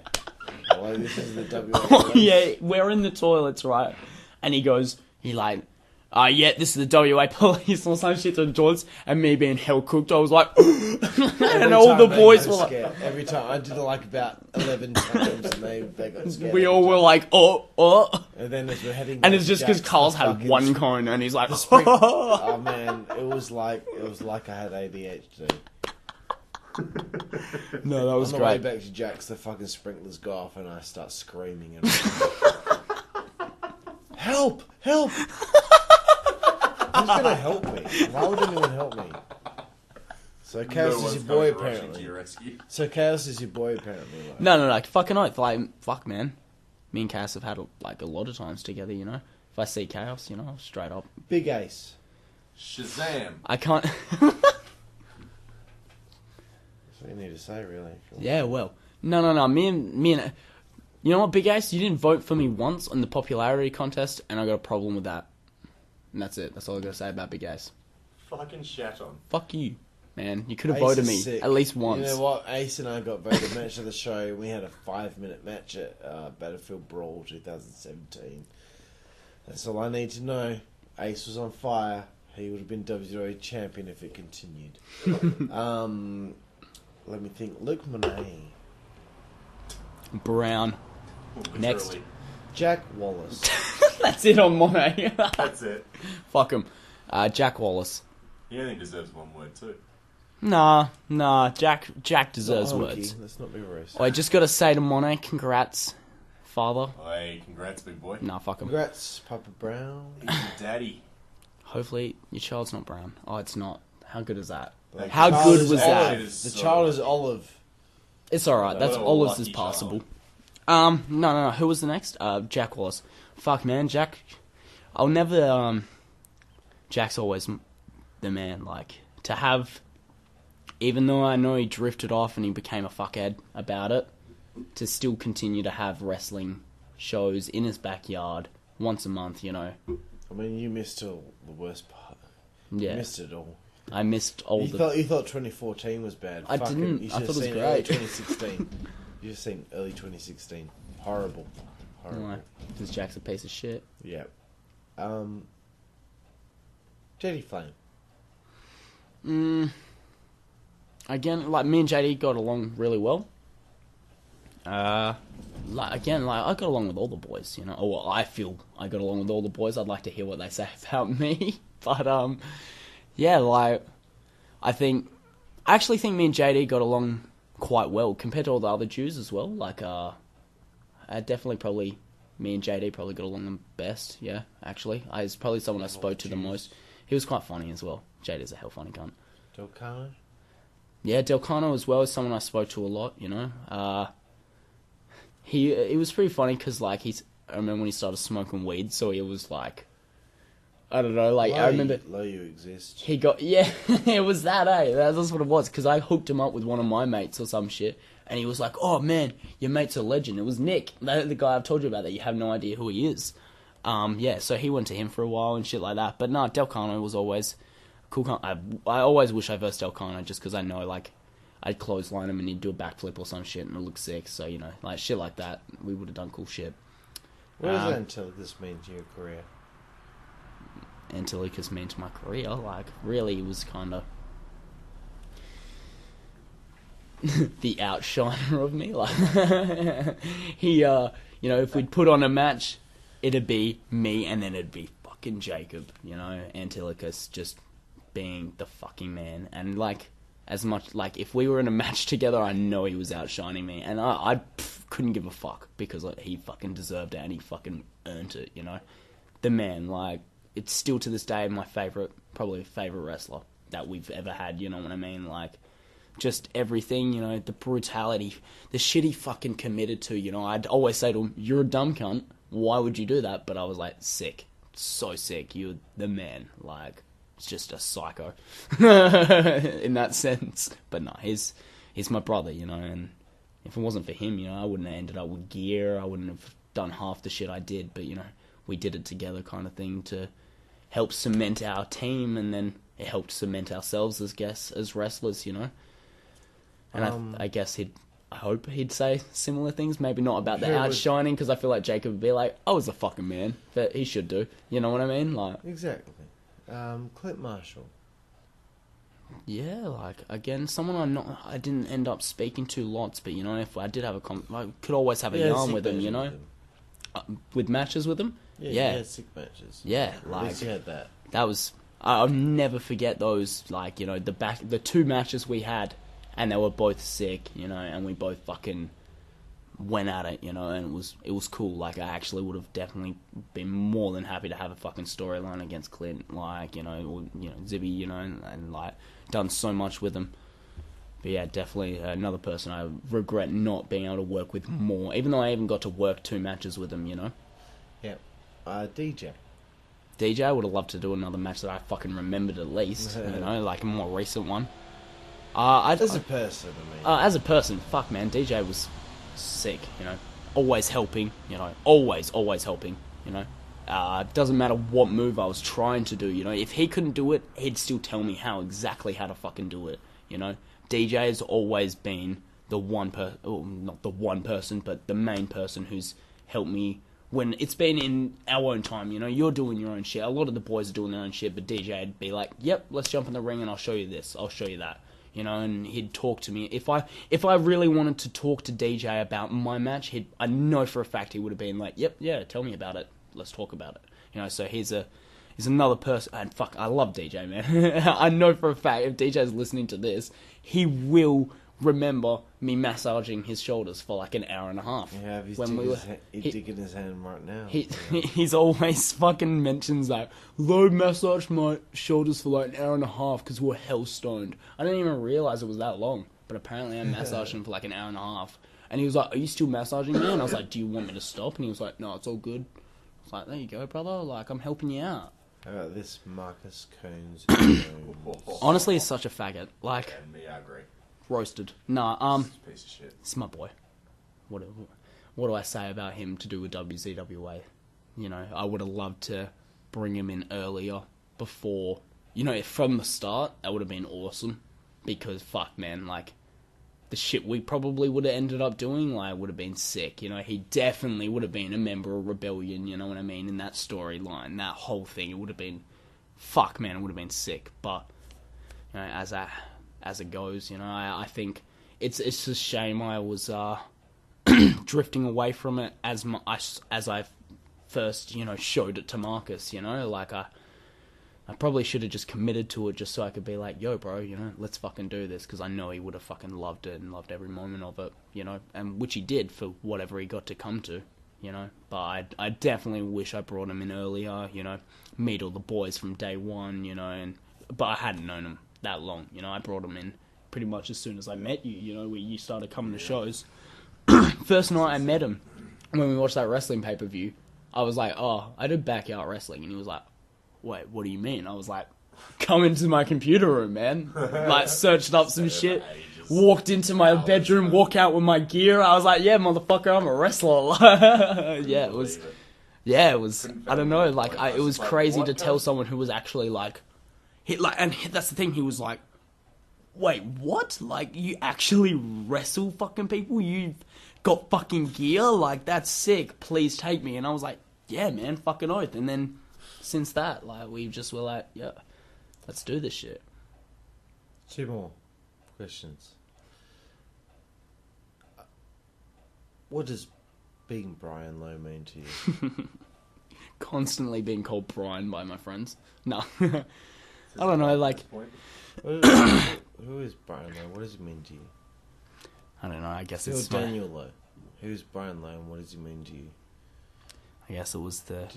Well, this is the Oh, yeah, we're in the toilets, right? And he goes, yeah, this is the WA police or some shit to the toilets. And me being hell cooked, I was like, and all the boys were like, every time I did it like about 11 times, and they got scared. We all were like, oh. And then as we're heading, and it's just because Carl's had one cone, and he's like, oh man, it was like I had ADHD. No, that was on great. On the way back to Jack's, the fucking sprinklers go off and I start screaming and help! Who's gonna help me? Why would anyone help me? So Chaos is your boy apparently. So Chaos is your boy apparently. Like. No, fucking oath. Like, fuck man. Me and Chaos have had a lot of times together, If I see Chaos, straight up. Big Ace. Shazam! I can't... You need to say, really. Yeah, well. No. Me and... You know what, Big Ace? You didn't vote for me once on the popularity contest, and I got a problem with that. And that's it. That's all I got to say about Big Ace. Fucking shat on. Fuck you, man. You could have voted me at least once. You know what? Ace and I got voted match of the show. We had a 5-minute match at Battlefield Brawl 2017. That's all I need to know. Ace was on fire. He would have been WZWA champion if it continued. Let me think. Luke Monet. Brown. Next. Jack Wallace. That's it on Monet. That's it. Fuck him. Jack Wallace. He only deserves one word too. Nah. Jack deserves words. Let's not be racist. I just got to say to Monet, congrats, father. Hey, congrats, big boy. Nah, fuck him. Congrats, Papa Brown. He's your daddy. Hopefully your child's not brown. Oh, it's not. How good is that? Like, how good was that? The child is olive. It's alright. That's olives is passable. No. Who was the next? Jack Wallace. Fuck, man. Jack. I'll never, Jack's always the man. Like, to have, even though I know he drifted off and he became a fuckhead about it, to still continue to have wrestling shows in his backyard once a month, I mean, you missed all the worst part. Yeah. You missed it all. I missed all you thought 2014 was bad. I didn't. I thought it was great. Early 2016. You just seen early 2016. Horrible. Why? Because Jack's a piece of shit. Yeah. JD Flame. Again, like, me and JD got along really well. I got along with all the boys, Or well, I feel I got along with all the boys. I'd like to hear what they say about me. But, yeah, like, I actually think me and JD got along quite well compared to all the other Jews as well. Like, I definitely me and JD probably got along the best. Yeah, actually, he's probably someone I spoke to the most. He was quite funny as well. JD's a hell funny cunt. Delcano? Yeah, Delcano as well is someone I spoke to a lot, you know. It was pretty funny because, like, I remember when he started smoking weed, so he was like, I don't know, like, I remember... Lowe exists. He got, yeah, it was that, eh? That's what it was, because I hooked him up with one of my mates or some shit, and he was like, oh, man, your mate's a legend. It was Nick, the guy I've told you about that you have no idea who he is. Yeah, so he went to him for a while and shit like that, but no, Delcano was always cool. I always wish I versed Delcano just because I know, like, I'd clothesline him and he'd do a backflip or some shit and it looked sick, so, you know, like, shit like that, we would have done cool shit. What does Antillicus mean to your career? Antillicus mean to my career? Like, really, it was kind of the outshiner of me. Like, he, you know, if we'd put on a match, it'd be me and then it'd be fucking Jacob, you know, Antillicus just being the fucking man. And, like, as much, like, if we were in a match together, I know he was outshining me. And I couldn't give a fuck because, like, he fucking deserved it and he fucking earned it, you know. The man, like, it's still to this day my probably favorite wrestler that we've ever had, you know what I mean? Like, just everything, you know, the brutality, the shit he fucking committed to, you know. I'd always say to him, you're a dumb cunt, why would you do that? But I was like, sick, so sick, you're the man, like, it's just a psycho in that sense. But no, he's my brother, you know, and if it wasn't for him, you know, I wouldn't have ended up with gear, I wouldn't have done half the shit I did, but, you know, we did it together kind of thing to help cement our team, and then it helped cement ourselves as wrestlers, you know. And I guess I hope he'd say similar things, maybe not about the outshining, because I feel like Jacob would be like, I was a fucking man, but he should do, you know what I mean? Like, exactly. Clint Marshall. Yeah, like, again, someone I didn't end up speaking to lots, but, you know, if I did have I could always have a yarn with him, you know? With matches with him? Yeah, sick matches. Yeah, like, at least you had that. That was, I'll never forget those, like, you know, the two matches we had, and they were both sick, you know, and we both fucking went at it, you know, and it was cool. Like, I actually would have definitely been more than happy to have a fucking storyline against Clint, like, you know, or, you know, Zibby, you know, and like, done so much with him. But yeah, definitely another person I regret not being able to work with more, even though I even got to work 2 matches with him, you know. Yeah. DJ, I would have loved to do another match that I fucking remembered at least, you know, like a more recent one. As a person, I mean. As a person, fuck, man, DJ was sick, you know. Always helping, you know. Always helping, you know. Doesn't matter what move I was trying to do, you know. If he couldn't do it, he'd still tell me exactly how to fucking do it, you know. DJ has always been the not the one person, but the main person who's helped me when it's been in our own time, you know. You're doing your own shit. A lot of the boys are doing their own shit, but DJ would be like, yep, let's jump in the ring and I'll show you this, I'll show you that, you know, and he'd talk to me. If I really wanted to talk to DJ about my match, I know for a fact he would have been like, yep, yeah, tell me about it, let's talk about it, you know. So he's another person, and fuck, I love DJ, man. I know for a fact if DJ's listening to this, he will remember me massaging his shoulders for like an hour and a half. Yeah, he's digging his hand right now. He's always fucking mentions that. Lowe massaged my shoulders for like an hour and a half because we're hell stoned. I didn't even realise it was that long, but apparently I massaged him for like an hour and a half. And he was like, are you still massaging me? And I was like, do you want me to stop? And he was like, no, it's all good. I was like, there you go, brother. Like, I'm helping you out. How about this, Marcus Coons? Honestly, he's such a faggot. Like, yeah, I agree. Roasted. Nah, Piece of shit. It's my boy. What do I say about him to do with WZWA? You know, I would have loved to bring him in earlier, before, you know, from the start. That would have been awesome, because fuck, man, like, the shit we probably would have ended up doing, like, would have been sick. You know, he definitely would have been a member of Rebellion, you know what I mean, in that storyline, that whole thing. It would have been, fuck, man, it would have been sick. But, you know, as it goes, you know, I think it's a shame I was drifting away from it as I first, you know, showed it to Marcus, you know. Like, I probably should have just committed to it just so I could be like, yo, bro, you know, let's fucking do this, because I know he would have fucking loved it and loved every moment of it, you know, and which he did for whatever he got to come to, you know. But I definitely wish I brought him in earlier, you know, meet all the boys from day one, you know, but I hadn't known him that long, you know. I brought him in pretty much as soon as I met you, you know, where you started coming to shows. First night I met him, when we watched that wrestling pay-per-view, I was like, oh, I do backyard wrestling. And he was like, wait, what do you mean? I was like, come into my computer room, man. Like, searched up some shit. Walked into my bedroom, walk out with my gear. I was like, yeah, motherfucker, I'm a wrestler. Yeah, it was, I don't know, like, it was crazy to tell someone who was actually, like, and that's the thing, he was like, wait, what? Like, you actually wrestle fucking people? You've got fucking gear? Like, that's sick. Please take me. And I was like, yeah, man, fucking oath. And then, since that, like, we just were like, yeah, let's do this shit. 2 more questions. What does being Brian Lowe mean to you? Constantly being called Brian by my friends. No. I don't know, like... Who is Brian Lowe? What does he mean to you? I don't know, I guess Phil it's... Daniel Lowe. Who's Brian Lowe and what does he mean to you? I guess it was the...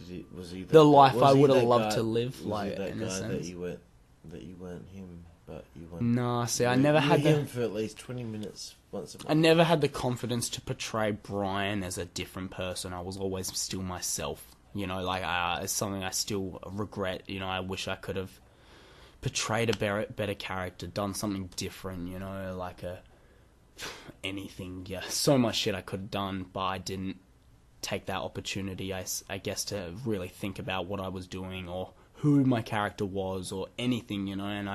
the life I would have loved to live, like, in a sense. That you weren't him, but you weren't... Nah, see, I never had him for at least 20 minutes once a month. I never had the confidence to portray Brian as a different person. I was always still myself. You know, like, it's something I still regret. You know, I wish I could have portrayed a better character, done something different, you know, like anything. Yeah, so much shit I could have done, but I didn't take that opportunity, I guess, to really think about what I was doing or who my character was or anything, you know, and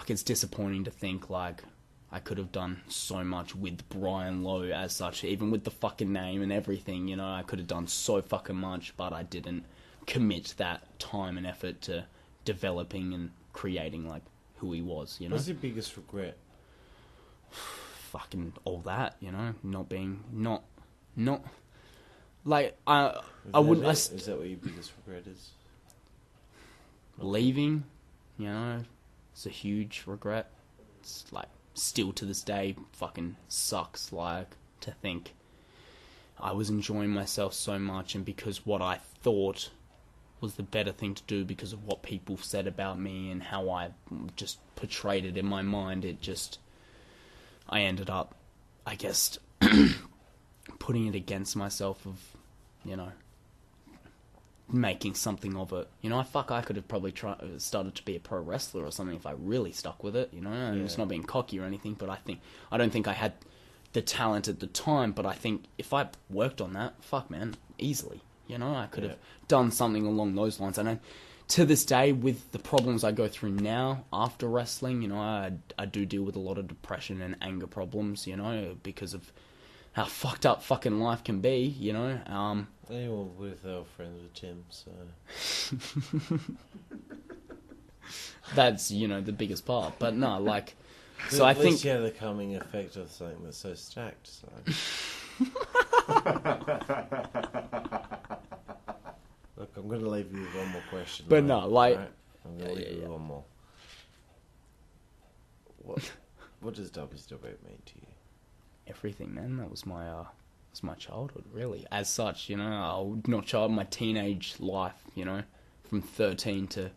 it's disappointing to think, like, I could have done so much with Brian Lowe as such, even with the fucking name and everything, you know, I could have done so fucking much, but I didn't commit that time and effort to developing and creating, like, who he was, you know? What's your biggest regret? Fucking all that, you know, like, I wouldn't... Is that what your biggest regret is? Leaving, you know, it's a huge regret. It's, like, still to this day fucking sucks, like, to think I was enjoying myself so much, and because what I thought was the better thing to do because of what people said about me and how I just portrayed it in my mind, I ended up, I guess, putting it against myself of, you know, making something of it. You know, I could have probably started to be a pro wrestler or something if I really stuck with it, you know, and it's not being cocky or anything, but I don't think I had the talent at the time, but I think if I worked on that, fuck, man, easily, you know, I could have done something along those lines. And to this day, with the problems I go through now after wrestling, you know, I do deal with a lot of depression and anger problems, you know, because of how fucked up fucking life can be, you know. Anyone with our friends with Tim, so... That's, you know, the biggest part. But no, like... So I think... you have the calming effect of something that's so stacked, so... Look, I'm going to leave you with one more question. But no, like... Right? I'm going to leave you with one more. What does WZWA mean to you? Everything, man. That was my childhood, really. As such, you know, my teenage life, you know, from 13 to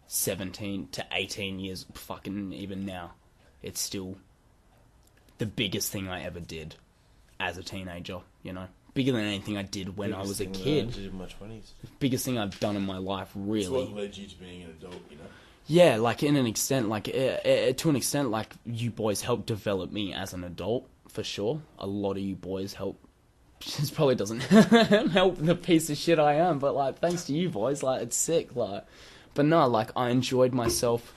17 to 18 years, fucking even now, it's still the biggest thing I ever did as a teenager, you know. Bigger than anything I did when I was a kid. I did in my 20s. Biggest thing I've done in my life, really. It's what led you to being an adult, you know. Yeah, like, in an extent, like, to an extent, like, you boys helped develop me as an adult, for sure. A lot of you boys helped. This probably doesn't help the piece of shit I am, but, like, thanks to you boys, like, it's sick, like. But no, like, I enjoyed myself.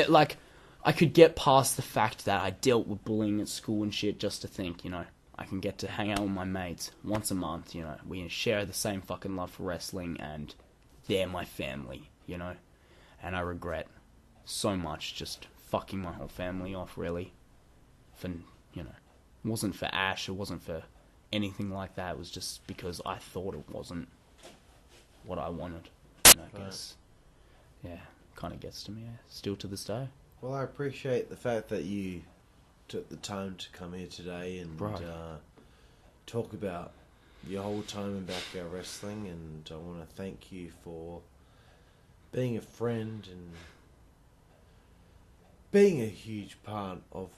Like, I could get past the fact that I dealt with bullying at school and shit just to think, you know, I can get to hang out with my mates once a month, you know. We share the same fucking love for wrestling, and they're my family, you know. And I regret so much just fucking my whole family off, really. For, you know, it wasn't for Ash, it wasn't for anything like that. It was just because I thought it wasn't what I wanted. And I guess, yeah, kind of gets to me, still to this day. Well, I appreciate the fact that you took the time to come here today and talk about your whole time in backyard wrestling, and I want to thank you for being a friend and being a huge part of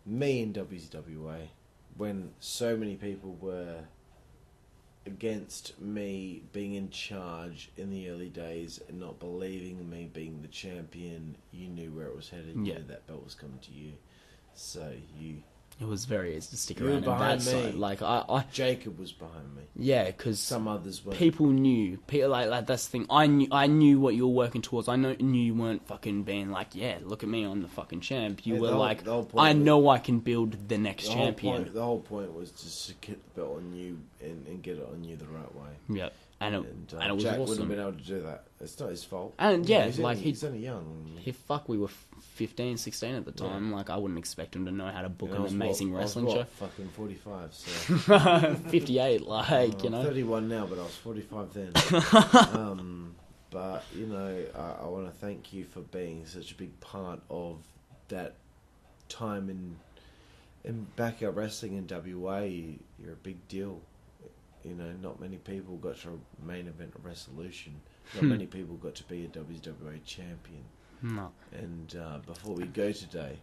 me in WZWA when so many people were against me being in charge in the early days and not believing in me being the champion. You knew where it was headed. You knew that belt was coming to you. So it was very easy to stick around on that side. Like Jacob was behind me. Yeah, because some others weren't. People knew. Like that's the thing. I knew what you were working towards. I knew you weren't fucking being like, yeah, look at me, I'm the fucking champ. You were like, I know I can build the next champion. The whole point was just to get the belt on you and get it on you the right way. Yep. And it was Jack awesome. Wouldn't have been able to do that. It's not his fault. And he's only young. We were 15, 16 at the time. Yeah. Like, I wouldn't expect him to know how to book an amazing wrestling show. Fucking 45, so 58, like, you know. I'm 31 now, but I was 45 then. But you know, I want to thank you for being such a big part of that time in backyard wrestling in WA. You're a big deal. You know, not many people got to main event a Wrestleution. Not many people got to be a WZWA champion. No. And before we go today,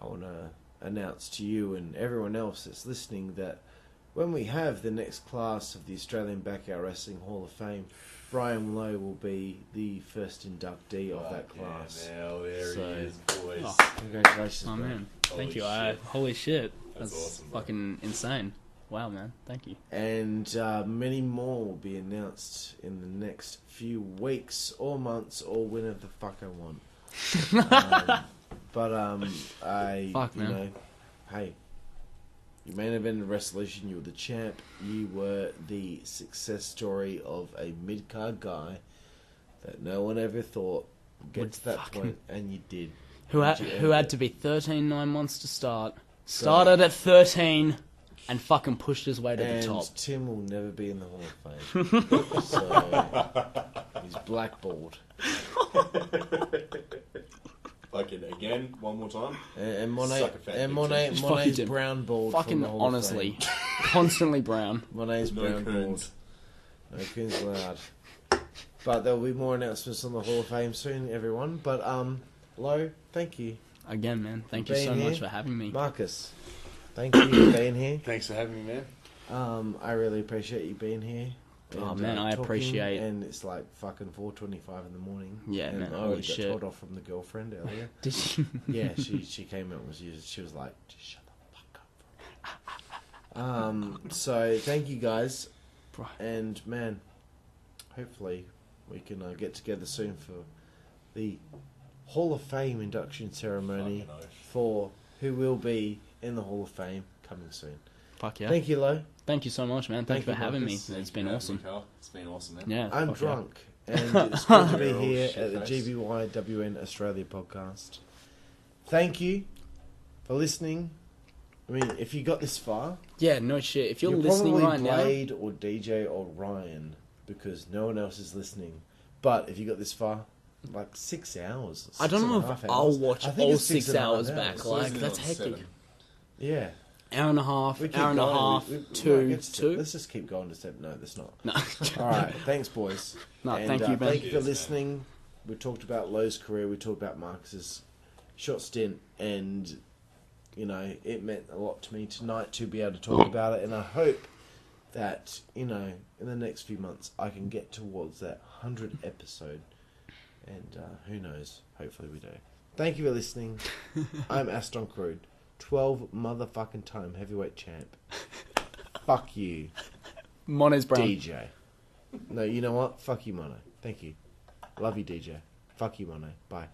I want to announce to you and everyone else that's listening that when we have the next class of the Australian Backyard Wrestling Hall of Fame, Brian Lowe will be the first inductee of that class. Yeah, now there he is, boys. Congratulations, man. Man. Thank you. Holy shit. That's awesome, fucking insane. Wow, man. Thank you. And many more will be announced in the next few weeks or months or whenever the fuck I want. Fuck, man. Know, hey, you main event Wrestleution, you were the champ. You were the success story of a mid-card guy that no one ever thought would get to that point, and you did. Who had to be 13 9 months to start. Started at 13... and fucking pushed his way to the top. Tim will never be in the Hall of Fame. So, he's blackballed. Fucking again, one more time. And Monet's brown bald. Fucking honestly. Constantly brown. Monet's brown bald. No coons allowed. But there'll be more announcements on the Hall of Fame soon, everyone. But, Lowe, thank you. Again, man. Thank you so much for having me. Marcus. Thank you for being here. Thanks for having me, man. I really appreciate you being here. Oh man, I appreciate. And it's like fucking 4:25 in the morning. Yeah, and man. I already got told off from the girlfriend earlier. Did she? Yeah, she came out and she was like, just shut the fuck up. So thank you guys, and man, hopefully we can get together soon for the Hall of Fame induction ceremony for who will be in the Hall of Fame coming soon. Fuck yeah. Thank you, Lo. Thank you so much, man. Thank you for having me. It's been awesome. It's been awesome, man. Yeah. I'm drunk, and it's good to be here at the GBYWN Australia podcast. Thank you for listening. I mean, if you got this far... Yeah, no shit. If you're listening right now... Blade or DJ or Ryan, because no one else is listening. But if you got this far... like 6 hours. I don't know if I'll watch all 6 hours back. Like, that's hectic. Yeah. Hour and a half, two. Let's just keep going to step. No, that's not. No. Alright, thanks, boys. No, thank you, man. Thank you for listening. We talked about Lowe's career, we talked about Marcus's short stint, and, you know, it meant a lot to me tonight to be able to talk about it, and I hope that, you know, in the next few months I can get towards that 100th episode. And who knows? Hopefully we do. Thank you for listening. I'm Aston Crude, 12 motherfucking time heavyweight champ. Fuck you. Mono's brown. DJ. No, you know what? Fuck you, Mono. Thank you. Love you, DJ. Fuck you, Mono. Bye.